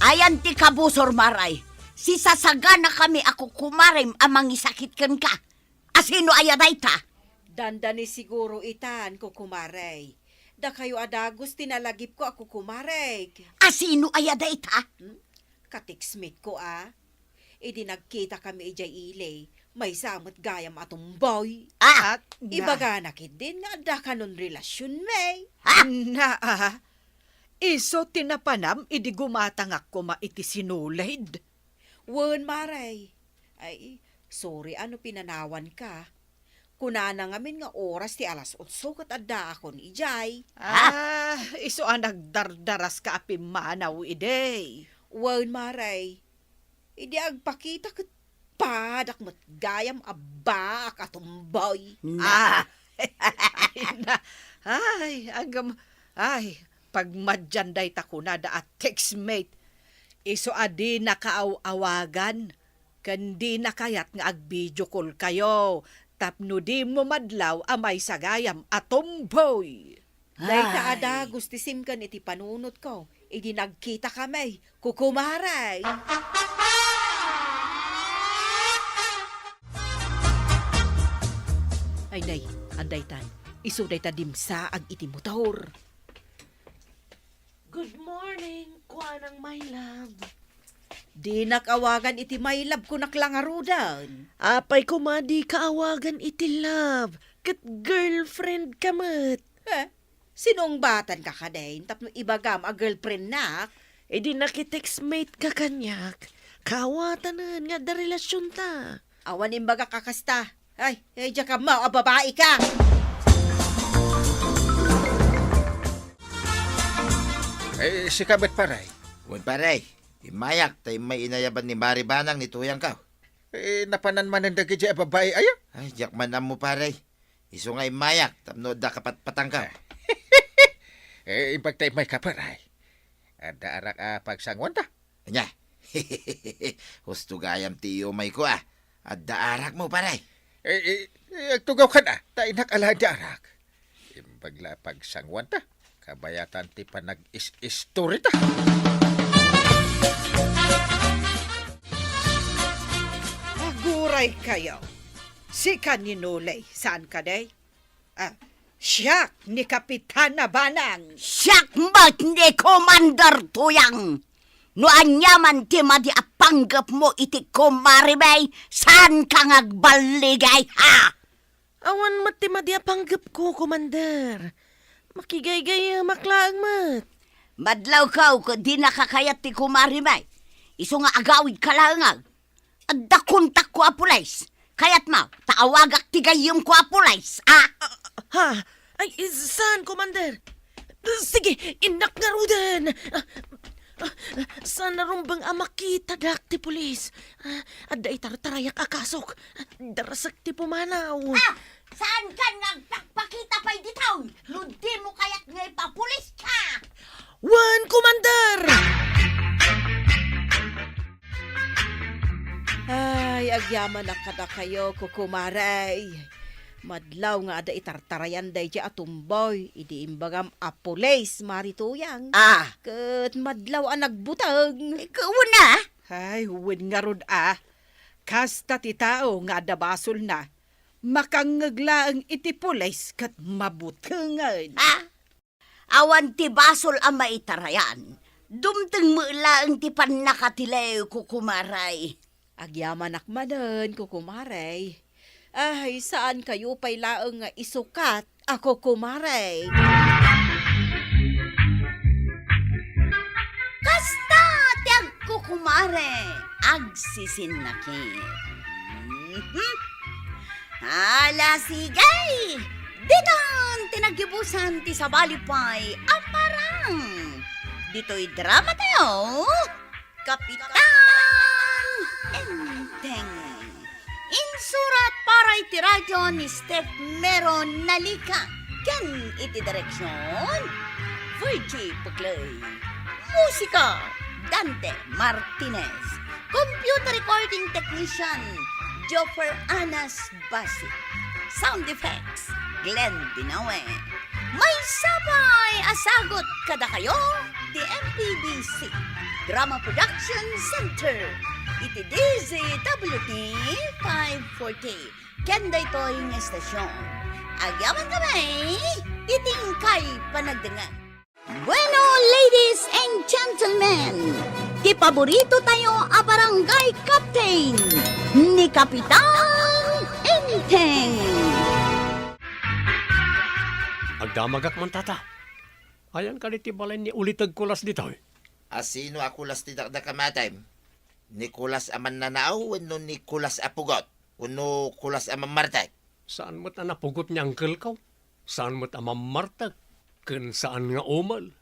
Ayan ti kabusor maray. Si sasagana kami ako kumarim amang isakit ken ka. Asino ayaday ta? Dandani siguro itan ko kumarey. Da kayo adagos tinalagip ko ako kumarey. Asino ayaday ta? Katiksmit ko Idi nagkita kami ijay ilay. May samot gayam atong boy. Ah, At Ibaga nakit din nga da kanon relasyon may. Iso tinapanam idi gumatangak ko maiti sinulid. Wen maray. Ay, sorry ano pinanawan ka. Kunana ngamin nga oras ti alas 8 kat adda akon ijay. Iso ang nagdardaras ka api manaw ide. Wen maray. Idi agpakita kat padak matgayam abba katumboy. Pag madyanday ta kunada at textmate, iso adi nakaawagan, kandi nakayat nga ag-video call kayo, tapno di mo madlaw amay sagayam atomboy. Dayta ada gustisim kan iti panunot ko. Idi nagkita kami, kukumaray. Ay day, anday tan, iso day ta dimsa ag iti motor. Good morning, kuanang my love. Di nakawagan iti may lab ko naklangarudan. Apay ko di kaawagan iti love. Kat girlfriend kamat. Sinong batan ka kadain tapno ibagam a girlfriend nak? E di nakitextmate ka kanyak. Kawatanan nga da relasyon ta. Awan imbaga kakasta. Ay, diya ka mo, babae ka. Si Kabet Paray. Wen paray, imayak tay may inayaban ni Maribanang ni Tuyang ka. Napanan man ang dagi dyan babae ayo. Ay, jak manam mo paray. Iso nga imayak, tapno da kapatpatang ka. Ibag tayo may kaparay. Ada arak pagsangwan ta. Anya, husto gayam tiyo may ko Adda arak mo paray. Tugaw ka na. Tainak ala di arak. Imbagla pagsangwan ta. Kabayatan ti pa nag-is-story ta. Aguray kayo. Si kaninulay, saan ka day? Siyak ni Kapitana Banang. Siyakmat ni Commander Tuyang. No anyaman ti madi apanggap mo iti kumaribay, saan kang agbaligay, ha? Awan mat ti madiapanggap ko, Commander. Makigay-gay maklaang mat. Madlaw ka ko di nakakayat ti kumaribay. Iso nga agawid ka lang Adda kontak ko apulays. Kayat ma, taawagak ti gayom ko apulays, Ha? Ay, saan, Commander? Sige, inak nga rudan. Saan narumbang makita dak ti pulis? Adda itartarayak akasok. Darasak ti pumanaw. Saan ka nagpakita pa'y ditaw? Ludi mo kaya't nga ipapulis ka! Wan, Commander! Ay, agyaman na kada kayo, kukumaray. Madlaw nga ada itartarayan day di atumboy. Idi imbagam apules, marituyang. Kat madlaw ang nagbutag. Ikaw na? Ay, huwin nga rod Kasta ti tao nga ada basol na. Makangaglaang iti pulis kat mabutangan. Awan ti basol ang maitarayan. Dumteng mo lang ti panakatilew kukumaray. Agyaman akmanan, kukumaray. Ay, saan kayo pa'y laang nga isukat ako kumaray? Kasta ti agkukumare, agsisinakit. Hala sigay, Dinan tinagibusan ti sabalipay aparang. Dito'y drama tayo. Kapitan Enteng. Insurat para iti radyo ni Steph Meron Nalika. Ken iti direksyon Virgie Puglay. Musika Dante Martinez. Computer recording technician Joffer Anas Basi. Sound effects Glenn Binawe. May sabay asagot kada kayo di MPBC Drama Production Center. Iti DZWT 540. Kenda ito'y ng estasyon. Agyaman kami, itingkay panagdangan. Bueno, ladies and gentlemen, di paborito tayo a barangay captain ni Kapitan Enteng. Agdamagak man tata. Ayan ka ti balay ni ulitag kulas dito. Asino akulas ti dakdakamatay? Nicolas aman nanaaw, wano Nicolas apugot, wano kulas aman martay. Saan mo't napugot niya angkel ka? Saan mo't amamartag? Kun saan nga umal?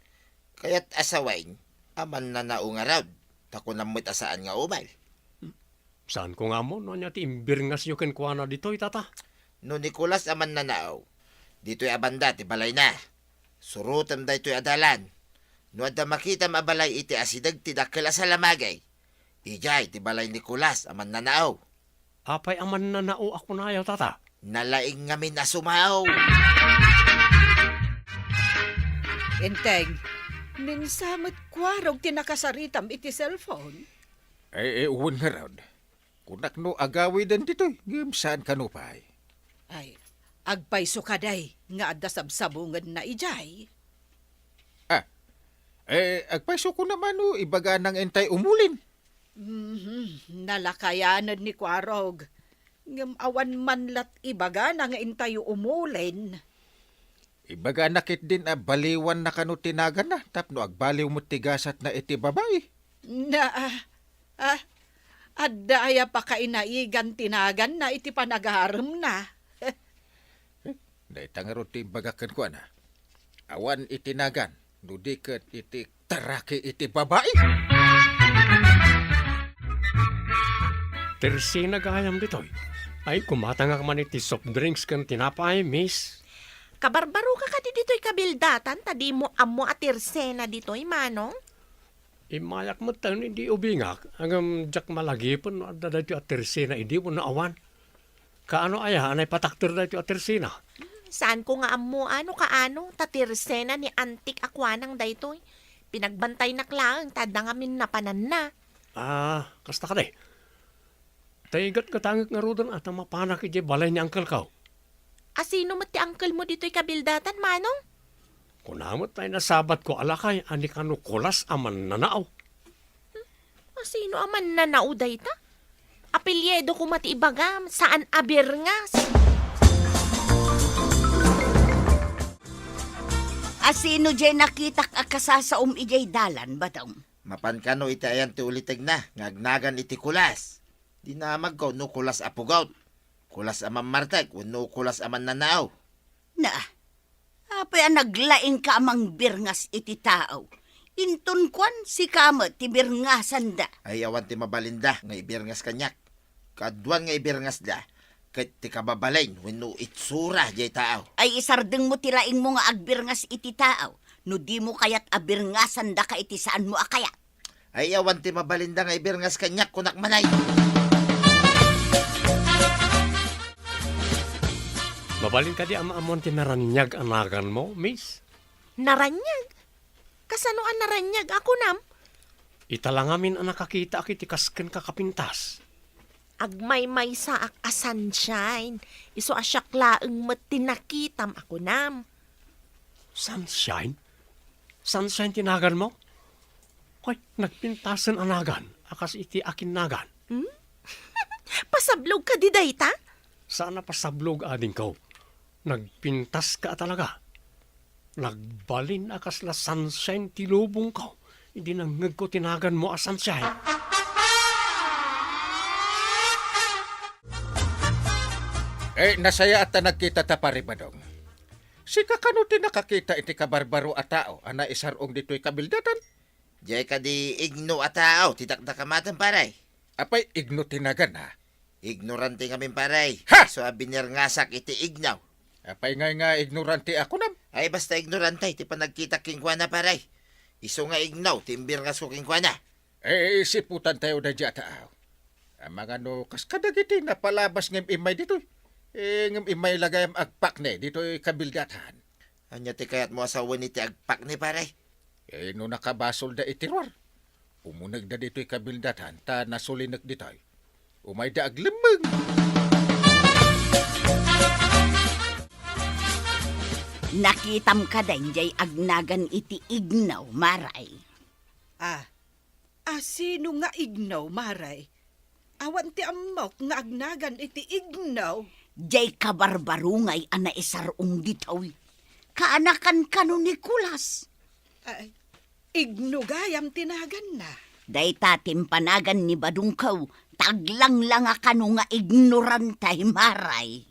Kaya't asawain, aman nanaaw nga raw, tako na mo't asaan nga umal. Saan ko nga mo? No niya ti imbirngas yu kenkwana dito, tata? No Nicolas aman nanaaw, dito'y abanda ti balay na. Surutam da ito'y adalan. No adda makita mabalay iti asidag ti dakkel asalamagay. Ijay ti balay Nicolas aman nanaaw. Apay aman nanao ako na ayaw, tata. Nalaing ngamin na sumaw. Enteng, ninsamot kwarog tinakasaritam iti cellphone. Uwan nga raw. Kunak no agawi din dito'y. Saan ka no pa'y? Ay, agpayso kaday nga adda sabsabungad na ijay. Agpaiso ko naman no, ibaga ng entay umulin. Nalakayanan ni kwarog. Ngam awan manlat ibaga na nga intayo umulin. Ibaga nakit din baliwan na kanu tinagan na, tapno agbaliw mo tigasat na iti babay. Adda aya pa kainaigan tinagan na iti panagaharem na. Dahil tangaro ti bagakan ko na. Awan itinagan, nudikat iti taraki iti babay. Tersi nagayam dito. Ay, kumatanga ka man iti soft drinks kan tinapay, miss. Kabarbaro ka kadi dito'y kabildatan, tadi mo amo at irsena dito'y manong. Imayak mo tayo, hindi ubingak. Hanggang jak malagi po, no, adda dito at tersi na, hindi mo naawan. Kaano aya, anay patakter dito at tersi na. Saan ko nga amo, kaano, tatirsena ni antik akwanang daytoy. Pinagbantay na klaang, tadangamin na panan na. Kasta ka day. Taigat katangik nga rudan at mapanak iti balay ni Uncle Kaw. Asino mo ti uncle mo dito'y kabildatan, manong? Kunamot tayo na sabat ko alakay, ani kanu kulas aman nanaaw. Asino aman na nauday ta? Apelyedo ko mati ibagam, saan abirngas? Asino jay nakitak akasasaom ijay dalan, batang? Mapan ka no iti ayan ti ulitag na, ngagnagan iti kulas. Di namag ko no kulas apugaw. Kulas aman martag, no kulas aman nanaaw. Na, apay naglaing ka amang birngas iti tao. Inton kwan si kama ti birngasan da. Ay awan ti mabalinda, nga ibirngas kanyak. Kaduan nga ibirngas da, kat ti kababalain, no itsura jay taaw. Ay isardeng mo tilaing mo nga agbirngas iti tao. No di mo kayat abirngasan da ka iti saan mo akayat. Ay awan ti mabalinda nga ibirngas kanyak kunak manay. Mabalin ka di ama-amon tinaranyag anagan mo, miss? Naranyag? Kasano ang naranyag ako nam? Italangamin ang nakakita akiti kasken kakapintas. Agmay-may sa ak a sunshine. Iso asyaklaeng matinakitam ako nam. Sunshine? Sunshine tinagan mo? Hoy, nagpintasan anagan. Akas iti akin nagan. Pasablog ka di dayta? Sana pasablog ading ko. Nagpintas ka talaga. Nagbalin akas la sunshine tilubong ko. Hindi nangag ko tinagan mo a sunshine. Nasaya at nagkita ta pari badong. Si kakano ti nakakita iti kabarbaro a tao, ana isarong dito'y kabildatan. Jay ka di igno at tao, tidakdakamatan paray. Apay igno tinagan ha. Ignorante kami paray. Ha! So binirngasak iti ignaw. Apay nga ignorante ako nam. Ay basta ignorante, ti pa nagkita kingkwana paray. Iso nga ignaw, timbirngas ko kingkwana. Siputan tayo na dya tao. Ang mga no, kas kadagiti napalabas ng imay dito'y. Ng imay lagay ang agpak ne, dito'y kabildatan. Anya ti kayat mo asawa ni ti agpak ni paray. No nakabasol da itirwar. Umunag da dito'y kabildatan, ta nasulinak dito'y. Umay da aglimang. Nakitam ka din jay agnagan iti ignaw, maray. Sino nga ignaw, maray? Awan ti amok nga agnagan iti ignaw. Jay kabarbarungay ana isarong ditaw. Kaanakan kano ni Kulas. Igno gayam tinagan na. Day tatimpanagan ni Badungkaw, taglang lang kano nga ignorantay, maray.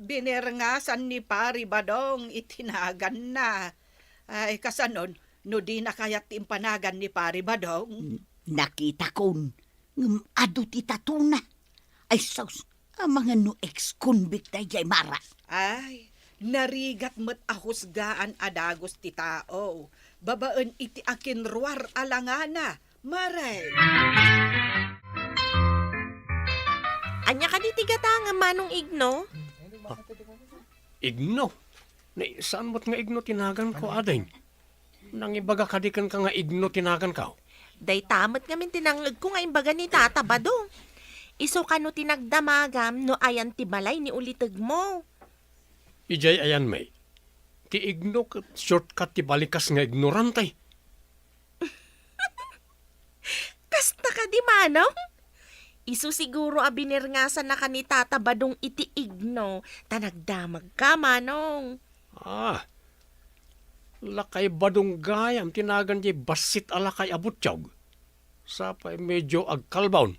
Binirngasan ni Pari Badong itinagan na. Kasanon, no di na kayat timpanagan ni Pari Badong. Nakita kon, ado ti tatuna. Ay sus, ang mga no ex-convict ay jay mara. Narigat met ahusgaan adagos ti tao. Babaan iti akinruar alangana, maray. Anya ka di tigata nga manong igno? Igno? Saan mo't nga igno tinagan ko, ading? Nang ibaga kadikan ka nga igno tinagan ka. Day tamat ngamin tinangag ko nga imbaga ni Tata Badong. Iso ka no tinagdamagam no ayan ti balay ni ulitag mo. Ijay ayan may. Ti igno kat shortcut ti balikas nga ignorantay. Kasta ka di manong? Isu siguro abinirngasan na ka ni Tata Badong iti igno. Tanagdamag ka, manong. Lakay Badong gayam tinagan di basit alakay abutyaw. Sapay medyo agkalbaon.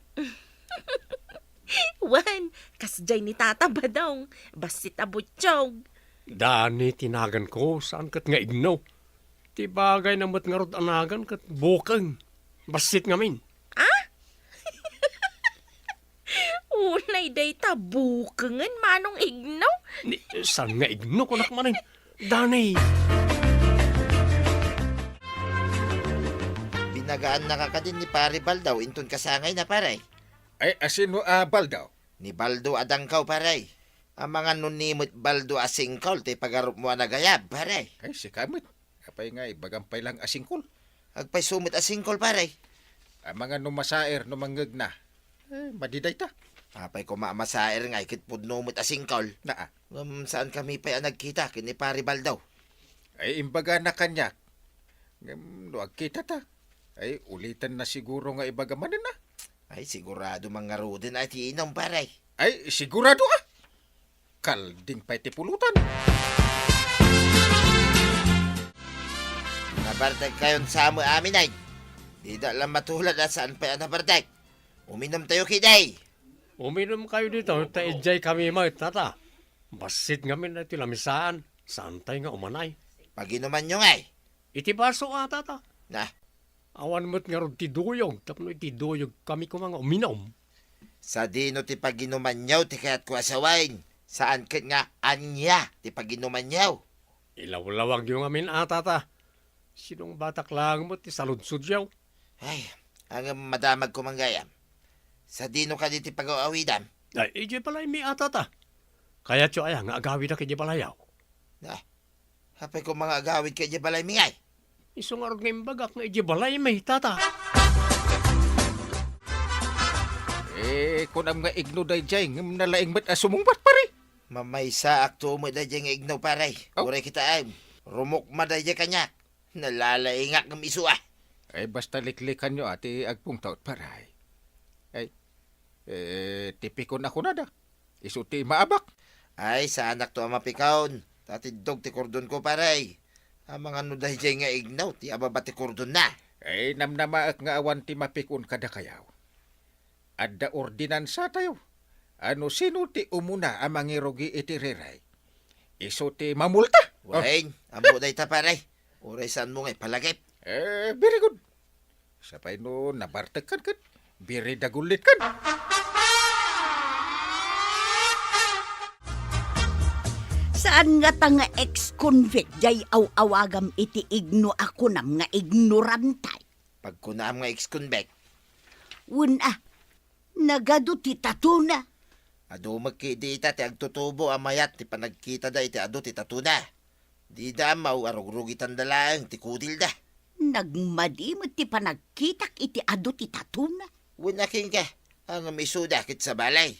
Wan, kasjay ni Tata Badong. Basit abutsyog. Dani tinagan ko saan kat nga igno. Ti bagay na mat nga rod anagan kat bukang. Basit ngamin. Unay day tabukangan manong igno. Saan nga igno ko nakmanin? Dani. Binagaan na ka din ni Pari Baldaw, inton kasangay na paray. Asino Baldaw? Ni Baldo adangkaw paray. Ang mga nunimot Baldo asingkol, ti pagarup mo na gayab paray. Si kamit. Apay nga, ibagampay lang asingkol. Agpay sumit asingkol paray. Ang mga numasair, numangag na. Madiday ta. Apay ko maamasair nga, ikit pudnumot asingkol. Naa. Saan kami pa nagkita, kini Pari Baldaw? Imbaga na kanyak. No, agkita ta. Ulitan na siguro nga ibagamanan na. Sigurado mga rodin ay tiinom paray. Sigurado ka. Kalding pa'y tipulutan. Nabartag kayon sa amo amin ay. Di da lang matulad at saan pa nabartag. Uminom tayo kiday. Uminom kayo dito, taijay kami mga tata. Basit ngamin na tilamisaan. Santay nga umanay. Pag-inuman nyo ngay. Iti baso tata. Na. Awan mo't nga ron tiduyog. Tapno itiduyog kami ko mga uminom. Sa dino ti pag-inuman nyaw, ti kaya't ko asawain. Saan kat nga anya ti pag-inuman nyaw. Ilaw-lawag yung amin tata. Sinong batak lang mo ti saludsud yaw. Ang madamag ko manggayam. Sa dino ka diti pag-aawidam. Ije palay mi tata. Kaya tiyo nga agawid na kaya palayaw. Hapay ko mga agawid kaya balay mingay. Isong arog ng bagak na ije balay may tata. Kung ang mga igno day jay, ngam nalaing mat asumungbat pare. Mamaysa akto mo day nga ignaw paray. Uray kita ay. Rumok maday kanya. Nalalaingak ng isu Basta liklikan nyo ati agpong taot paray. Tipikon ako na da. Isuti maabak. Sa anak to ang mapikaon. Tatidog ti kordon ko paray. Ang mga nuday nga ignaw, ti ababa ti kordon na. Namnamaak nga awan ti mapikon kada kayaw. Adda ordinansa tayo. Sino ti umuna ang mangirugi iti riray? iso ti mamulta. Wain, amo day ta pare. Uray saan mo ngay palagip. Very good. Sapay no nabartekan kan. Biri dagulit kan. Saan nga ta nga ex-convict jay aw-awagam iti igno ako nam nga ignorantay. Pagkunaam nga ex-convict, Una, nagado ti tatuna. ado magkidi ita ti agtutubo amayat ti panagkita da iti ado ti tatuna. Di da mau arugrugitan dalaang ti kudil da. Nagmadimot ti panagkitak iti ado ti tatuna. Winaking ka, ang misuda kit sa balay.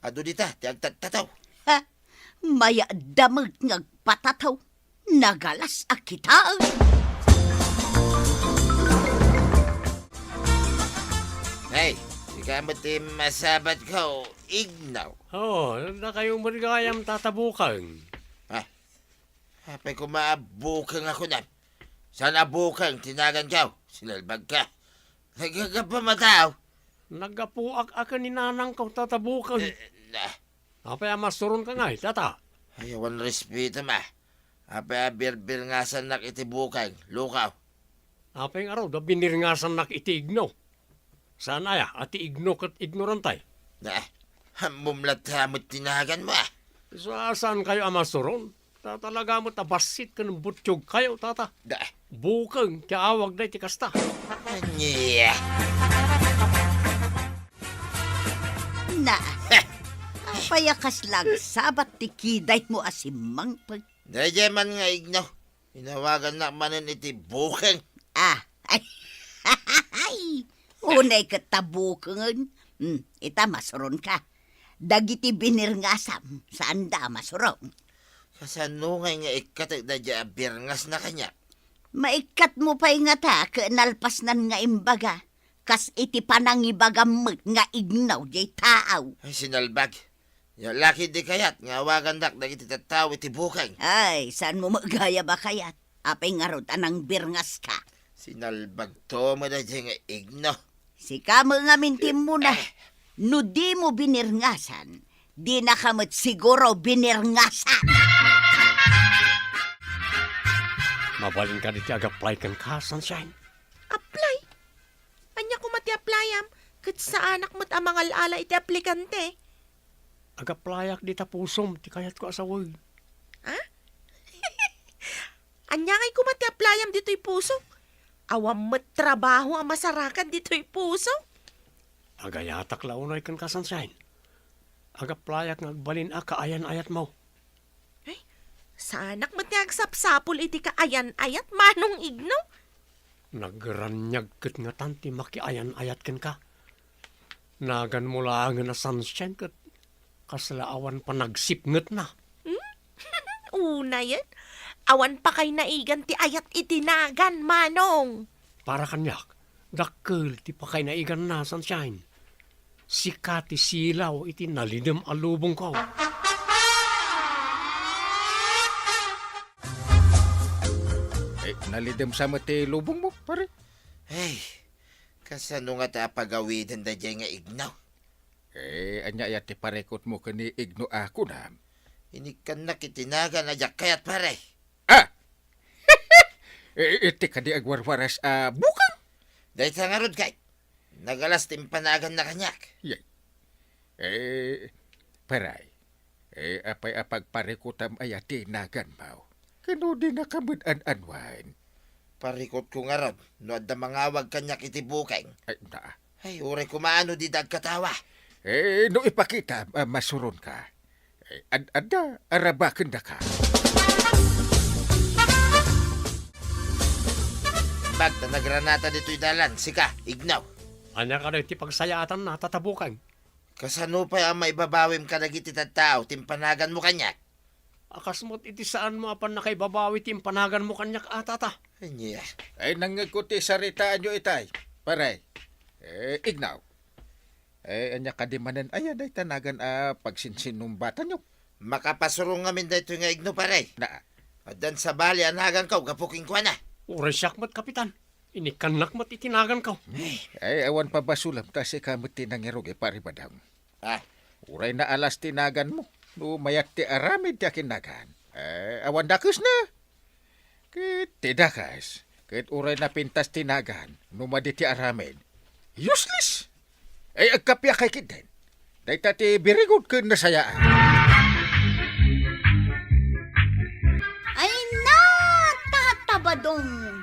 Ado dita ti agtatataw. Ha? Maya damag ngagpatataw. Nagalas akita. Hey, ika mo ti masabat ko, ignaw. Oh, na kayong marigayam tatabukan. Hapay ko maabukang ako na. Saan abukang tinagan ka? Sinalbag ka. Nagagapamataw. Nagapuak ako ni nanang ko tatabukan. Apay amasurun ka nga, tata. Ayawan respeto ma. Apay birbir nga sa nakitibukang, lukaw. Apay nga raw, da binirngasan nak iti igno. Saan aya, ati igno kat ignorantay. Mumlat hamot tinagan mo. Saan kayo amasurun? Talaga mo tabasit ka ng butsyog kayo, tata. Bukang, kaawag na iti kasta. Anya. Na, payakas lang sabat ti kiday mo asimang pag... Daya man nga ignaw. Inawagan na manan iti bukang. Ay, unay katabukangan. Ita masuron ka. Dagiti binirngasam, saan da masuron? Kasano nga ikat na dya birngas na kanya. Maikat mo pa'y nga ta, kanalpasnan nga imbaga. Kas iti panangibagamot nga ignaw jay taaw. Ay, sinalbag. Yung laki di kayat, nga awagan dak na iti tataw iti bukang. Ay, saan mo magaya ba kayat? Apay nga rod anang birngas ka. Sinalbag to mo na dya nga igno. Si kamo nga mintim mo na. No di mo binirngasan, di na kamot siguro binirngasan. Mabalin ka ditiag-apply kan ka, Sunshine. Apply? Anya ko mati-applyam, kat sa anak mo't ang mga ala iti aplikante. Agaplayak di tapusom, ti kayat ko asaway. Anya ngay ko mati-applyam dito'y puso. Awam mo't trabaho ang masarakan dito'y puso. Agayatak launay kan ka, Sunshine. Agaplayak nga agbalin kaayan-ayat mo. Sa anak mo't agsapsapol iti kaayan-ayat manong igno. Nagranyag kat nga tanti makiayan-ayat kan ka. Nagan mo lang na Sunshine kat kaslaawan pa nagsipnget na. Una yan. Awan pa kay naigan ti ayat itinagan, manong. Para kanyak, dakkel ti pakay naigan na, Sunshine. Sikati silaw iti nalidem alubong ko. Nalidem sa mati lubong mo, pare. Ay, kasano nga ta pagawidan da dya nga ignaw. Anya yati parekot mo kani igno ako na. Inikan na kitinagan na dya kayat pare. Iti ka di agwarwaras bukang. Dahil sa nga rod kay, nagalas timpanagan na kanyak. Paray. Apay apagparekutam ayati nagan mo. Kano di nakamud-an-anwan. Parikot ko nga rod, no adda mangawag kanyak iti bukeng. Ay, uray kumaano di dagkatawa. No ipakita, masuron ka. Adda, arabakan na ka. Bagta nagranata dito'y dalan, sika, ignaw. Anya ka na iti pagsayatan na tatabukan. Kasano pa ang maibabawim ka nagiti tattao, timpanagan mo kanyak. Akasmot iti saan mo apan nakaibabawi timpanagan mo kanyak atata. Anya. Ay nangakuti saritaan nyo itay. Paray. Ignaw. Anya kadimanan, ayan ay tanagan pagsinsinumbatan nyo. Makapasurong ngamin dito nga igno pare. Adan sa bali anagan ka, gapuking kwa na. Uray siyak mat kapitan. Inikanak mat itinagan ka. Ay awan pa basulam kasi kamot tinangirog pare badang. Uray na alas tinagan mo. No mayat ti aramid ti akinagan. Awan dakus na. Kit tidakas. Kit uray na pintas tinagan. Numadi ti aramen. Useless. Agkapya kay kiden. Day tati birigod kun nasayaan. Ay na, tatabadong.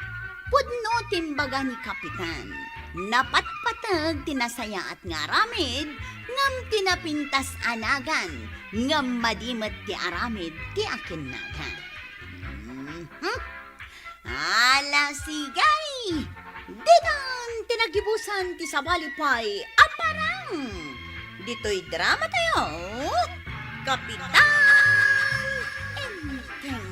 Pudno timbaga ni Kapitan. Napatpatag tinasaya at ngaramid, ngam tinapintas anagan, ngam madimat ti aramid ti akinagan. Ala sigay! Ditan tinagibusan ti sabalipay aparang. Dito'y drama tayo. Kapitan Enteng.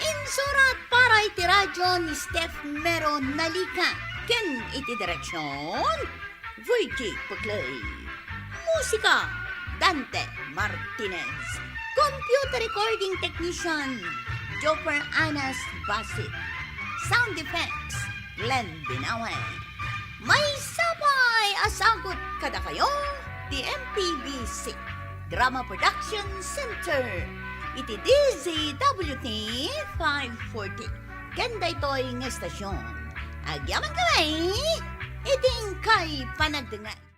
Insurat para iti radyo ni Steph Meron Nalika. Ken iti direksyon, Virgie Puglay. Musika, Dante Martinez. Computer recording technician, Joper Anas Basit. Sound effects, Glenn Binaway. May sabay asagot kada kayo, the MPBC Drama Production Center. Iti DZWT 540. Ganda ito'y ng estasyon. Agyaman kami, iting kay panagdangan.